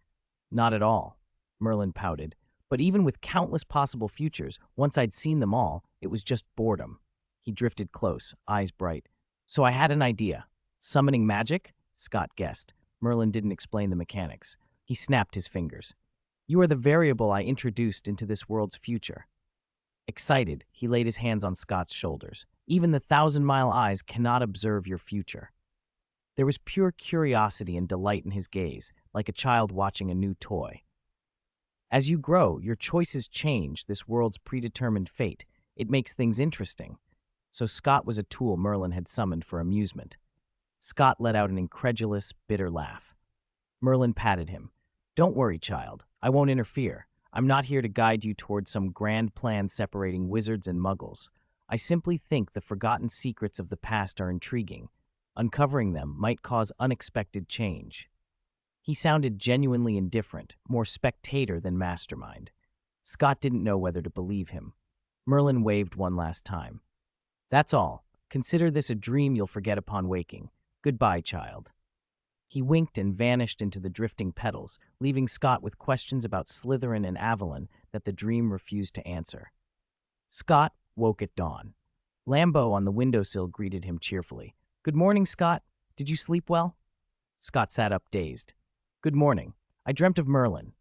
"Not at all," Merlin pouted. "But even with countless possible futures, once I'd seen them all, it was just boredom." He drifted close, eyes bright. "So I had an idea." Summoning magic? Scott guessed. Merlin didn't explain the mechanics. He snapped his fingers. You are the variable I introduced into this world's future. Excited, he laid his hands on Scott's shoulders. Even the 1,000-mile eyes cannot observe your future. There was pure curiosity and delight in his gaze, like a child watching a new toy. As you grow, your choices change this world's predetermined fate. It makes things interesting. So Scott was a tool Merlin had summoned for amusement. Scott let out an incredulous, bitter laugh. Merlin patted him. Don't worry, child. I won't interfere. I'm not here to guide you toward some grand plan separating wizards and muggles. I simply think the forgotten secrets of the past are intriguing. Uncovering them might cause unexpected change. He sounded genuinely indifferent, more spectator than mastermind. Scott didn't know whether to believe him. Merlin waved one last time. That's all. Consider this a dream you'll forget upon waking. Goodbye, child. He winked and vanished into the drifting petals, leaving Scott with questions about Slytherin and Avalon that the dream refused to answer. Scott woke at dawn. Lambeau on the windowsill greeted him cheerfully. Good morning, Scott. Did you sleep well? Scott sat up dazed. Good morning. I dreamt of Merlin.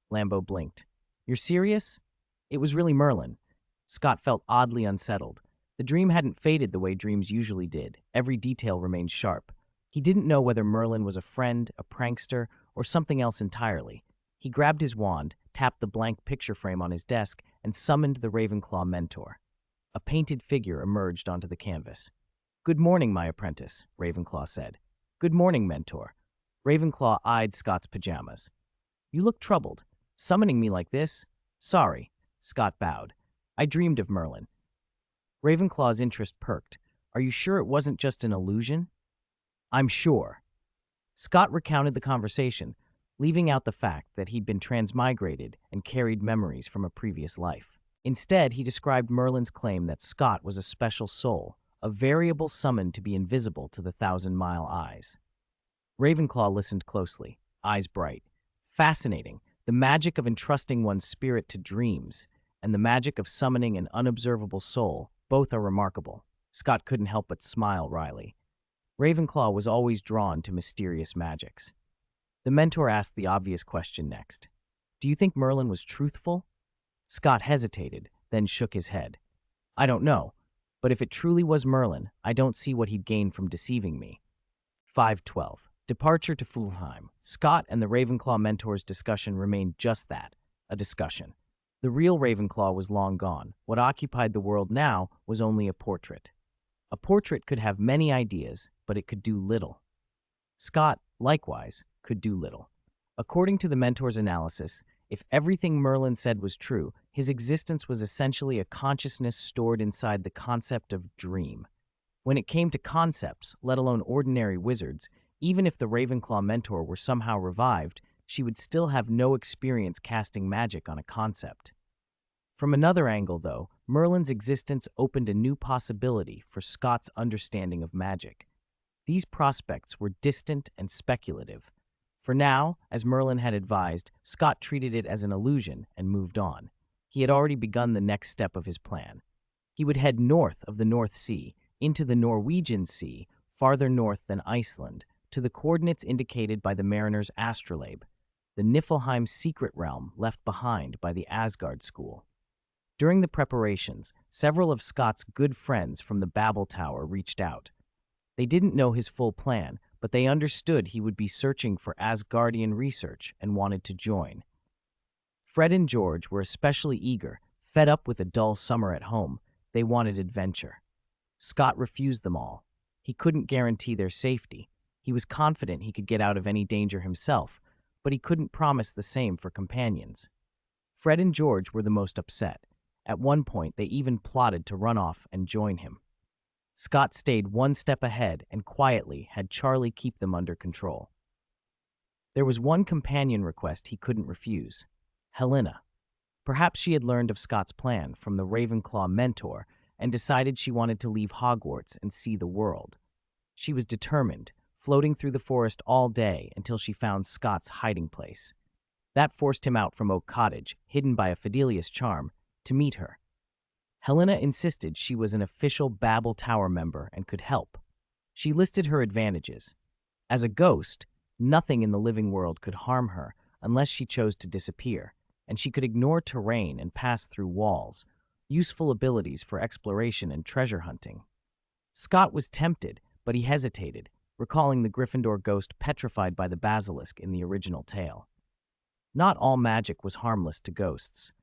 Lambeau blinked. You're serious? It was really Merlin. Scott felt oddly unsettled. The dream hadn't faded the way dreams usually did. Every detail remained sharp. He didn't know whether Merlin was a friend, a prankster, or something else entirely. He grabbed his wand, tapped the blank picture frame on his desk, and summoned the Ravenclaw mentor. A painted figure emerged onto the canvas. Good morning, my apprentice, Ravenclaw said. Good morning, mentor. Ravenclaw eyed Scott's pajamas. You look troubled. Summoning me like this? Sorry, Scott bowed. I dreamed of Merlin. Ravenclaw's interest perked. Are you sure it wasn't just an illusion? I'm sure. Scott recounted the conversation, leaving out the fact that he'd been transmigrated and carried memories from a previous life. Instead, he described Merlin's claim that Scott was a special soul, a variable summoned to be invisible to the 1,000-mile eyes. Ravenclaw listened closely, eyes bright. Fascinating, the magic of entrusting one's spirit to dreams and the magic of summoning an unobservable soul, both are remarkable. Scott couldn't help but smile wryly. Ravenclaw was always drawn to mysterious magics. The mentor asked the obvious question next. Do you think Merlin was truthful? Scott hesitated, then shook his head. I don't know, but if it truly was Merlin, I don't see what he'd gain from deceiving me. 5:12. Departure to Fulheim. Scott and the Ravenclaw mentor's discussion remained just that, a discussion. The real Ravenclaw was long gone. What occupied the world now was only a portrait. A portrait could have many ideas, but it could do little. Scott, likewise, could do little. According to the mentor's analysis, if everything Merlin said was true, his existence was essentially a consciousness stored inside the concept of dream. When it came to concepts, let alone ordinary wizards, even if the Ravenclaw mentor were somehow revived, she would still have no experience casting magic on a concept. From another angle, though, Merlin's existence opened a new possibility for Scott's understanding of magic. These prospects were distant and speculative. For now, as Merlin had advised, Scott treated it as an illusion and moved on. He had already begun the next step of his plan. He would head north of the North Sea, into the Norwegian Sea, farther north than Iceland, to the coordinates indicated by the mariner's astrolabe, the Niflheim secret realm left behind by the Asgard School. During the preparations, several of Scott's good friends from the Babel Tower reached out. They didn't know his full plan, but they understood he would be searching for Asgardian research and wanted to join. Fred and George were especially eager, fed up with a dull summer at home. They wanted adventure. Scott refused them all. He couldn't guarantee their safety. He was confident he could get out of any danger himself, but he couldn't promise the same for companions. Fred and George were the most upset. At one point, they even plotted to run off and join him. Scott stayed one step ahead and quietly had Charlie keep them under control. There was one companion request he couldn't refuse: Helena. Perhaps she had learned of Scott's plan from the Ravenclaw mentor and decided she wanted to leave Hogwarts and see the world. She was determined, floating through the forest all day until she found Scott's hiding place. That forced him out from Oak Cottage, hidden by a Fidelius charm, to meet her. Helena insisted she was an official Babel Tower member and could help. She listed her advantages. As a ghost, nothing in the living world could harm her unless she chose to disappear, and she could ignore terrain and pass through walls, useful abilities for exploration and treasure hunting. Scott was tempted, but he hesitated, recalling the Gryffindor ghost petrified by the basilisk in the original tale. Not all magic was harmless to ghosts.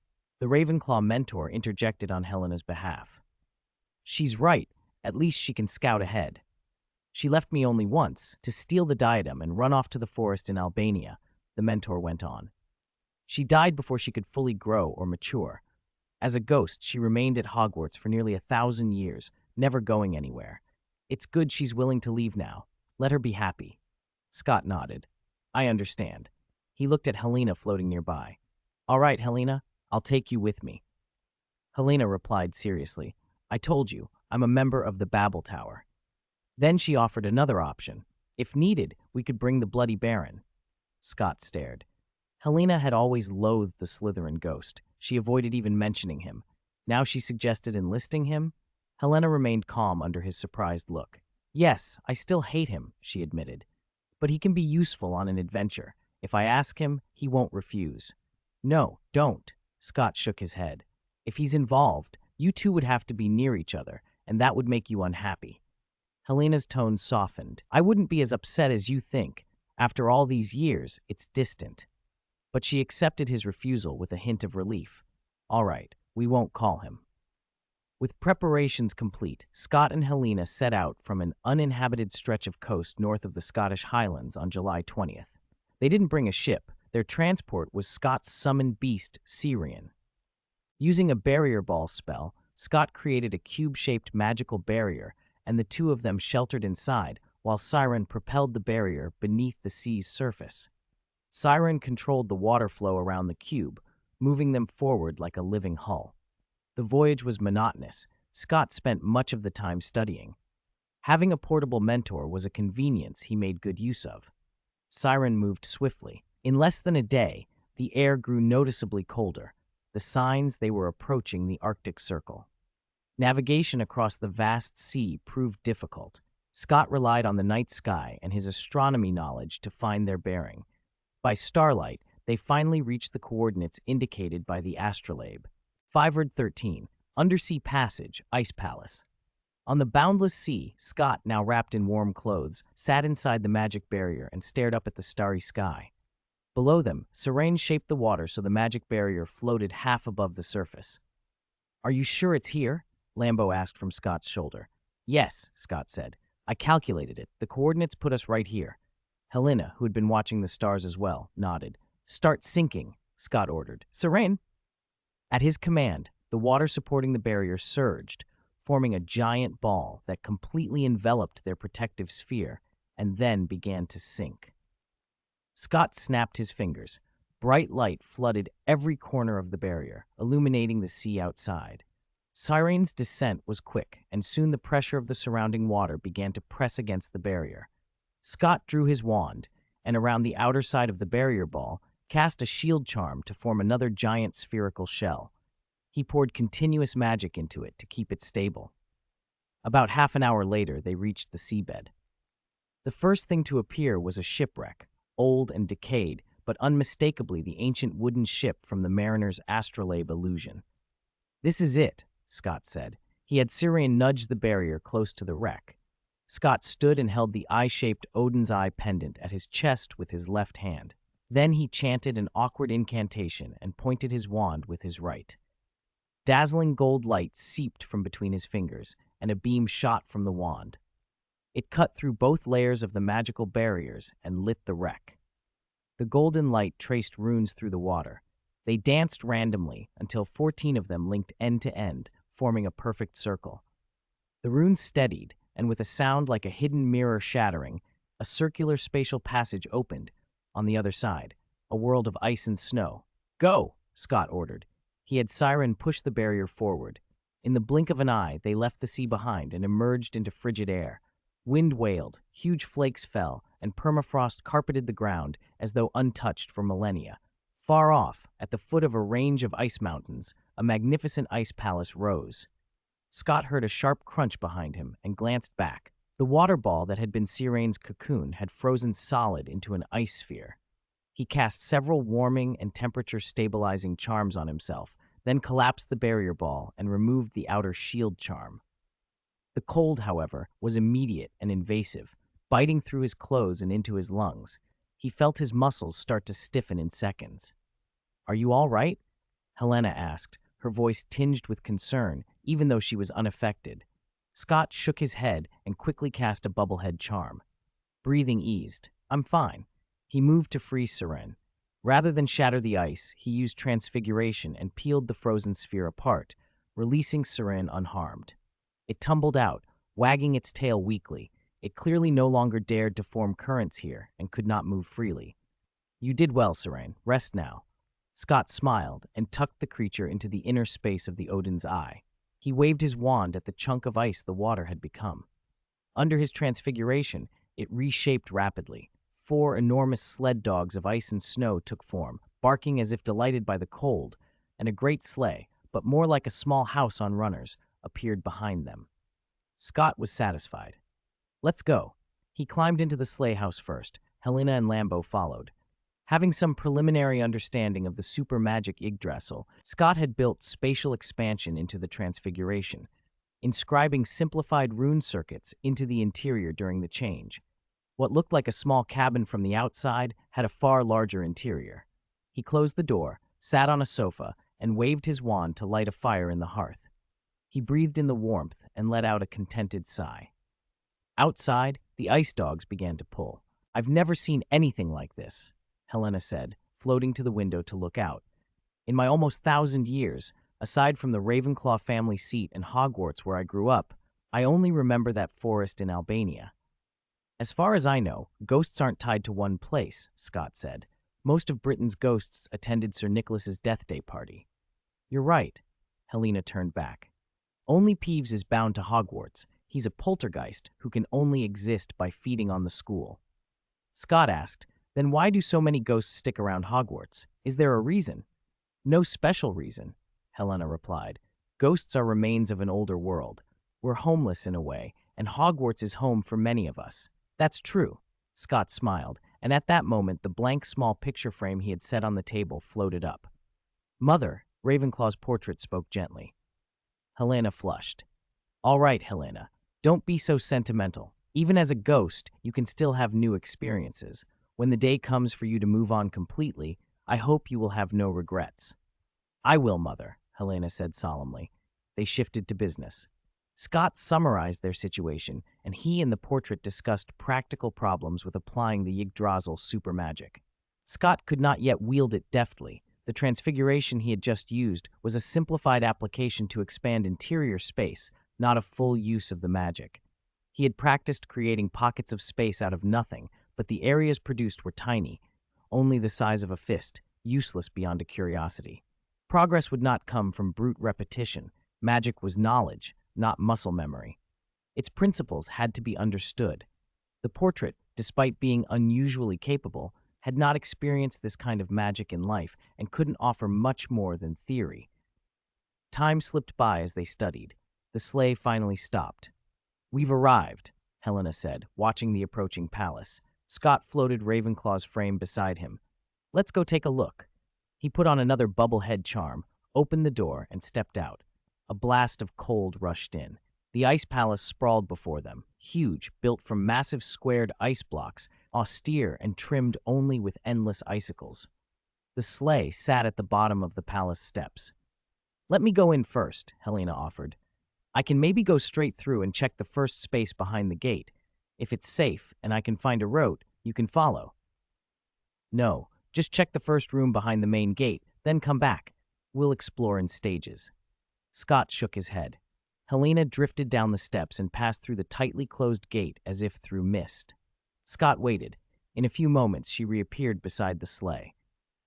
The Ravenclaw mentor interjected on Helena's behalf. "She's right, at least she can scout ahead. She left me only once, to steal the diadem and run off to the forest in Albania," the mentor went on. "She died before she could fully grow or mature. As a ghost, she remained at Hogwarts for nearly 1,000 years, never going anywhere. It's good she's willing to leave now. Let her be happy." Scott nodded. "I understand." He looked at Helena floating nearby. "All right, Helena, I'll take you with me." Helena replied seriously, "I told you, I'm a member of the Babel Tower." Then she offered another option. "If needed, we could bring the Bloody Baron." Scott stared. Helena had always loathed the Slytherin ghost. She avoided even mentioning him. Now she suggested enlisting him? Helena remained calm under his surprised look. "Yes, I still hate him," she admitted. "But he can be useful on an adventure. If I ask him, he won't refuse." "No, don't." Scott shook his head. "If he's involved, you two would have to be near each other, and that would make you unhappy." Helena's tone softened. "I wouldn't be as upset as you think. After all these years, it's distant." But she accepted his refusal with a hint of relief. "All right, we won't call him." With preparations complete, Scott and Helena set out from an uninhabited stretch of coast north of the Scottish Highlands on July 20th. They didn't bring a ship. Their transport was Scott's summoned beast, Syrian. Using a barrier ball spell, Scott created a cube-shaped magical barrier, and the two of them sheltered inside, while Siren propelled the barrier beneath the sea's surface. Siren controlled the water flow around the cube, moving them forward like a living hull. The voyage was monotonous. Scott spent much of the time studying. Having a portable mentor was a convenience he made good use of. Siren moved swiftly. In less than a day, the air grew noticeably colder, the signs they were approaching the Arctic Circle. Navigation across the vast sea proved difficult. Scott relied on the night sky and his astronomy knowledge to find their bearing. By starlight, they finally reached the coordinates indicated by the astrolabe. 513, Undersea Passage, Ice Palace. On the boundless sea, Scott, now wrapped in warm clothes, sat inside the magic barrier and stared up at the starry sky. Below them, Serene shaped the water so the magic barrier floated half above the surface. "Are you sure it's here?" Lambeau asked from Scott's shoulder. "Yes," Scott said. "I calculated it. The coordinates put us right here." Helena, who had been watching the stars as well, nodded. "Start sinking," Scott ordered. "Serene!" At his command, the water supporting the barrier surged, forming a giant ball that completely enveloped their protective sphere and then began to sink. Scott snapped his fingers. Bright light flooded every corner of the barrier, illuminating the sea outside. Sirene's descent was quick, and soon the pressure of the surrounding water began to press against the barrier. Scott drew his wand, and around the outer side of the barrier ball, cast a shield charm to form another giant spherical shell. He poured continuous magic into it to keep it stable. About half an hour later, they reached the seabed. The first thing to appear was a shipwreck, old and decayed, but unmistakably the ancient wooden ship from the mariner's astrolabe illusion. "This is it," Scott said. He had Syrian nudge the barrier close to the wreck. Scott stood and held the eye-shaped Odin's Eye pendant at his chest with his left hand. Then he chanted an awkward incantation and pointed his wand with his right. Dazzling gold light seeped from between his fingers, and a beam shot from the wand. It cut through both layers of the magical barriers and lit the wreck. The golden light traced runes through the water. They danced randomly until 14 of them linked end to end, forming a perfect circle. The runes steadied, and with a sound like a hidden mirror shattering, a circular spatial passage opened. On the other side, a world of ice and snow. "Go!" Scott ordered. He had Siren push the barrier forward. In the blink of an eye, they left the sea behind and emerged into frigid air. Wind wailed, huge flakes fell, and permafrost carpeted the ground as though untouched for millennia. Far off, at the foot of a range of ice mountains, a magnificent ice palace rose. Scott heard a sharp crunch behind him and glanced back. The water ball that had been Siraine's cocoon had frozen solid into an ice sphere. He cast several warming and temperature-stabilizing charms on himself, then collapsed the barrier ball and removed the outer shield charm. The cold, however, was immediate and invasive, biting through his clothes and into his lungs. He felt his muscles start to stiffen in seconds. "Are you all right?" Helena asked, her voice tinged with concern, even though she was unaffected. Scott shook his head and quickly cast a bubblehead charm. Breathing eased. "I'm fine." He moved to free Seren. Rather than shatter the ice, he used Transfiguration and peeled the frozen sphere apart, releasing Seren unharmed. It tumbled out, wagging its tail weakly. It clearly no longer dared to form currents here and could not move freely. "You did well, Seren. Rest now." Scott smiled and tucked the creature into the inner space of the Odin's eye. He waved his wand at the chunk of ice the water had become. Under his transfiguration, it reshaped rapidly. 4 enormous sled dogs of ice and snow took form, barking as if delighted by the cold, and a great sleigh, but more like a small house on runners, appeared behind them. Scott was satisfied. "Let's go." He climbed into the sleigh house first. Helena and Lambo followed. Having some preliminary understanding of the super magic Yggdrasil, Scott had built spatial expansion into the Transfiguration, inscribing simplified rune circuits into the interior during the change. What looked like a small cabin from the outside had a far larger interior. He closed the door, sat on a sofa, and waved his wand to light a fire in the hearth. He breathed in the warmth and let out a contented sigh. Outside, the ice dogs began to pull. "I've never seen anything like this," Helena said, floating to the window to look out. "In my almost 1,000 years, aside from the Ravenclaw family seat and Hogwarts where I grew up, I only remember that forest in Albania." "As far as I know, ghosts aren't tied to one place," Scott said. "Most of Britain's ghosts attended Sir Nicholas's death day party." "You're right." Helena turned back. "Only Peeves is bound to Hogwarts. He's a poltergeist who can only exist by feeding on the school." Scott asked, "Then why do so many ghosts stick around Hogwarts? Is there a reason?" "No special reason," Helena replied. "Ghosts are remains of an older world. We're homeless in a way, and Hogwarts is home for many of us." "That's true." Scott smiled, and at that moment the blank small picture frame he had set on the table floated up. "Mother," Ravenclaw's portrait spoke gently. Helena flushed. "All right, Helena, don't be so sentimental. Even as a ghost, you can still have new experiences. When the day comes for you to move on completely, I hope you will have no regrets." "I will, Mother," Helena said solemnly. They shifted to business. Scott summarized their situation, and he and the portrait discussed practical problems with applying the Yggdrasil super magic. Scott could not yet wield it deftly. The transfiguration he had just used was a simplified application to expand interior space, not a full use of the magic. He had practiced creating pockets of space out of nothing, but the areas produced were tiny, only the size of a fist, useless beyond a curiosity. Progress would not come from brute repetition. Magic was knowledge, not muscle memory. Its principles had to be understood. The portrait, despite being unusually capable, had not experienced this kind of magic in life and couldn't offer much more than theory. Time slipped by as they studied. The sleigh finally stopped. "We've arrived," Helena said, watching the approaching palace. Scott floated Ravenclaw's frame beside him. "Let's go take a look." He put on another bubblehead charm, opened the door, and stepped out. A blast of cold rushed in. The ice palace sprawled before them, huge, built from massive squared ice blocks, austere and trimmed only with endless icicles. The sleigh sat at the bottom of the palace steps. "Let me go in first," Helena offered. "I can maybe go straight through and check the first space behind the gate. If it's safe and I can find a route, you can follow." "No, just check the first room behind the main gate, then come back. We'll explore in stages." Scott shook his head. Helena drifted down the steps and passed through the tightly closed gate as if through mist. Scott waited. In a few moments, she reappeared beside the sleigh.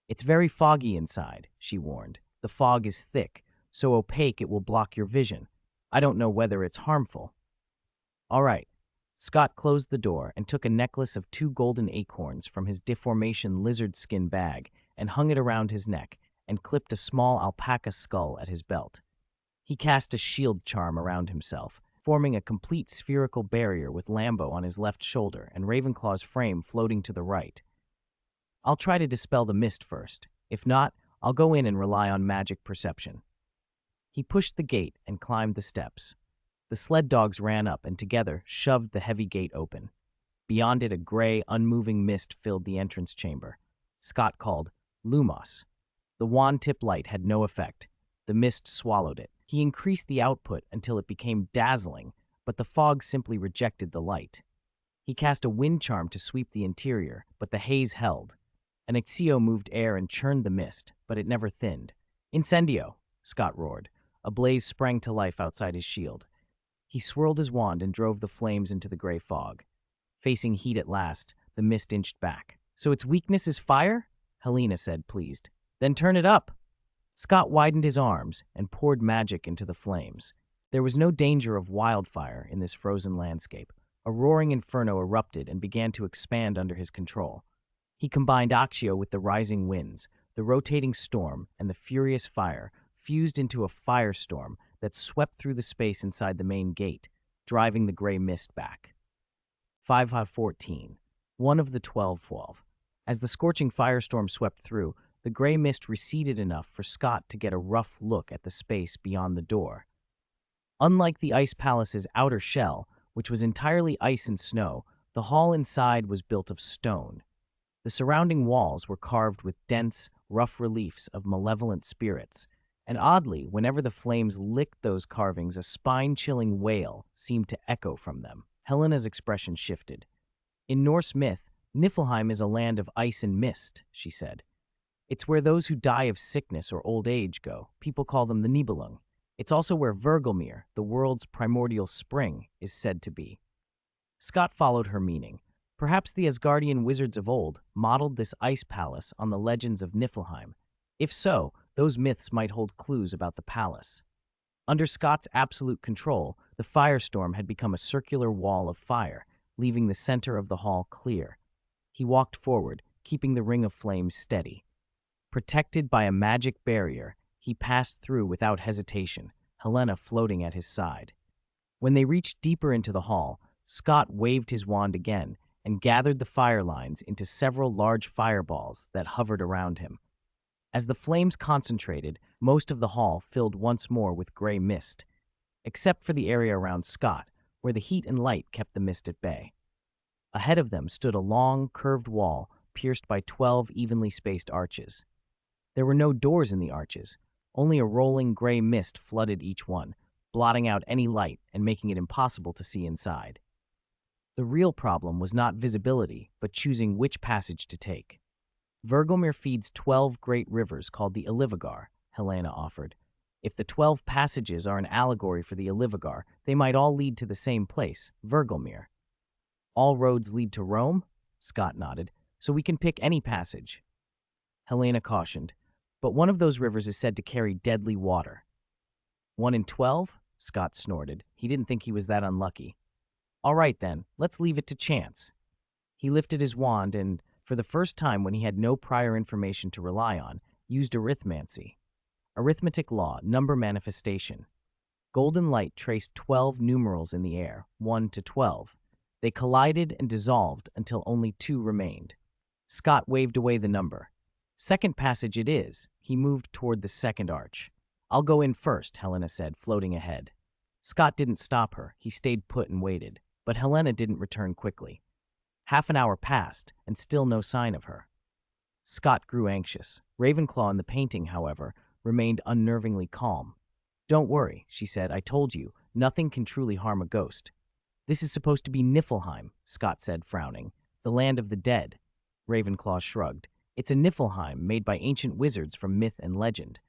"It's very foggy inside," she warned. "The fog is thick, so opaque it will block your vision. I don't know whether it's harmful." "All right." Scott closed the door and took a necklace of 2 golden acorns from his deformation lizard skin bag and hung it around his neck and clipped a small alpaca skull at his belt. He cast a shield charm around himself, forming a complete spherical barrier with Lambo on his left shoulder and Ravenclaw's frame floating to the right. I'll try to dispel the mist first. If not, I'll go in and rely on magic perception. He pushed the gate and climbed the steps. The sled dogs ran up and together shoved the heavy gate open. Beyond it, a gray, unmoving mist filled the entrance chamber. Scott called, "Lumos." The wand-tip light had no effect. The mist swallowed it. He increased the output until it became dazzling, but the fog simply rejected the light. He cast a wind charm to sweep the interior, but the haze held. An Ixio moved air and churned the mist, but it never thinned. "Incendio!" Scott roared. A blaze sprang to life outside his shield. He swirled his wand and drove the flames into the gray fog. Facing heat at last, the mist inched back. "So its weakness is fire?" Helena said, pleased. "Then turn it up." Scott widened his arms and poured magic into the flames. There was no danger of wildfire in this frozen landscape. A roaring inferno erupted and began to expand under his control. He combined Accio with the rising winds, the rotating storm, and the furious fire, fused into a firestorm that swept through the space inside the main gate, driving the gray mist back. 514. One of the 12. As the scorching firestorm swept through, the gray mist receded enough for Scott to get a rough look at the space beyond the door. Unlike the Ice Palace's outer shell, which was entirely ice and snow, the hall inside was built of stone. The surrounding walls were carved with dense, rough reliefs of malevolent spirits, and oddly, whenever the flames licked those carvings, a spine-chilling wail seemed to echo from them. Helena's expression shifted. "In Norse myth, Niflheim is a land of ice and mist," she said. "It's where those who die of sickness or old age go. People call them the Nibelung. It's also where Virgelmir, the world's primordial spring, is said to be." Scott followed her meaning. Perhaps the Asgardian wizards of old modeled this ice palace on the legends of Niflheim. If so, those myths might hold clues about the palace. Under Scott's absolute control, the firestorm had become a circular wall of fire, leaving the center of the hall clear. He walked forward, keeping the ring of flames steady. Protected by a magic barrier, he passed through without hesitation, Helena floating at his side. When they reached deeper into the hall, Scott waved his wand again and gathered the fire lines into several large fireballs that hovered around him. As the flames concentrated, most of the hall filled once more with gray mist, except for the area around Scott, where the heat and light kept the mist at bay. Ahead of them stood a long, curved wall pierced by 12 evenly spaced arches. There were no doors in the arches, only a rolling gray mist flooded each one, blotting out any light and making it impossible to see inside. The real problem was not visibility, but choosing which passage to take. "Virgelmir feeds 12 great rivers called the Ilivagar," Helena offered. "If the 12 passages are an allegory for the Ilivagar, they might all lead to the same place, Virgelmir." "All roads lead to Rome?" Scott nodded. "So we can pick any passage." Helena cautioned, "But one of those rivers is said to carry deadly water." "1 in 12? Scott snorted. He didn't think he was that unlucky. "All right then, let's leave it to chance." He lifted his wand and, for the first time when he had no prior information to rely on, used arithmancy. Arithmetic law, number manifestation. Golden light traced 12 numerals in the air, 1 to 12. They collided and dissolved until only 2 remained. Scott waved away the number. "Second passage it is." He moved toward the second arch. "I'll go in first," Helena said, floating ahead. Scott didn't stop her. He stayed put and waited. But Helena didn't return quickly. Half an hour passed, and still no sign of her. Scott grew anxious. Ravenclaw in the painting, however, remained unnervingly calm. "Don't worry," she said. "I told you, nothing can truly harm a ghost." "This is supposed to be Niflheim," Scott said, frowning. "The land of the dead." Ravenclaw shrugged. "It's a Niflheim made by ancient wizards from myth and legend."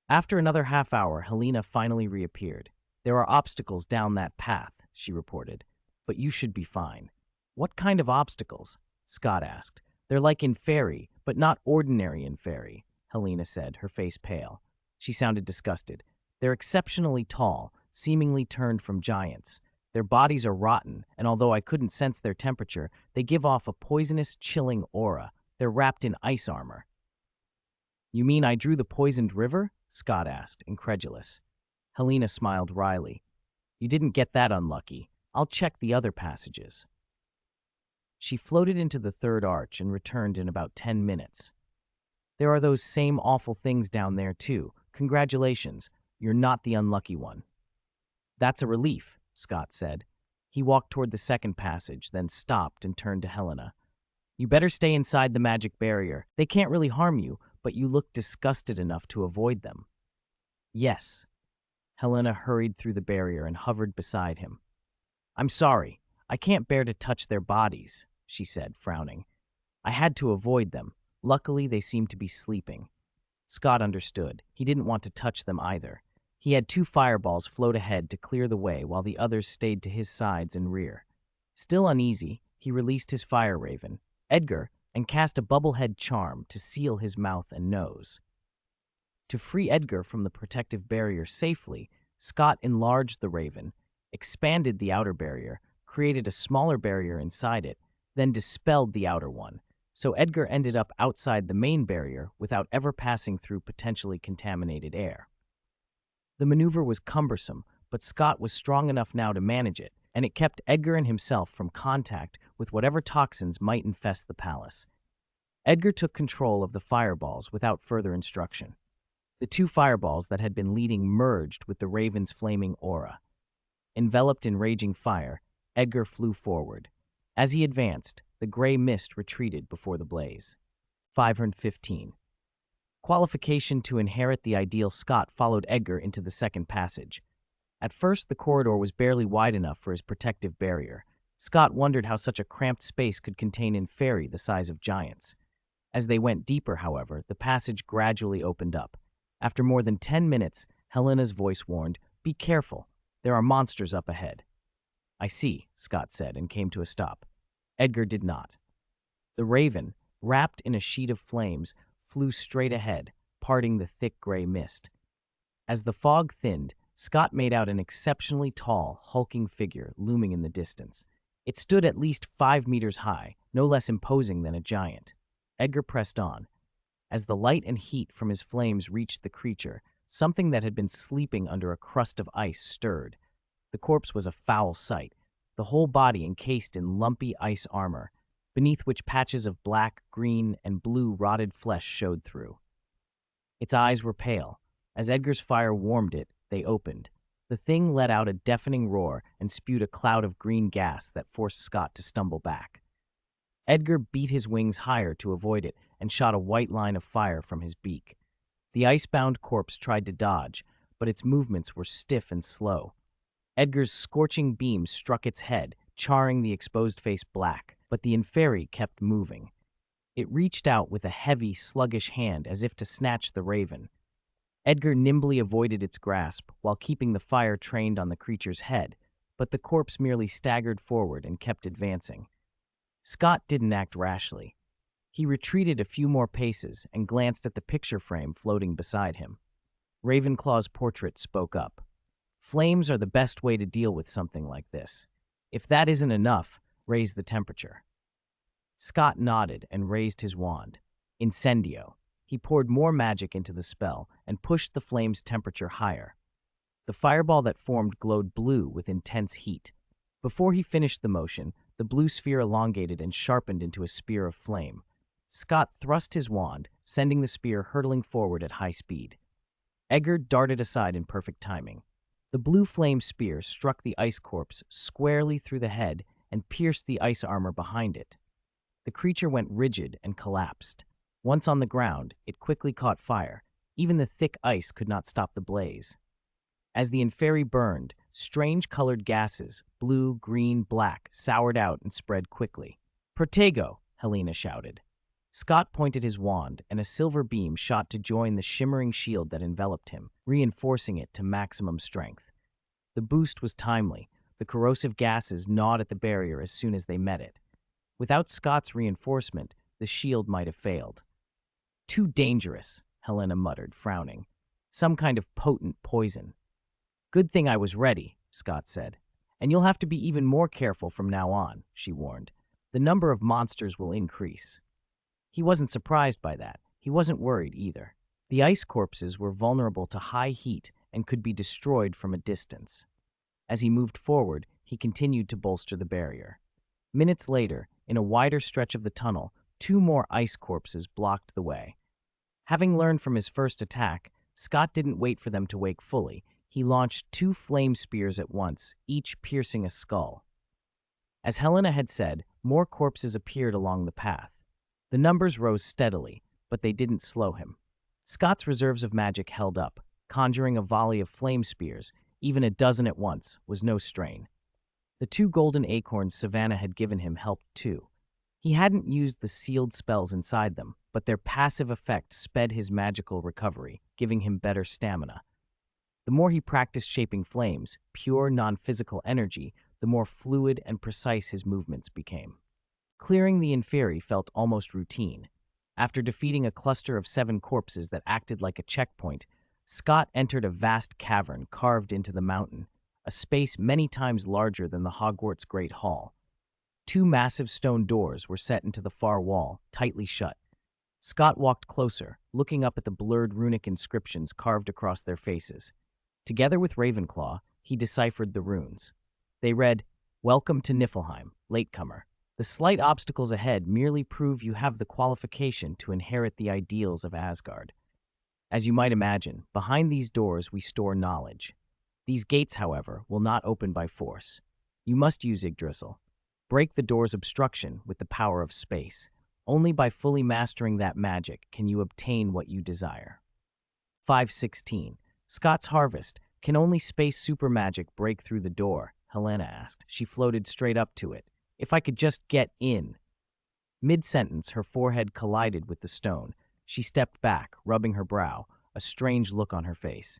After another half hour, Helena finally reappeared. "There are obstacles down that path," she reported, "but you should be fine." "What kind of obstacles?" Scott asked. "They're like in Fairy, but not ordinary in Fairy," Helena said, her face pale. She sounded disgusted. "They're exceptionally tall, seemingly turned from giants. Their bodies are rotten, and although I couldn't sense their temperature, they give off a poisonous, chilling aura. They're wrapped in ice armor." "You mean I drew the poisoned river?" Scott asked, incredulous. Helena smiled wryly. You didn't get that unlucky. I'll check the other passages. She floated into the third arch and returned in about 10 minutes. There are those same awful things down there, too. Congratulations, you're not the unlucky one. That's a relief, Scott said. He walked toward the second passage, then stopped and turned to Helena. You better stay inside the magic barrier. They can't really harm you, but you look disgusted enough to avoid them. Yes. Helena hurried through the barrier and hovered beside him. I'm sorry. I can't bear to touch their bodies, she said, frowning. I had to avoid them. Luckily, they seemed to be sleeping. Scott understood. He didn't want to touch them either. He had 2 fireballs float ahead to clear the way while the others stayed to his sides and rear. Still uneasy, he released his fire raven, Edgar, and cast a bubblehead charm to seal his mouth and nose. To free Edgar from the protective barrier safely, Scott enlarged the raven, expanded the outer barrier, created a smaller barrier inside it, then dispelled the outer one, so Edgar ended up outside the main barrier without ever passing through potentially contaminated air. The maneuver was cumbersome, but Scott was strong enough now to manage it, and it kept Edgar and himself from contact with whatever toxins might infest the palace. Edgar took control of the fireballs without further instruction. The 2 fireballs that had been leading merged with the raven's flaming aura. Enveloped in raging fire, Edgar flew forward. As he advanced, the gray mist retreated before the blaze. 515. Qualification to inherit the ideal Scott followed Edgar into the second passage. At first, the corridor was barely wide enough for his protective barrier. Scott wondered how such a cramped space could contain inferi the size of giants. As they went deeper, however, the passage gradually opened up. After more than 10 minutes, Helena's voice warned, "Be careful. There are monsters up ahead." "I see," Scott said, and came to a stop. Edgar did not. The raven, wrapped in a sheet of flames, flew straight ahead, parting the thick gray mist. As the fog thinned, Scott made out an exceptionally tall, hulking figure looming in the distance. It stood at least 5 meters high, no less imposing than a giant. Edgar pressed on. As the light and heat from his flames reached the creature, something that had been sleeping under a crust of ice stirred. The corpse was a foul sight, the whole body encased in lumpy ice armor, beneath which patches of black, green, and blue rotted flesh showed through. Its eyes were pale. As Edgar's fire warmed it, they opened. The thing let out a deafening roar and spewed a cloud of green gas that forced Scott to stumble back. Edgar beat his wings higher to avoid it and shot a white line of fire from his beak. The ice-bound corpse tried to dodge, but its movements were stiff and slow. Edgar's scorching beam struck its head, charring the exposed face black, but the inferi kept moving. It reached out with a heavy, sluggish hand as if to snatch the raven. Edgar nimbly avoided its grasp while keeping the fire trained on the creature's head, but the corpse merely staggered forward and kept advancing. Scott didn't act rashly. He retreated a few more paces and glanced at the picture frame floating beside him. Ravenclaw's portrait spoke up. "Flames are the best way to deal with something like this. If that isn't enough, raise the temperature." Scott nodded and raised his wand. Incendio. He poured more magic into the spell and pushed the flame's temperature higher. The fireball that formed glowed blue with intense heat. Before he finished the motion, the blue sphere elongated and sharpened into a spear of flame. Scott thrust his wand, sending the spear hurtling forward at high speed. Edgar darted aside in perfect timing. The blue flame spear struck the ice corpse squarely through the head and pierced the ice armor behind it. The creature went rigid and collapsed. Once on the ground, it quickly caught fire. Even the thick ice could not stop the blaze. As the inferi burned, strange colored gases, blue, green, black, soured out and spread quickly. "Protego!" Helena shouted. Scott pointed his wand, and a silver beam shot to join the shimmering shield that enveloped him, reinforcing it to maximum strength. The boost was timely. The corrosive gases gnawed at the barrier as soon as they met it. Without Scott's reinforcement, the shield might have failed. "Too dangerous," Helena muttered, frowning. "Some kind of potent poison." "Good thing I was ready," Scott said. "And you'll have to be even more careful from now on," she warned. "The number of monsters will increase." He wasn't surprised by that. He wasn't worried either. The ice corpses were vulnerable to high heat and could be destroyed from a distance. As he moved forward, he continued to bolster the barrier. Minutes later, in a wider stretch of the tunnel, 2 more ice corpses blocked the way. Having learned from his first attack, Scott didn't wait for them to wake fully. He launched 2 flame spears at once, each piercing a skull. As Helena had said, more corpses appeared along the path. The numbers rose steadily, but they didn't slow him. Scott's reserves of magic held up. Conjuring a volley of flame spears, even a dozen at once, was no strain. The 2 golden acorns Savannah had given him helped too. He hadn't used the sealed spells inside them, but their passive effect sped his magical recovery, giving him better stamina. The more he practiced shaping flames, pure non-physical energy, the more fluid and precise his movements became. Clearing the inferi felt almost routine. After defeating a cluster of 7 corpses that acted like a checkpoint, Scott entered a vast cavern carved into the mountain, a space many times larger than the Hogwarts Great Hall. 2 massive stone doors were set into the far wall, tightly shut. Scott walked closer, looking up at the blurred runic inscriptions carved across their faces. Together with Ravenclaw, he deciphered the runes. They read, "Welcome to Niflheim, latecomer. The slight obstacles ahead merely prove you have the qualification to inherit the ideals of Asgard. As you might imagine, behind these doors we store knowledge. These gates, however, will not open by force. You must use Yggdrasil. Break the door's obstruction with the power of space. Only by fully mastering that magic can you obtain what you desire." 5:16. Scott's harvest. Can only space super magic break through the door? Helena asked. She floated straight up to it. If I could just get in. Mid-sentence, her forehead collided with the stone. She stepped back, rubbing her brow, a strange look on her face.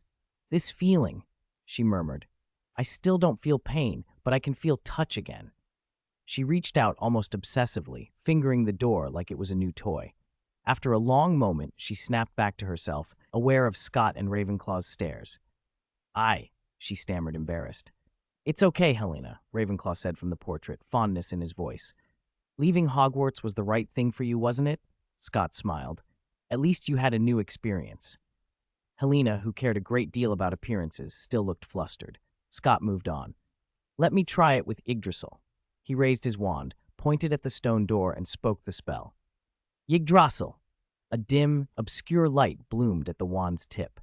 "This feeling," she murmured. "I still don't feel pain, but I can feel touch again." She reached out almost obsessively, fingering the door like it was a new toy. After a long moment, she snapped back to herself, aware of Scott and Ravenclaw's stares. She stammered, embarrassed. "It's okay, Helena," Ravenclaw said from the portrait, fondness in his voice. "Leaving Hogwarts was the right thing for you, wasn't it?" Scott smiled. "At least you had a new experience." Helena, who cared a great deal about appearances, still looked flustered. Scott moved on. "Let me try it with Yggdrasil." He raised his wand, pointed at the stone door, and spoke the spell. Yggdrasil! A dim, obscure light bloomed at the wand's tip.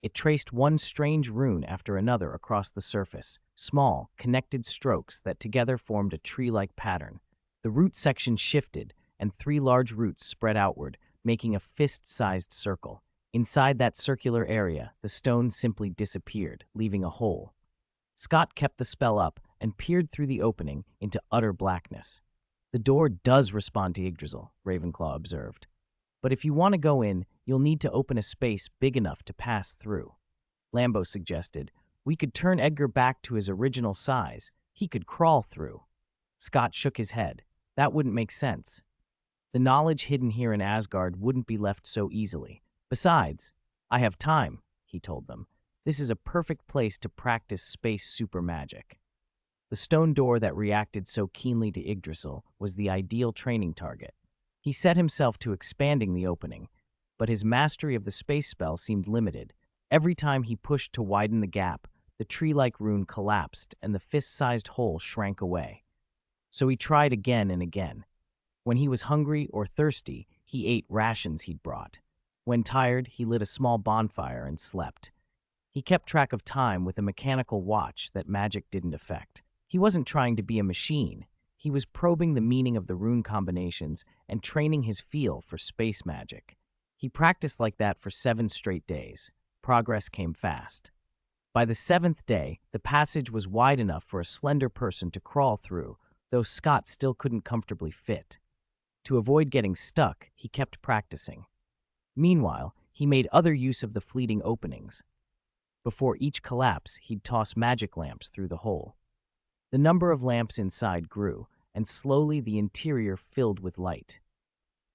It traced one strange rune after another across the surface, small, connected strokes that together formed a tree-like pattern. The root section shifted, and 3 large roots spread outward, making a fist-sized circle. Inside that circular area, the stone simply disappeared, leaving a hole. Scott kept the spell up and peered through the opening into utter blackness. "The door does respond to Yggdrasil," Ravenclaw observed. "But if you want to go in, you'll need to open a space big enough to pass through." Lambeau suggested, "We could turn Edgar back to his original size. He could crawl through." Scott shook his head. "That wouldn't make sense. The knowledge hidden here in Asgard wouldn't be left so easily. Besides, I have time," he told them. "This is a perfect place to practice space super magic." The stone door that reacted so keenly to Yggdrasil was the ideal training target. He set himself to expanding the opening, but his mastery of the space spell seemed limited. Every time he pushed to widen the gap, the tree-like rune collapsed and the fist-sized hole shrank away. So he tried again and again. When he was hungry or thirsty, he ate rations he'd brought. When tired, he lit a small bonfire and slept. He kept track of time with a mechanical watch that magic didn't affect. He wasn't trying to be a machine. He was probing the meaning of the rune combinations and training his feel for space magic. He practiced like that for 7 straight days. Progress came fast. By the 7th day, the passage was wide enough for a slender person to crawl through, though Scott still couldn't comfortably fit. To avoid getting stuck, he kept practicing. Meanwhile, he made other use of the fleeting openings. Before each collapse, he'd toss magic lamps through the hole. The number of lamps inside grew, and slowly the interior filled with light.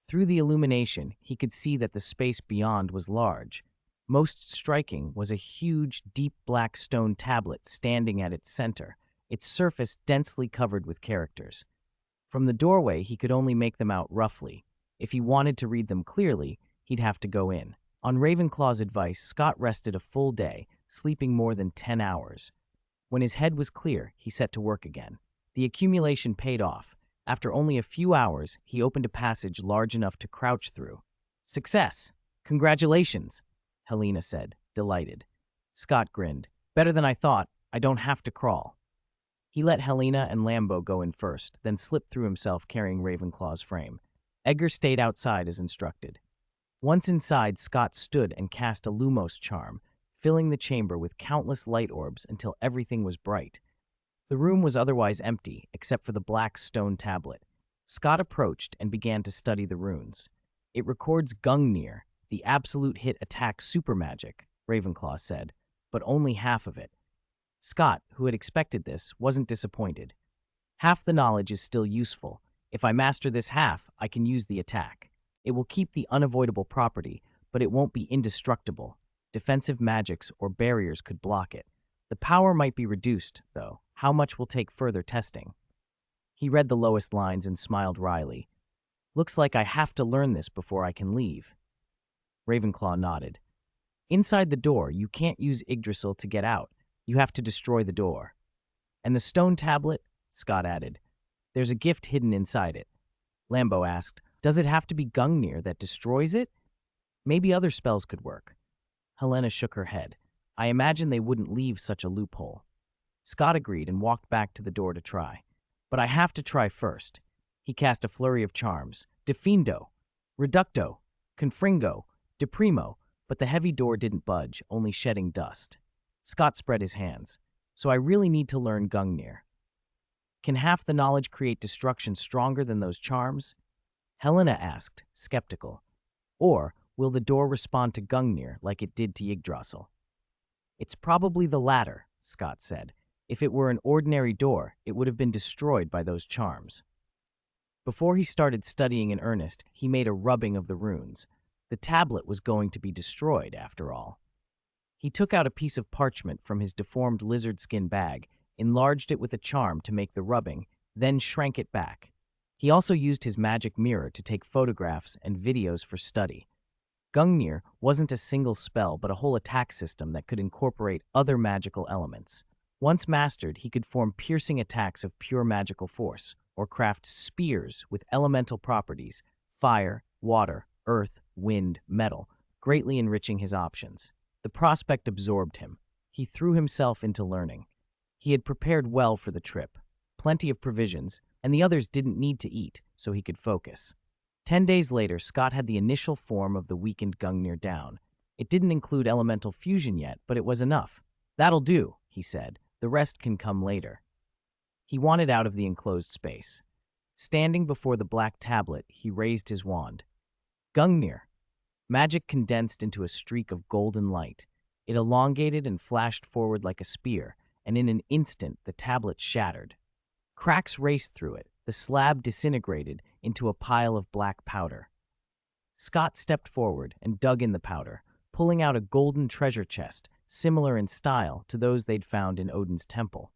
Through the illumination, he could see that the space beyond was large. Most striking was a huge, deep black stone tablet standing at its center, its surface densely covered with characters. From the doorway, he could only make them out roughly. If he wanted to read them clearly, he'd have to go in. On Ravenclaw's advice, Scott rested a full day, sleeping more than 10 hours. When his head was clear, he set to work again. The accumulation paid off. After only a few hours, he opened a passage large enough to crouch through. Success! Congratulations, Helena said, delighted. Scott grinned. Better than I thought. I don't have to crawl. He let Helena and Lambo go in first, then slipped through himself carrying Ravenclaw's frame. Edgar stayed outside as instructed. Once inside, Scott stood and cast a Lumos charm, filling the chamber with countless light orbs until everything was bright. The room was otherwise empty, except for the black stone tablet. Scott approached and began to study the runes. It records Gungnir, the absolute hit attack super magic, Ravenclaw said, but only half of it. Scott, who had expected this, wasn't disappointed. Half the knowledge is still useful. If I master this half, I can use the attack. It will keep the unavoidable property, but it won't be indestructible. Defensive magics or barriers could block it. The power might be reduced, though. How much will take further testing? He read the lowest lines and smiled wryly. Looks like I have to learn this before I can leave. Ravenclaw nodded. Inside the door, you can't use Yggdrasil to get out. You have to destroy the door. And the stone tablet? Scott added. There's a gift hidden inside it. Lambo asked, does it have to be Gungnir that destroys it? Maybe other spells could work. Helena shook her head. I imagine they wouldn't leave such a loophole. Scott agreed and walked back to the door to try. But I have to try first. He cast a flurry of charms. Defindo, Reducto, Confringo, Deprimo, but the heavy door didn't budge, only shedding dust. Scott spread his hands. So I really need to learn Gungnir. Can half the knowledge create destruction stronger than those charms? Helena asked, skeptical. Or will the door respond to Gungnir like it did to Yggdrasil? It's probably the latter, Scott said. If it were an ordinary door, it would have been destroyed by those charms. Before he started studying in earnest, he made a rubbing of the runes. The tablet was going to be destroyed, after all. He took out a piece of parchment from his deformed lizard skin bag, enlarged it with a charm to make the rubbing, then shrank it back. He also used his magic mirror to take photographs and videos for study. Gungnir wasn't a single spell, but a whole attack system that could incorporate other magical elements. Once mastered, he could form piercing attacks of pure magical force, or craft spears with elemental properties, fire, water, earth, wind, metal, greatly enriching his options. The prospect absorbed him. He threw himself into learning. He had prepared well for the trip, plenty of provisions, and the others didn't need to eat, so he could focus. 10 days later, Scott had the initial form of the weakened Gungnir down. It didn't include elemental fusion yet, but it was enough. That'll do, he said. The rest can come later. He wanted out of the enclosed space. Standing before the black tablet, he raised his wand. Gungnir. Magic condensed into a streak of golden light. It elongated and flashed forward like a spear, and in an instant the tablet shattered. Cracks raced through it. The slab disintegrated into a pile of black powder. Scott stepped forward and dug in the powder, pulling out a golden treasure chest, similar in style to those they'd found in Odin's temple.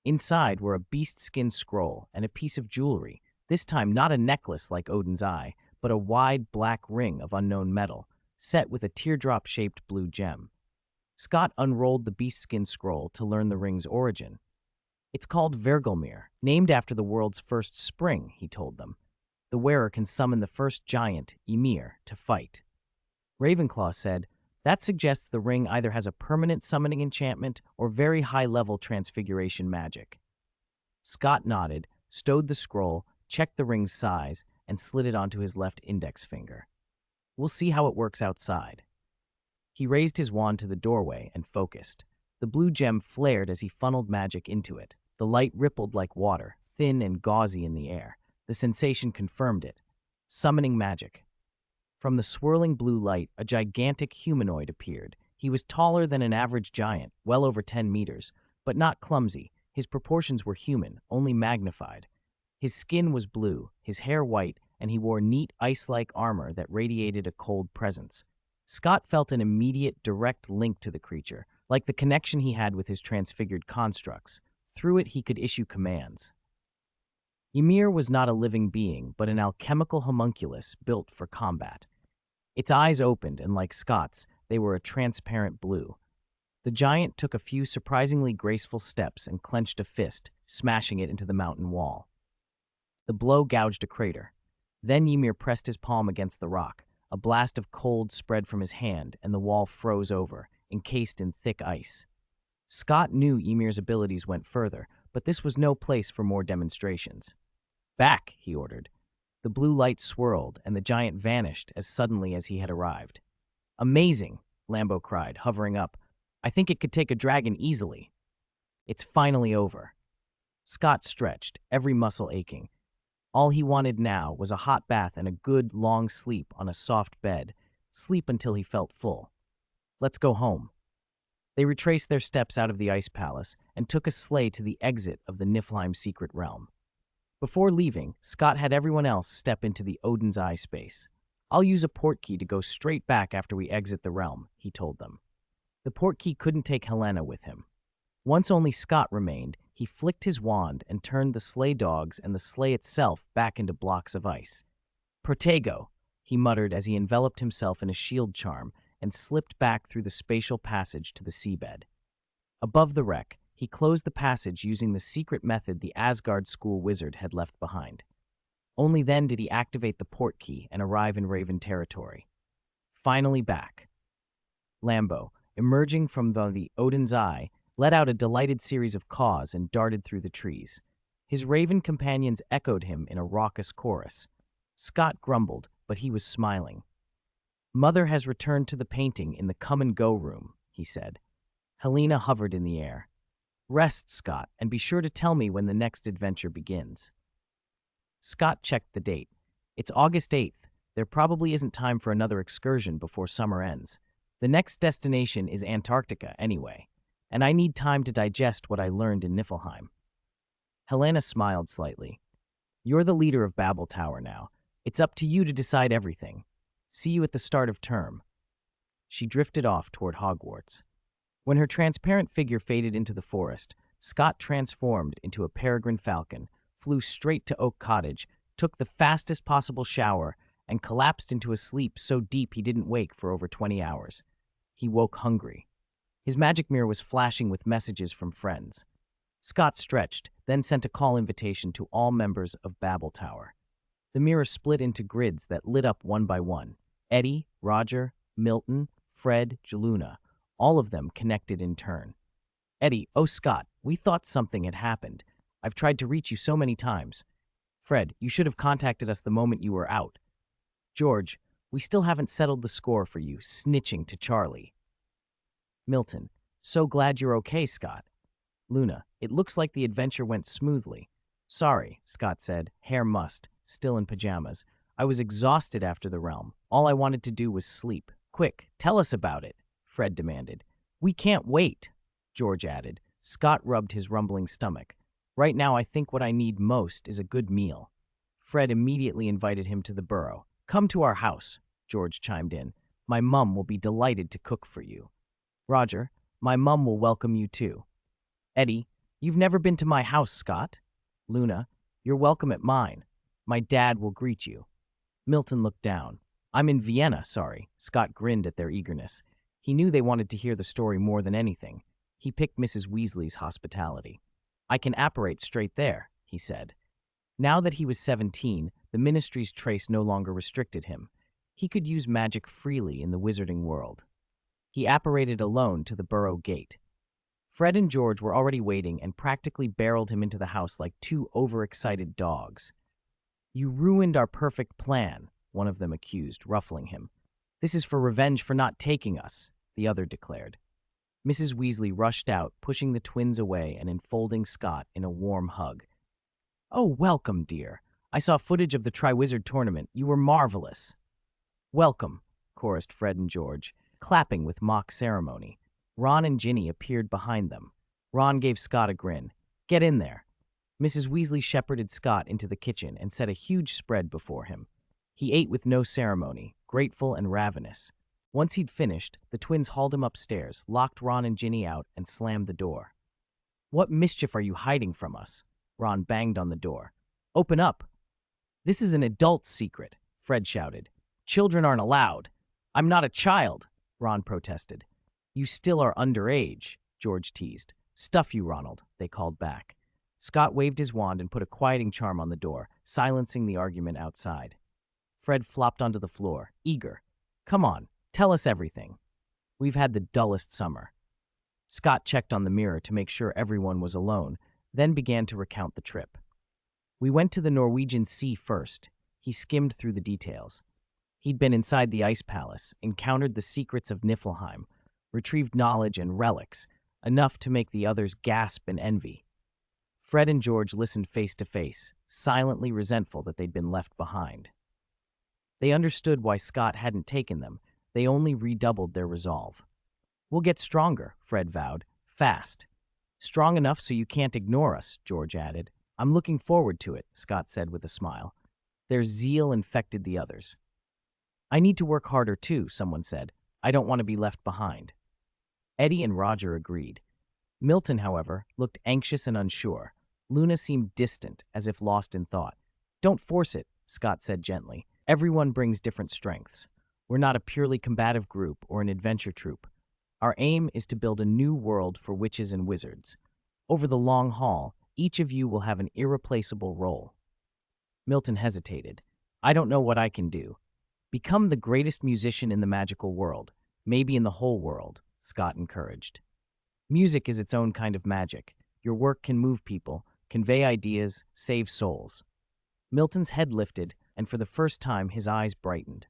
Inside were a beast-skin scroll and a piece of jewelry, this time not a necklace like Odin's eye, but a wide black ring of unknown metal, set with a teardrop-shaped blue gem. Scott unrolled the beast-skin scroll to learn the ring's origin. It's called Vergelmir, named after the world's first spring, he told them. The wearer can summon the first giant, Ymir, to fight. Ravenclaw said, that suggests the ring either has a permanent summoning enchantment or very high-level transfiguration magic. Scott nodded, stowed the scroll, checked the ring's size, and slid it onto his left index finger. We'll see how it works outside. He raised his wand to the doorway and focused. The blue gem flared as he funneled magic into it. The light rippled like water, thin and gauzy in the air. The sensation confirmed it. Summoning magic. From the swirling blue light, a gigantic humanoid appeared. He was taller than an average giant, well over 10 meters, but not clumsy. His proportions were human, only magnified. His skin was blue, his hair white, and he wore neat ice-like armor that radiated a cold presence. Scott felt an immediate, direct link to the creature, like the connection he had with his transfigured constructs. Through it, he could issue commands. Ymir was not a living being, but an alchemical homunculus built for combat. Its eyes opened, and like Scott's, they were a transparent blue. The giant took a few surprisingly graceful steps and clenched a fist, smashing it into the mountain wall. The blow gouged a crater. Then Ymir pressed his palm against the rock. A blast of cold spread from his hand, and the wall froze over, encased in thick ice. Scott knew Ymir's abilities went further, but this was no place for more demonstrations. "Back," he ordered. The blue light swirled, and the giant vanished as suddenly as he had arrived. "Amazing," Lambo cried, hovering up. "I think it could take a dragon easily." "It's finally over." Scott stretched, every muscle aching. All he wanted now was a hot bath and a good, long sleep on a soft bed, sleep until he felt full. "Let's go home." They retraced their steps out of the ice palace and took a sleigh to the exit of the Niflheim secret realm. Before leaving, Scott had everyone else step into the Odin's Eye space. "I'll use a portkey to go straight back after we exit the realm," he told them. The portkey couldn't take Helena with him. Once only Scott remained, he flicked his wand and turned the sleigh dogs and the sleigh itself back into blocks of ice. "Protego," he muttered as he enveloped himself in a shield charm and slipped back through the spatial passage to the seabed. Above the wreck, he closed the passage using the secret method the Asgard school wizard had left behind. Only then did he activate the portkey and arrive in Raven territory. Finally back. Lambo, emerging from the Odin's Eye, let out a delighted series of caws and darted through the trees. His raven companions echoed him in a raucous chorus. Scott grumbled, but he was smiling. "Mother has returned to the painting in the come-and-go room," he said. Helena hovered in the air. "Rest, Scott, and be sure to tell me when the next adventure begins." Scott checked the date. "It's August 8th. There probably isn't time for another excursion before summer ends. The next destination is Antarctica, anyway, and I need time to digest what I learned in Niflheim." Helena smiled slightly. "You're the leader of Babel Tower now. It's up to you to decide everything. See you at the start of term." She drifted off toward Hogwarts. When her transparent figure faded into the forest, Scott transformed into a peregrine falcon, flew straight to Oak Cottage, took the fastest possible shower, and collapsed into a sleep so deep he didn't wake for over 20 hours. He woke hungry. His magic mirror was flashing with messages from friends. Scott stretched, then sent a call invitation to all members of Babel Tower. The mirror split into grids that lit up one by one. Eddie, Roger, Milton, Fred, Jaluna, all of them connected in turn. "Eddie, oh Scott, we thought something had happened. I've tried to reach you so many times." "Fred, you should have contacted us the moment you were out." "George, we still haven't settled the score for you, snitching to Charlie." Milton, "So glad you're okay, Scott." Luna, "It looks like the adventure went smoothly." "Sorry," Scott said, hair mussed, still in pajamas. "I was exhausted after the realm. All I wanted to do was sleep." "Quick, tell us about it," Fred demanded. "We can't wait," George added. Scott rubbed his rumbling stomach. "Right now I think what I need most is a good meal." Fred immediately invited him to the burrow. "Come to our house," George chimed in. "My mum will be delighted to cook for you." Roger, "My mum will welcome you too." Eddie, "You've never been to my house, Scott." Luna, "You're welcome at mine. My dad will greet you." Milton looked down. "I'm in Vienna, sorry." Scott grinned at their eagerness. He knew they wanted to hear the story more than anything. He picked Mrs. Weasley's hospitality. "I can apparate straight there," he said. Now that he was 17, the Ministry's trace no longer restricted him. He could use magic freely in the wizarding world. He apparated alone to the burrow gate. Fred and George were already waiting and practically barreled him into the house like two overexcited dogs. "You ruined our perfect plan," one of them accused, ruffling him. "This is for revenge for not taking us," the other declared. Mrs. Weasley rushed out, pushing the twins away and enfolding Scott in a warm hug. "Oh, welcome, dear. I saw footage of the Triwizard Tournament. You were marvelous." "Welcome," chorused Fred and George, clapping with mock ceremony. Ron and Ginny appeared behind them. Ron gave Scott a grin. "Get in there." Mrs. Weasley shepherded Scott into the kitchen and set a huge spread before him. He ate with no ceremony, grateful and ravenous. Once he'd finished, the twins hauled him upstairs, locked Ron and Ginny out, and slammed the door. "What mischief are you hiding from us?" Ron banged on the door. "Open up." "This is an adult's secret," Fred shouted. "Children aren't allowed." "I'm not a child," Ron protested. You still are underage, George teased. Stuff you, Ronald, they called back. Scott waved his wand and put a quieting charm on the door, silencing the argument outside. Fred flopped onto the floor, eager. Come on, tell us everything. We've had the dullest summer. Scott checked on the mirror to make sure everyone was alone, then began to recount the trip. We went to the Norwegian Sea first. He skimmed through the details. He'd been inside the Ice Palace, encountered the secrets of Niflheim, retrieved knowledge and relics, enough to make the others gasp in envy. Fred and George listened face to face, silently resentful that they'd been left behind. They understood why Scott hadn't taken them. They only redoubled their resolve. We'll get stronger, Fred vowed. Fast. Strong enough so you can't ignore us, George added. I'm looking forward to it, Scott said with a smile. Their zeal infected the others. I need to work harder too, someone said. I don't want to be left behind. Eddie and Roger agreed. Milton, however, looked anxious and unsure. Luna seemed distant, as if lost in thought. Don't force it, Scott said gently. Everyone brings different strengths. We're not a purely combative group or an adventure troupe. Our aim is to build a new world for witches and wizards. Over the long haul, each of you will have an irreplaceable role. Milton hesitated. I don't know what I can do. Become the greatest musician in the magical world, maybe in the whole world, Scott encouraged. Music is its own kind of magic. Your work can move people, convey ideas, save souls. Milton's head lifted, and for the first time his eyes brightened.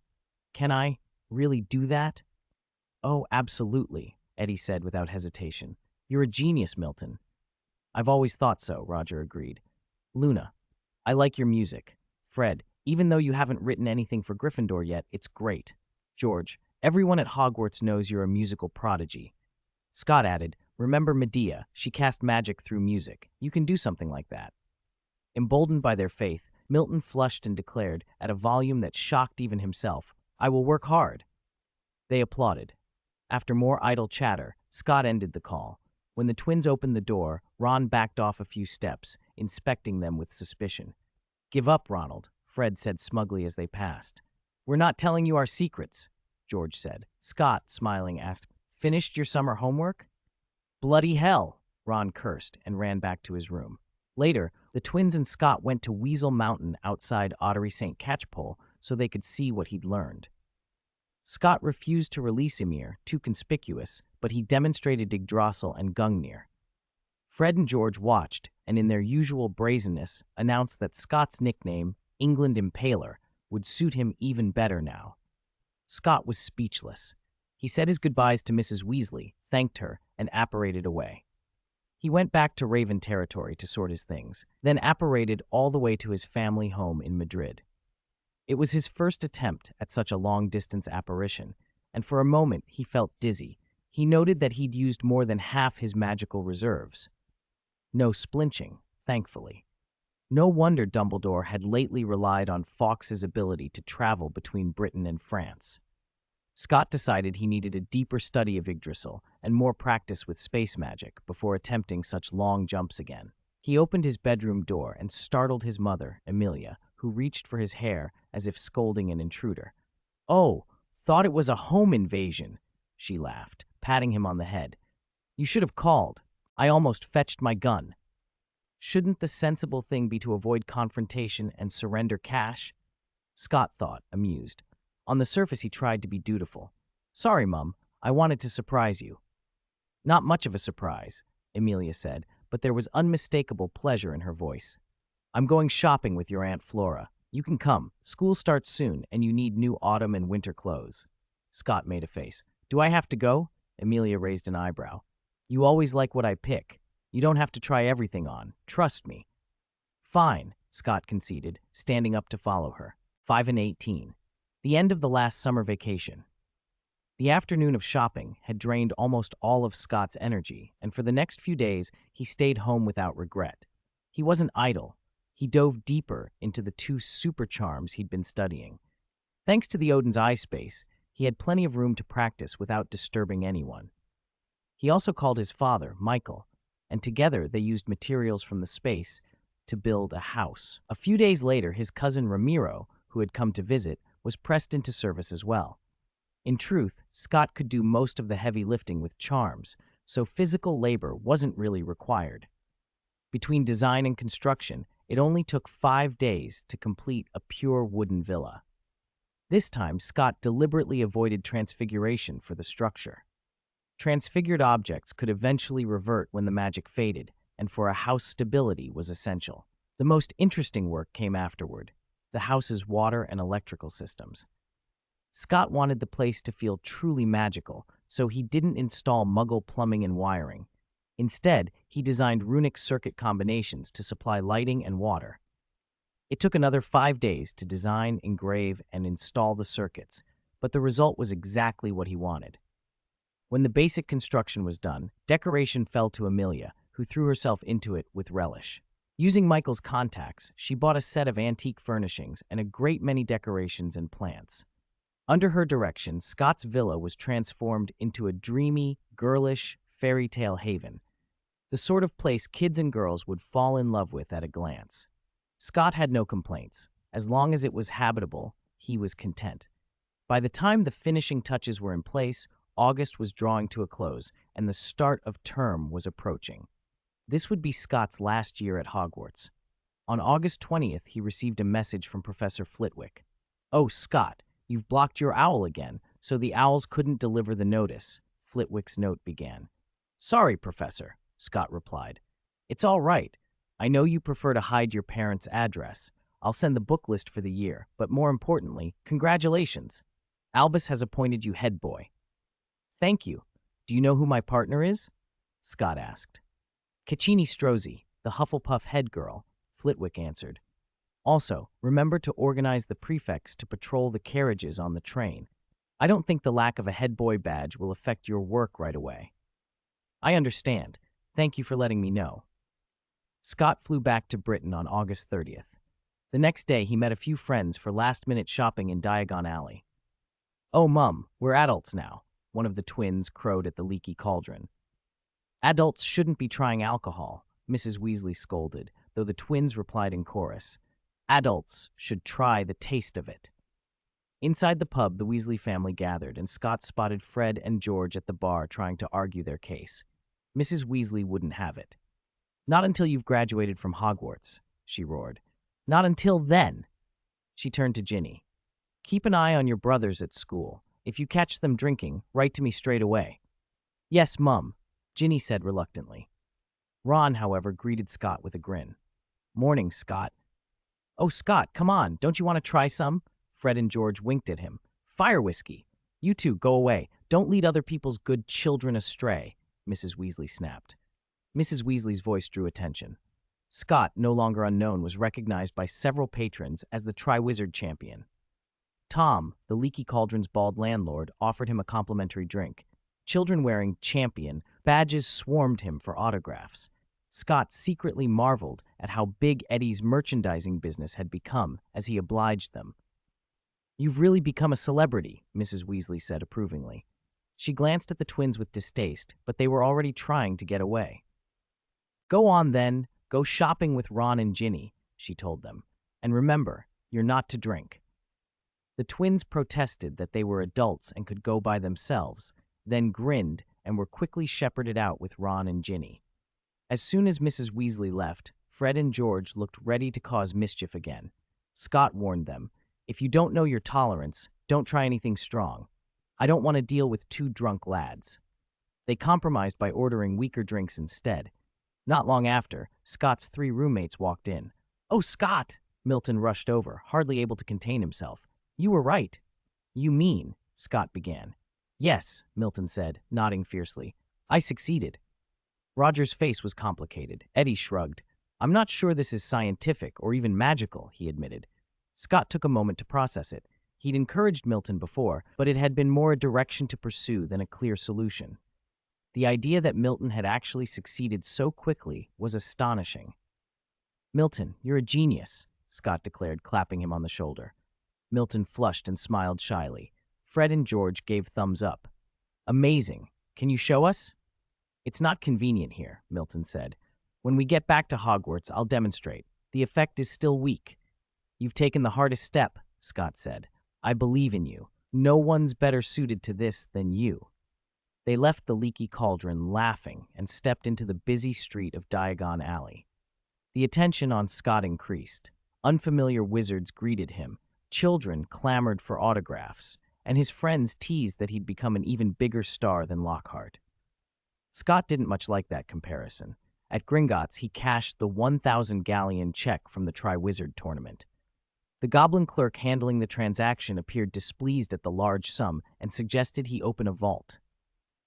Can I really do that? Oh, absolutely, Eddie said without hesitation. You're a genius, Milton. I've always thought so, Roger agreed. Luna, I like your music. Fred, even though you haven't written anything for Gryffindor yet, it's great. George, everyone at Hogwarts knows you're a musical prodigy. Scott added, remember Medea, she cast magic through music. You can do something like that. Emboldened by their faith, Milton flushed and declared, at a volume that shocked even himself, I will work hard. They applauded. After more idle chatter, Scott ended the call. When the twins opened the door, Ron backed off a few steps, inspecting them with suspicion. Give up, Ronald, Fred said smugly as they passed. We're not telling you our secrets, George said. Scott, smiling, asked, finished your summer homework? Bloody hell, Ron cursed and ran back to his room. Later, the twins and Scott went to Weasel Mountain outside Ottery St. Catchpole so they could see what he'd learned. Scott refused to release Ymir, too conspicuous, but he demonstrated Yggdrasil and Gungnir. Fred and George watched, and in their usual brazenness, announced that Scott's nickname, England Impaler, would suit him even better now. Scott was speechless. He said his goodbyes to Mrs. Weasley, thanked her, and apparated away. He went back to Raven territory to sort his things, then apparated all the way to his family home in Madrid. It was his first attempt at such a long-distance apparition, and for a moment he felt dizzy. He noted that he'd used more than half his magical reserves. No splinching, thankfully. No wonder Dumbledore had lately relied on Fawkes's ability to travel between Britain and France. Scott decided he needed a deeper study of Yggdrasil and more practice with space magic before attempting such long jumps again. He opened his bedroom door and startled his mother, Amelia, who reached for his hair as if scolding an intruder. Oh, thought it was a home invasion, she laughed, patting him on the head. You should have called. I almost fetched my gun. Shouldn't the sensible thing be to avoid confrontation and surrender cash? Scott thought, amused. On the surface, he tried to be dutiful. Sorry, Mum, I wanted to surprise you. Not much of a surprise, Amelia said, but there was unmistakable pleasure in her voice. I'm going shopping with your Aunt Flora. You can come. School starts soon, and you need new autumn and winter clothes. Scott made a face. Do I have to go? Amelia raised an eyebrow. You always like what I pick. You don't have to try everything on. Trust me. Fine, Scott conceded, standing up to follow her. 5 and 18. The end of the last summer vacation. The afternoon of shopping had drained almost all of Scott's energy, and for the next few days, he stayed home without regret. He wasn't idle. He dove deeper into the 2 super charms he'd been studying. Thanks to the Odin's eye space, he had plenty of room to practice without disturbing anyone. He also called his father, Michael, and together they used materials from the space to build a house. A few days later, his cousin Ramiro, who had come to visit, was pressed into service as well. In truth, Scott could do most of the heavy lifting with charms, so physical labor wasn't really required. Between design and construction, it only took 5 days to complete a pure wooden villa. This time, Scott deliberately avoided transfiguration for the structure. Transfigured objects could eventually revert when the magic faded, and for a house stability was essential. The most interesting work came afterward, the house's water and electrical systems. Scott wanted the place to feel truly magical, so he didn't install Muggle plumbing and wiring. Instead, he designed runic circuit combinations to supply lighting and water. It took another 5 days to design, engrave, and install the circuits, but the result was exactly what he wanted. When the basic construction was done, decoration fell to Amelia, who threw herself into it with relish. Using Michael's contacts, she bought a set of antique furnishings and a great many decorations and plants. Under her direction, Scott's villa was transformed into a dreamy, girlish, fairy tale haven, the sort of place kids and girls would fall in love with at a glance. Scott had no complaints. As long as it was habitable, he was content. By the time the finishing touches were in place, August was drawing to a close, and the start of term was approaching. This would be Scott's last year at Hogwarts. On August 20th, he received a message from Professor Flitwick. "Oh, Scott, you've blocked your owl again, so the owls couldn't deliver the notice," Flitwick's note began. "Sorry, Professor," Scott replied. "It's all right. I know you prefer to hide your parents' address. I'll send the book list for the year, but more importantly, congratulations. Albus has appointed you head boy." "Thank you. Do you know who my partner is?" Scott asked. "Caccini Strozzi, the Hufflepuff head girl," Flitwick answered. "Also, remember to organize the prefects to patrol the carriages on the train. I don't think the lack of a head boy badge will affect your work right away." "I understand. Thank you for letting me know." Scott flew back to Britain on August 30th. The next day, he met a few friends for last-minute shopping in Diagon Alley. "Oh, Mum, we're adults now," one of the twins crowed at the leaky cauldron. "Adults shouldn't be trying alcohol," Mrs. Weasley scolded, though the twins replied in chorus. "Adults should try the taste of it." Inside the pub, the Weasley family gathered, and Scott spotted Fred and George at the bar trying to argue their case. Mrs. Weasley wouldn't have it. "Not until you've graduated from Hogwarts," she roared. "Not until then." She turned to Ginny. "Keep an eye on your brothers at school. If you catch them drinking, write to me straight away." "Yes, Mum," Ginny said reluctantly. Ron, however, greeted Scott with a grin. "Morning, Scott." "Oh, Scott, come on, don't you want to try some?" Fred and George winked at him. "Fire whiskey. You two, go away. Don't lead other people's good children astray," Mrs. Weasley snapped. Mrs. Weasley's voice drew attention. Scott, no longer unknown, was recognized by several patrons as the Triwizard champion. Tom, the Leaky Cauldron's bald landlord, offered him a complimentary drink. Children wearing champion badges swarmed him for autographs. Scott secretly marveled at how big Eddie's merchandising business had become as he obliged them. "You've really become a celebrity," Mrs. Weasley said approvingly. She glanced at the twins with distaste, but they were already trying to get away. "Go on then, go shopping with Ron and Ginny," she told them. "And remember, you're not to drink." The twins protested that they were adults and could go by themselves, then grinned and were quickly shepherded out with Ron and Ginny. As soon as Mrs. Weasley left, Fred and George looked ready to cause mischief again. Scott warned them, "If you don't know your tolerance, don't try anything strong. I don't want to deal with two drunk lads." They compromised by ordering weaker drinks instead. Not long after, Scott's 3 roommates walked in. "Oh, Scott!" Milton rushed over, hardly able to contain himself. "You were right." "You mean," Scott began. "Yes," Milton said, nodding fiercely. "I succeeded." Roger's face was complicated. Eddie shrugged. "I'm not sure this is scientific or even magical," he admitted. Scott took a moment to process it. He'd encouraged Milton before, but it had been more a direction to pursue than a clear solution. The idea that Milton had actually succeeded so quickly was astonishing. "Milton, you're a genius," Scott declared, clapping him on the shoulder. Milton flushed and smiled shyly. Fred and George gave thumbs up. "Amazing. Can you show us?" "It's not convenient here," Milton said. "When we get back to Hogwarts, I'll demonstrate. The effect is still weak." "You've taken the hardest step," Scott said. "I believe in you." No one's better suited to this than you." They left the leaky cauldron laughing and stepped into the busy street of Diagon Alley. The attention on Scott increased. Unfamiliar wizards greeted him, children clamored for autographs, and his friends teased that he'd become an even bigger star than Lockhart. Scott didn't much like that comparison. At Gringotts, he cashed the 1,000 galleon check from the Tri-Wizard tournament. The goblin clerk handling the transaction appeared displeased at the large sum and suggested he open a vault.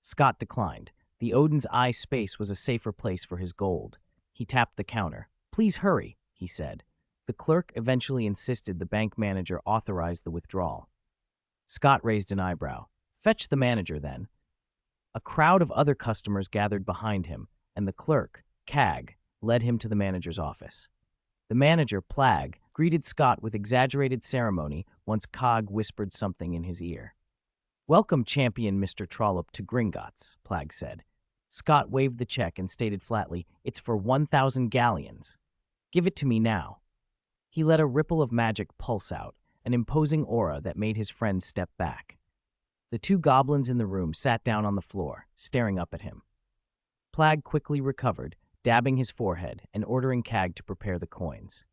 Scott declined. The Odin's Eye space was a safer place for his gold. He tapped the counter. "Please hurry," he said. The clerk eventually insisted the bank manager authorize the withdrawal. Scott raised an eyebrow. "Fetch the manager, then." A crowd of other customers gathered behind him, and the clerk, Cag, led him to the manager's office. The manager, Plag, greeted Scott with exaggerated ceremony once Cog whispered something in his ear. "Welcome, champion Mr. Trollope, to Gringotts," Plag said. Scott waved the check and stated flatly, "It's for 1,000 galleons. Give it to me now." He let a ripple of magic pulse out, an imposing aura that made his friends step back. The two goblins in the room sat down on the floor, staring up at him. Plag quickly recovered, dabbing his forehead and ordering Cag to prepare the coins.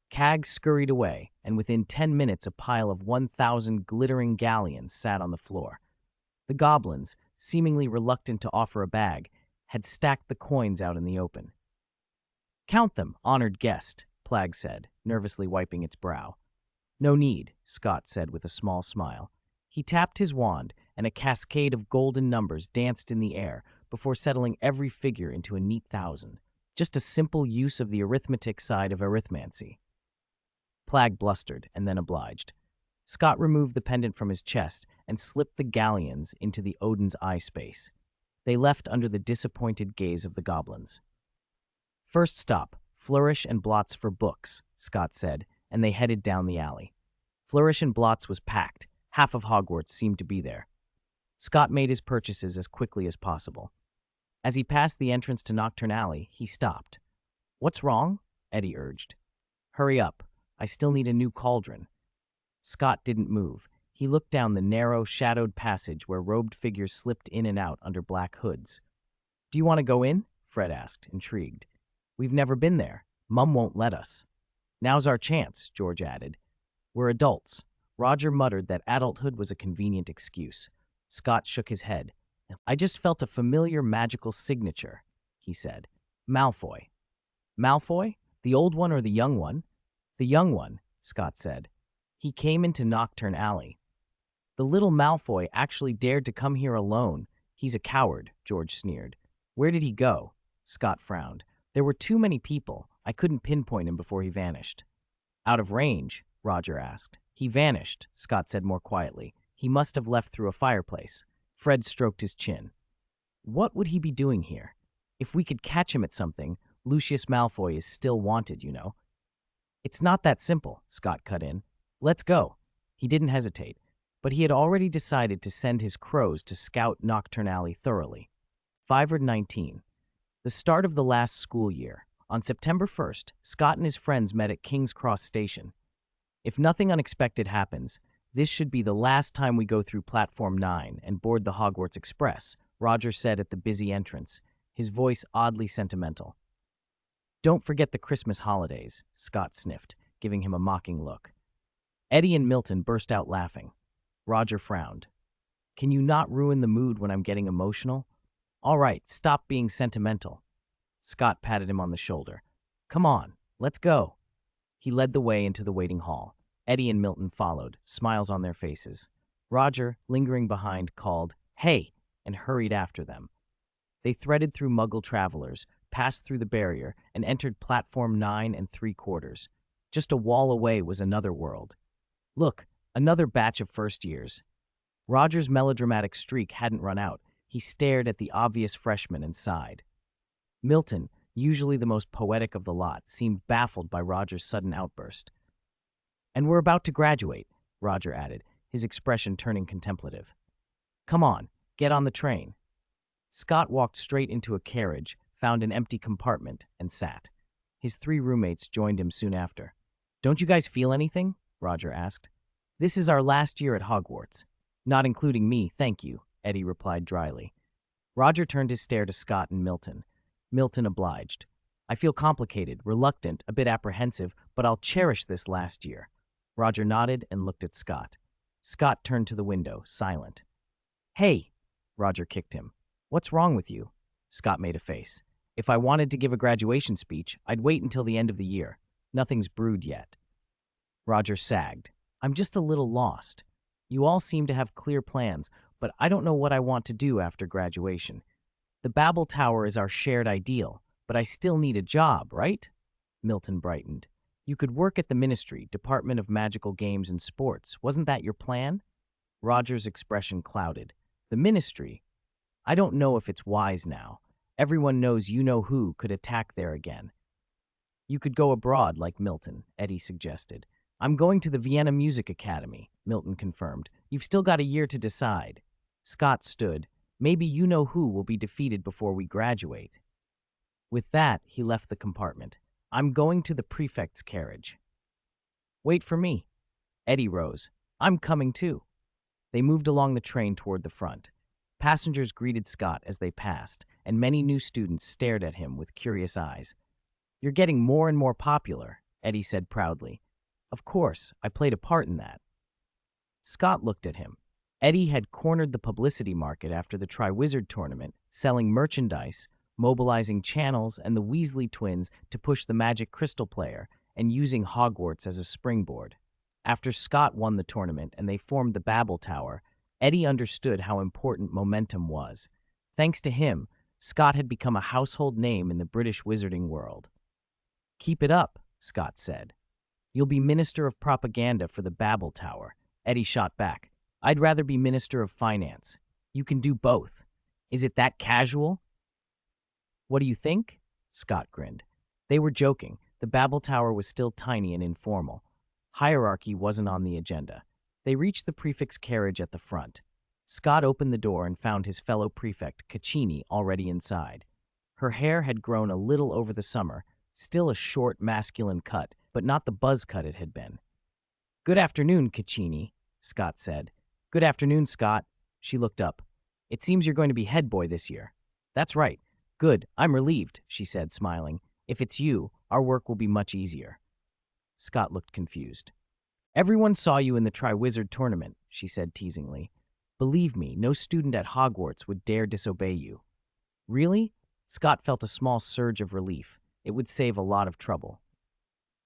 Cag scurried away, and within 10 minutes a pile of 1,000 glittering galleons sat on the floor. The goblins, seemingly reluctant to offer a bag, had stacked the coins out in the open. "Count them, honored guest," Plag said, nervously wiping its brow. "No need," Scott said with a small smile. He tapped his wand, and a cascade of golden numbers danced in the air before settling every figure into a neat 1,000. Just a simple use of the arithmetic side of arithmancy. Plag blustered and then obliged. Scott removed the pendant from his chest and slipped the galleons into the Odin's Eye space. They left under the disappointed gaze of the goblins. "First stop, Flourish and Blots for books," Scott said, and they headed down the alley. Flourish and Blots was packed. Half of Hogwarts seemed to be there. Scott made his purchases as quickly as possible. As he passed the entrance to Nocturne Alley, he stopped. "What's wrong?" Eddie urged. "Hurry up. I still need a new cauldron." Scott didn't move. He looked down the narrow, shadowed passage where robed figures slipped in and out under black hoods. "Do you want to go in?" Fred asked, intrigued. "We've never been there. Mum won't let us." "Now's our chance," George added. "We're adults." Roger muttered that adulthood was a convenient excuse. Scott shook his head. "I just felt a familiar magical signature," he said. "Malfoy." "Malfoy? The old one or the young one?" "The young one," Scott said. "He came into Nocturne Alley." "The little Malfoy actually dared to come here alone. He's a coward," George sneered. "Where did he go?" Scott frowned. "There were too many people. I couldn't pinpoint him before he vanished." "Out of range?" Roger asked. "He vanished," Scott said more quietly. "He must have left through a fireplace." Fred stroked his chin. "What would he be doing here? If we could catch him at something, Lucius Malfoy is still wanted, you know." "It's not that simple," Scott cut in. "Let's go." He didn't hesitate, but he had already decided to send his crows to scout Nocturne Alley thoroughly. 519. The start of the last school year. On September 1st, Scott and his friends met at King's Cross Station. "If nothing unexpected happens, this should be the last time we go through Platform 9 and board the Hogwarts Express," Roger said at the busy entrance, his voice oddly sentimental. "Don't forget the Christmas holidays," Scott sniffed, giving him a mocking look. Eddie and Milton burst out laughing. Roger frowned. "Can you not ruin the mood when I'm getting emotional?" "All right, stop being sentimental." Scott patted him on the shoulder. "Come on, let's go." He led the way into the waiting hall. Eddie and Milton followed, smiles on their faces. Roger, lingering behind, called, "Hey!" and hurried after them. They threaded through Muggle travelers, passed through the barrier, and entered Platform 9 3/4. Just a wall away was another world. "Look, another batch of first years." Roger's melodramatic streak hadn't run out. He stared at the obvious freshmen and sighed. Milton, usually the most poetic of the lot, seemed baffled by Roger's sudden outburst. "And we're about to graduate," Roger added, his expression turning contemplative. "Come on, get on the train." Scott walked straight into a carriage, found an empty compartment, and sat. His 3 roommates joined him soon after. "Don't you guys feel anything?" Roger asked. "This is our last year at Hogwarts." Not including me, thank you, Eddie replied dryly. Roger turned his stare to Scott and Milton. Milton obliged. I feel complicated, reluctant, a bit apprehensive, but I'll cherish this last year. Roger nodded and looked at Scott. Scott turned to the window, silent. Hey, Roger kicked him. What's wrong with you? Scott made a face. If I wanted to give a graduation speech, I'd wait until the end of the year. Nothing's brewed yet. Roger sagged. I'm just a little lost. You all seem to have clear plans, but I don't know what I want to do after graduation. The Babel Tower is our shared ideal, but I still need a job, right? Milton brightened. You could work at the Ministry, Department of Magical Games and Sports. Wasn't that your plan? Roger's expression clouded. The Ministry? I don't know if it's wise now. Everyone knows you-know-who could attack there again. You could go abroad like Milton, Eddie suggested. I'm going to the Vienna Music Academy, Milton confirmed. You've still got a year to decide. Scott stood. Maybe you-know-who will be defeated before we graduate. With that, he left the compartment. I'm going to the prefect's carriage. Wait for me. Eddie rose. I'm coming too. They moved along the train toward the front. Passengers greeted Scott as they passed, and many new students stared at him with curious eyes. You're getting more and more popular, Eddie said proudly. Of course, I played a part in that. Scott looked at him. Eddie had cornered the publicity market after the Tri-Wizard tournament, selling merchandise, mobilizing channels and the Weasley twins to push the Magic Crystal player, and using Hogwarts as a springboard. After Scott won the tournament and they formed the Babel Tower, Eddie understood how important momentum was. Thanks to him, Scott had become a household name in the British wizarding world. Keep it up, Scott said. You'll be Minister of Propaganda for the Babel Tower. Eddie shot back. I'd rather be Minister of Finance. You can do both. Is it that casual? What do you think? Scott grinned. They were joking. The Babel Tower was still tiny and informal. Hierarchy wasn't on the agenda. They reached the prefect's carriage at the front. Scott opened the door and found his fellow prefect, Caccini, already inside. Her hair had grown a little over the summer, still a short, masculine cut, but not the buzz cut it had been. Good afternoon, Caccini, Scott said. Good afternoon, Scott. She looked up. It seems you're going to be head boy this year. That's right. Good, I'm relieved, she said, smiling. If it's you, our work will be much easier. Scott looked confused. Everyone saw you in the Tri-Wizard tournament, she said teasingly. Believe me, no student at Hogwarts would dare disobey you. Really? Scott felt a small surge of relief. It would save a lot of trouble.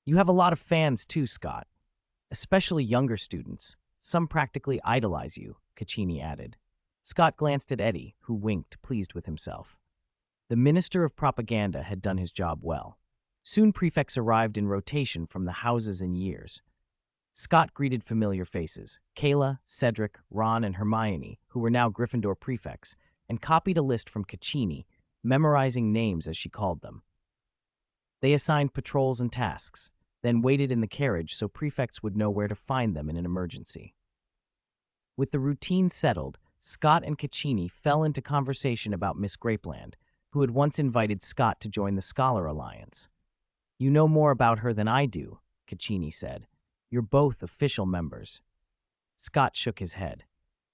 You have a lot of fans too, Scott. Especially younger students. Some practically idolize you, Caccini added. Scott glanced at Eddie, who winked, pleased with himself. The Minister of Propaganda had done his job well. Soon prefects arrived in rotation from the houses and years. Scott greeted familiar faces, Kayla, Cedric, Ron, and Hermione, who were now Gryffindor prefects, and copied a list from Caccini, memorizing names as she called them. They assigned patrols and tasks, then waited in the carriage so prefects would know where to find them in an emergency. With the routine settled, Scott and Caccini fell into conversation about Miss Grapeland, who had once invited Scott to join the Scholar Alliance. You know more about her than I do, Caccini said. You're both official members. Scott shook his head.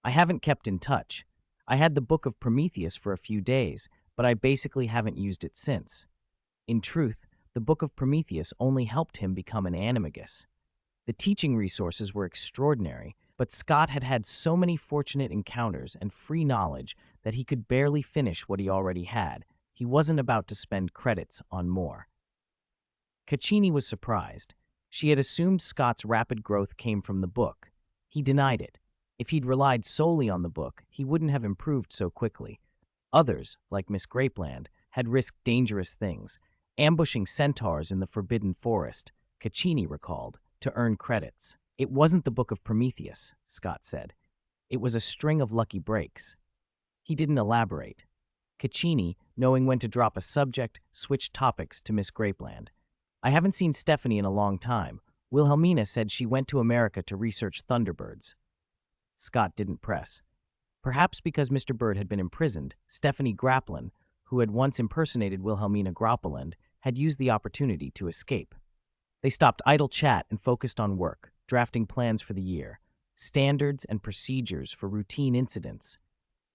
I haven't kept in touch. I had the Book of Prometheus for a few days, but I basically haven't used it since. In truth, the Book of Prometheus only helped him become an animagus. The teaching resources were extraordinary, but Scott had had so many fortunate encounters and free knowledge that he could barely finish what he already had. He wasn't about to spend credits on more. Caccini was surprised. She had assumed Scott's rapid growth came from the book. He denied it. If he'd relied solely on the book, he wouldn't have improved so quickly. Others, like Miss Grapeland, had risked dangerous things, ambushing centaurs in the Forbidden Forest, Caccini recalled, to earn credits. It wasn't the Book of Prometheus, Scott said. It was a string of lucky breaks. He didn't elaborate. Caccini, knowing when to drop a subject, switched topics to Miss Grapeland. I haven't seen Stephanie in a long time. Wilhelmina said she went to America to research thunderbirds. Scott didn't press. Perhaps because Mr. Bird had been imprisoned, Stephanie Grapplen, who had once impersonated Wilhelmina Groppeland, had used the opportunity to escape. They stopped idle chat and focused on work, drafting plans for the year. standards and procedures for routine incidents,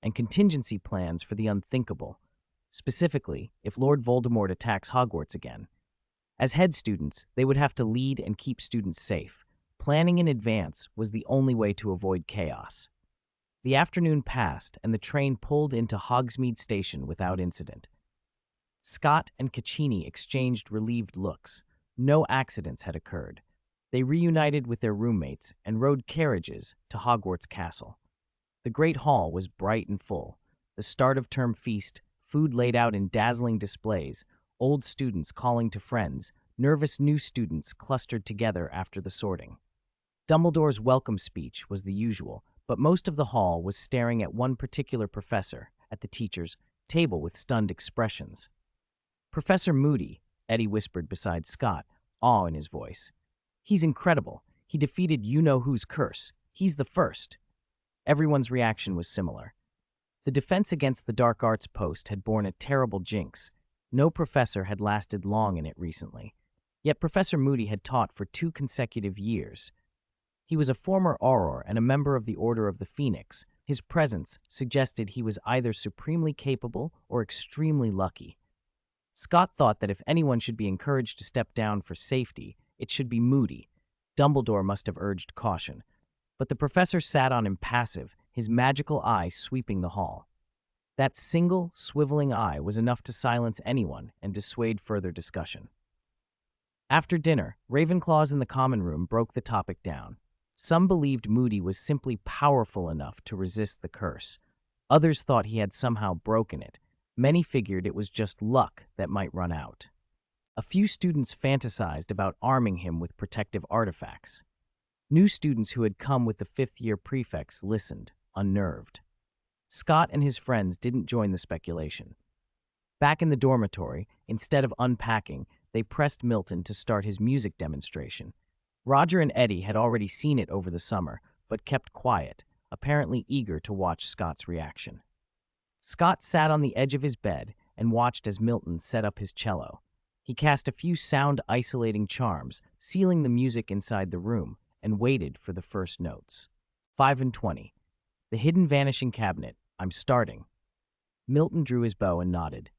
and contingency plans for the unthinkable, specifically if Lord Voldemort attacks Hogwarts again. As head students, they would have to lead and keep students safe. Planning in advance was the only way to avoid chaos. The afternoon passed, and the train pulled into Hogsmeade Station without incident. Scott and Caccini exchanged relieved looks. No accidents had occurred. They reunited with their roommates and rode carriages to Hogwarts Castle. The Great Hall was bright and full. The start-of-term feast, food laid out in dazzling displays, old students calling to friends, nervous new students clustered together after the sorting. Dumbledore's welcome speech was the usual, but most of the hall was staring at one particular professor at the teacher's table with stunned expressions. "Professor Moody," Eddie whispered beside Scott, awe in his voice. "He's incredible. He defeated you-know-who's curse. He's the first." Everyone's reaction was similar. The defense against the dark arts post had borne a terrible jinx. No professor had lasted long in it recently. Yet Professor Moody had taught for 2 consecutive years. He was a former Auror and a member of the Order of the Phoenix. His presence suggested he was either supremely capable or extremely lucky. Scott thought that if anyone should be encouraged to step down for safety, it should be Moody. Dumbledore must have urged caution. But the professor sat on impassive, his magical eye sweeping the hall. That single, swiveling eye was enough to silence anyone and dissuade further discussion. After dinner, Ravenclaws in the common room broke the topic down. Some believed Moody was simply powerful enough to resist the curse. Others thought he had somehow broken it. Many figured it was just luck that might run out. A few students fantasized about arming him with protective artifacts. New students who had come with the fifth-year prefects listened, unnerved. Scott and his friends didn't join the speculation. Back in the dormitory, instead of unpacking, they pressed Milton to start his music demonstration. Roger and Eddie had already seen it over the summer, but kept quiet, apparently eager to watch Scott's reaction. Scott sat on the edge of his bed and watched as Milton set up his cello. He cast a few sound-isolating charms, sealing the music inside the room, and waited for the first notes. 5 and 20. The hidden vanishing cabinet. I'm starting. Milton drew his bow and nodded.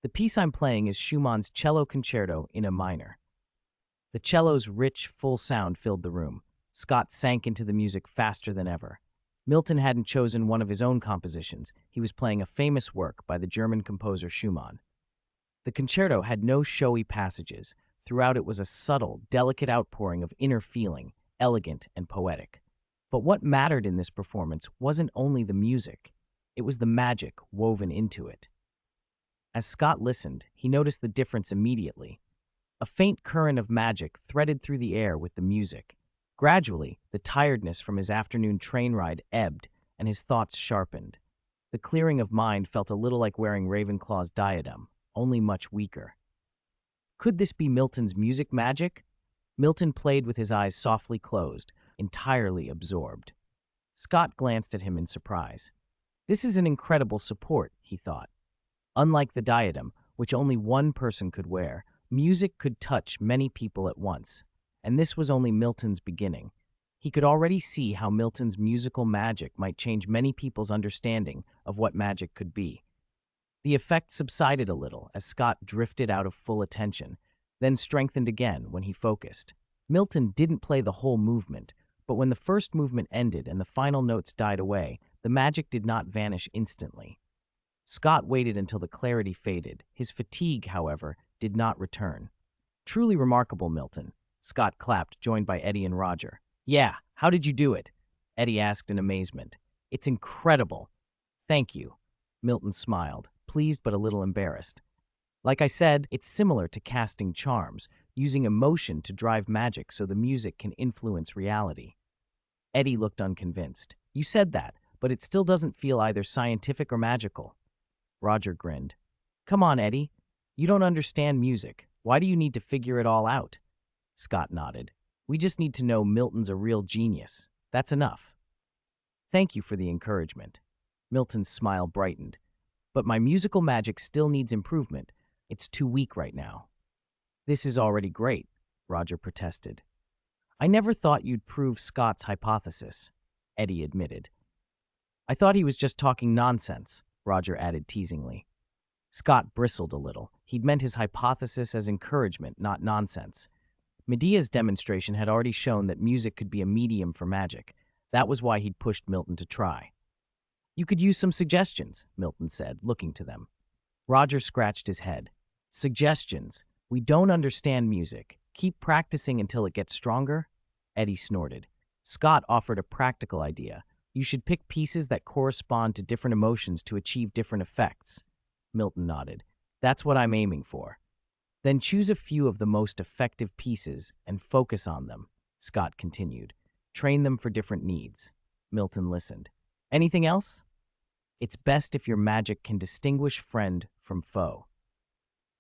The piece I'm playing is Schumann's Cello Concerto in A minor. The cello's rich, full sound filled the room. Scott sank into the music faster than ever. Milton hadn't chosen one of his own compositions. He was playing a famous work by the German composer Schumann. The concerto had no showy passages. Throughout it was a subtle, delicate outpouring of inner feeling, elegant and poetic. But what mattered in this performance wasn't only the music. It was the magic woven into it. As Scott listened, he noticed the difference immediately. A faint current of magic threaded through the air with the music. Gradually, the tiredness from his afternoon train ride ebbed, and his thoughts sharpened. The clearing of mind felt a little like wearing Ravenclaw's diadem, only much weaker. Could this be Milton's music magic? Milton played with his eyes softly closed, entirely absorbed. Scott glanced at him in surprise. This is an incredible support, he thought. Unlike the diadem, which only one person could wear, music could touch many people at once. And this was only Milton's beginning. He could already see how Milton's musical magic might change many people's understanding of what magic could be. The effect subsided a little as Scott drifted out of full attention, then strengthened again when he focused. Milton didn't play the whole movement, but when the first movement ended and the final notes died away, the magic did not vanish instantly. Scott waited until the clarity faded. His fatigue, however, did not return. Truly remarkable, Milton. Scott clapped, joined by Eddie and Roger. Yeah, how did you do it? Eddie asked in amazement. It's incredible. Thank you. Milton smiled, pleased but a little embarrassed. Like I said, it's similar to casting charms, using emotion to drive magic so the music can influence reality. Eddie looked unconvinced. You said that, but it still doesn't feel either scientific or magical. Roger grinned. Come on, Eddie. You don't understand music. Why do you need to figure it all out? Scott nodded. We just need to know Milton's a real genius. That's enough. Thank you for the encouragement. Milton's smile brightened. But my musical magic still needs improvement. It's too weak right now. This is already great, Roger protested. I never thought you'd prove Scott's hypothesis, Eddie admitted. I thought he was just talking nonsense, Roger added teasingly. Scott bristled a little. He'd meant his hypothesis as encouragement, not nonsense. Medea's demonstration had already shown that music could be a medium for magic. That was why he'd pushed Milton to try. You could use some suggestions, Milton said, looking to them. Roger scratched his head. Suggestions? We don't understand music. Keep practicing until it gets stronger? Eddie snorted. Scott offered a practical idea. You should pick pieces that correspond to different emotions to achieve different effects. Milton nodded. That's what I'm aiming for. Then choose a few of the most effective pieces and focus on them, Scott continued. Train them for different needs. Milton listened. Anything else? It's best if your magic can distinguish friend from foe.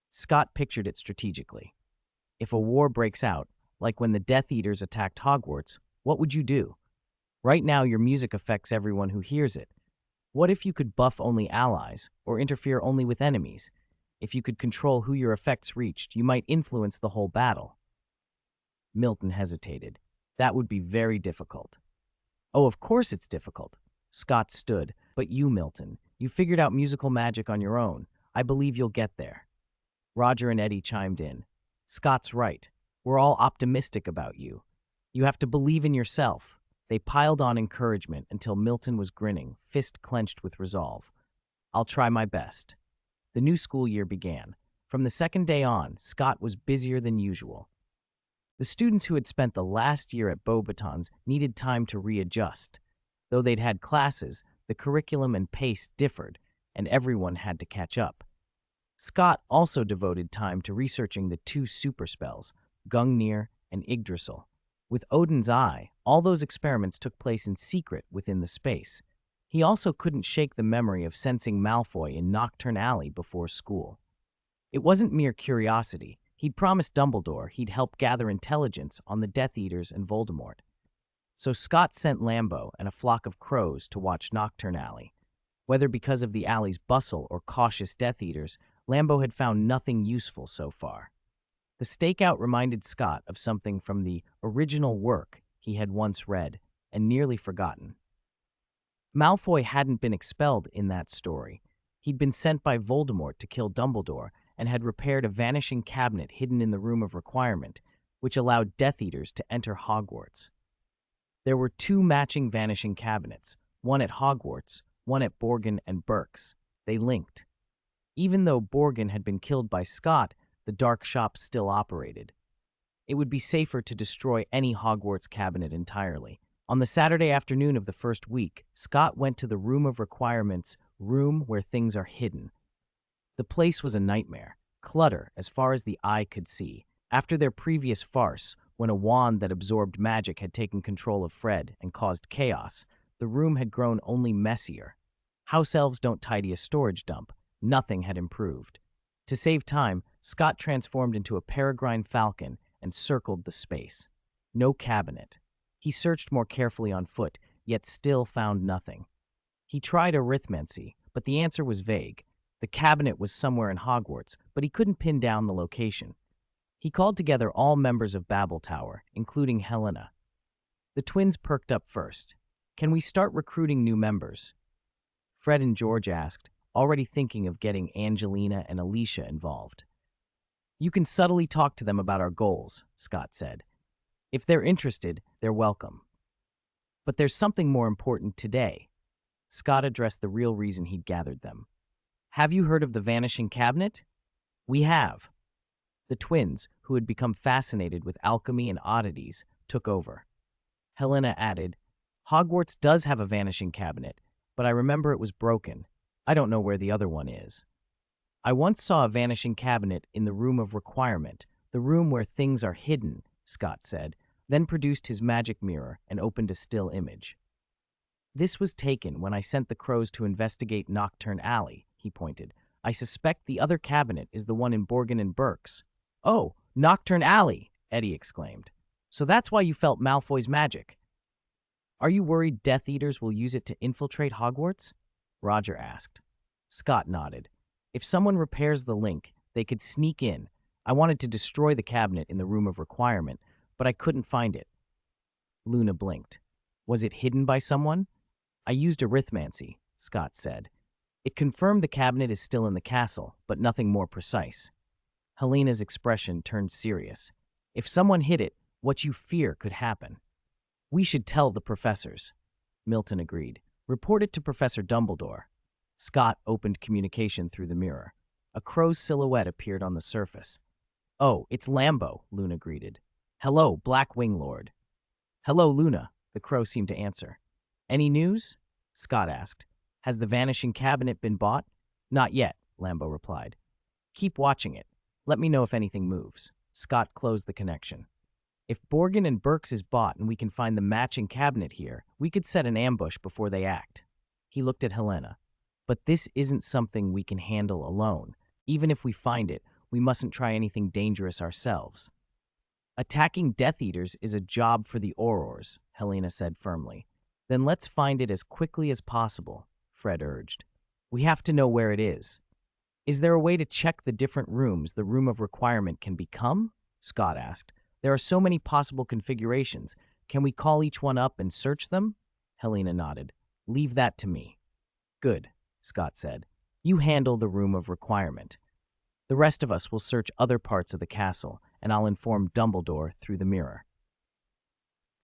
Scott pictured it strategically. If a war breaks out, like when the Death Eaters attacked Hogwarts, what would you do? Right now, your music affects everyone who hears it. What if you could buff only allies or interfere only with enemies? If you could control who your effects reached, you might influence the whole battle. Milton hesitated. That would be very difficult. Oh, of course it's difficult. Scott stood. But you, Milton, you figured out musical magic on your own. I believe you'll get there. Roger and Eddie chimed in. Scott's right. We're all optimistic about you. You have to believe in yourself. They piled on encouragement until Milton was grinning, fist clenched with resolve. I'll try my best. The new school year began. From the second day on, Scott was busier than usual. The students who had spent the last year at Beauxbatons needed time to readjust. Though they'd had classes, the curriculum and pace differed, and everyone had to catch up. Scott also devoted time to researching the two super spells, Gungnir and Yggdrasil. With Odin's Eye, all those experiments took place in secret within the space. He also couldn't shake the memory of sensing Malfoy in Nocturne Alley before school. It wasn't mere curiosity. He'd promised Dumbledore he'd help gather intelligence on the Death Eaters and Voldemort. So Scott sent Lambeau and a flock of crows to watch Nocturne Alley. Whether because of the alley's bustle or cautious Death Eaters, Lambeau had found nothing useful so far. The stakeout reminded Scott of something from the original work he had once read and nearly forgotten. Malfoy hadn't been expelled in that story. He'd been sent by Voldemort to kill Dumbledore and had repaired a vanishing cabinet hidden in the Room of Requirement, which allowed Death Eaters to enter Hogwarts. There were two matching vanishing cabinets, one at Hogwarts, one at Borgin and Berks. They linked. Even though Borgin had been killed by Scott, the dark shop still operated. It would be safer to destroy any Hogwarts cabinet entirely. On the Saturday afternoon of the first week, Scott went to the Room of Requirement's room where things are hidden. The place was a nightmare, clutter as far as the eye could see. After their previous farce, when a wand that absorbed magic had taken control of Fred and caused chaos, the room had grown only messier. House elves don't tidy a storage dump. Nothing had improved. To save time, Scott transformed into a peregrine falcon and circled the space. No cabinet. He searched more carefully on foot, yet still found nothing. He tried arithmancy, but the answer was vague. The cabinet was somewhere in Hogwarts, but he couldn't pin down the location. He called together all members of Babel Tower, including Helena. The twins perked up first. Can we start recruiting new members? Fred and George asked, already thinking of getting Angelina and Alicia involved. You can subtly talk to them about our goals, Scott said. If they're interested, they're welcome. But there's something more important today. Scott addressed the real reason he'd gathered them. Have you heard of the Vanishing Cabinet? We have. The twins, who had become fascinated with alchemy and oddities, took over. Helena added, Hogwarts does have a Vanishing Cabinet, but I remember it was broken. I don't know where the other one is. I once saw a Vanishing Cabinet in the Room of Requirement, the room where things are hidden, Scott said, then produced his magic mirror and opened a still image. This was taken when I sent the crows to investigate Nocturne Alley, he pointed. I suspect the other cabinet is the one in Borgin and Berks. Oh, Nocturne Alley, Eddie exclaimed. So that's why you felt Malfoy's magic. Are you worried Death Eaters will use it to infiltrate Hogwarts? Roger asked. Scott nodded. If someone repairs the link, they could sneak in. I wanted to destroy the cabinet in the Room of Requirement, but I couldn't find it. Luna blinked. Was it hidden by someone? I used arithmancy, Scott said. It confirmed the cabinet is still in the castle, but nothing more precise. Helena's expression turned serious. If someone hid it, what you fear could happen. We should tell the professors. Milton agreed. Report it to Professor Dumbledore. Scott opened communication through the mirror. A crow's silhouette appeared on the surface. Oh, it's Lambo, Luna greeted. Hello, Black Wing Lord. Hello, Luna, the crow seemed to answer. Any news? Scott asked. Has the vanishing cabinet been bought? Not yet, Lambo replied. Keep watching it. Let me know if anything moves. Scott closed the connection. If Borgin and Burke's is bought and we can find the matching cabinet here, we could set an ambush before they act. He looked at Helena. But this isn't something we can handle alone. Even if we find it, we mustn't try anything dangerous ourselves. Attacking Death Eaters is a job for the Aurors, Helena said firmly. Then let's find it as quickly as possible, Fred urged. We have to know where it is. Is there a way to check the different rooms the room of requirement can become? Scott asked. There are so many possible configurations. Can we call each one up and search them? Helena nodded. Leave that to me. Good, Scott said. You handle the room of requirement. The rest of us will search other parts of the castle, and I'll inform Dumbledore through the mirror.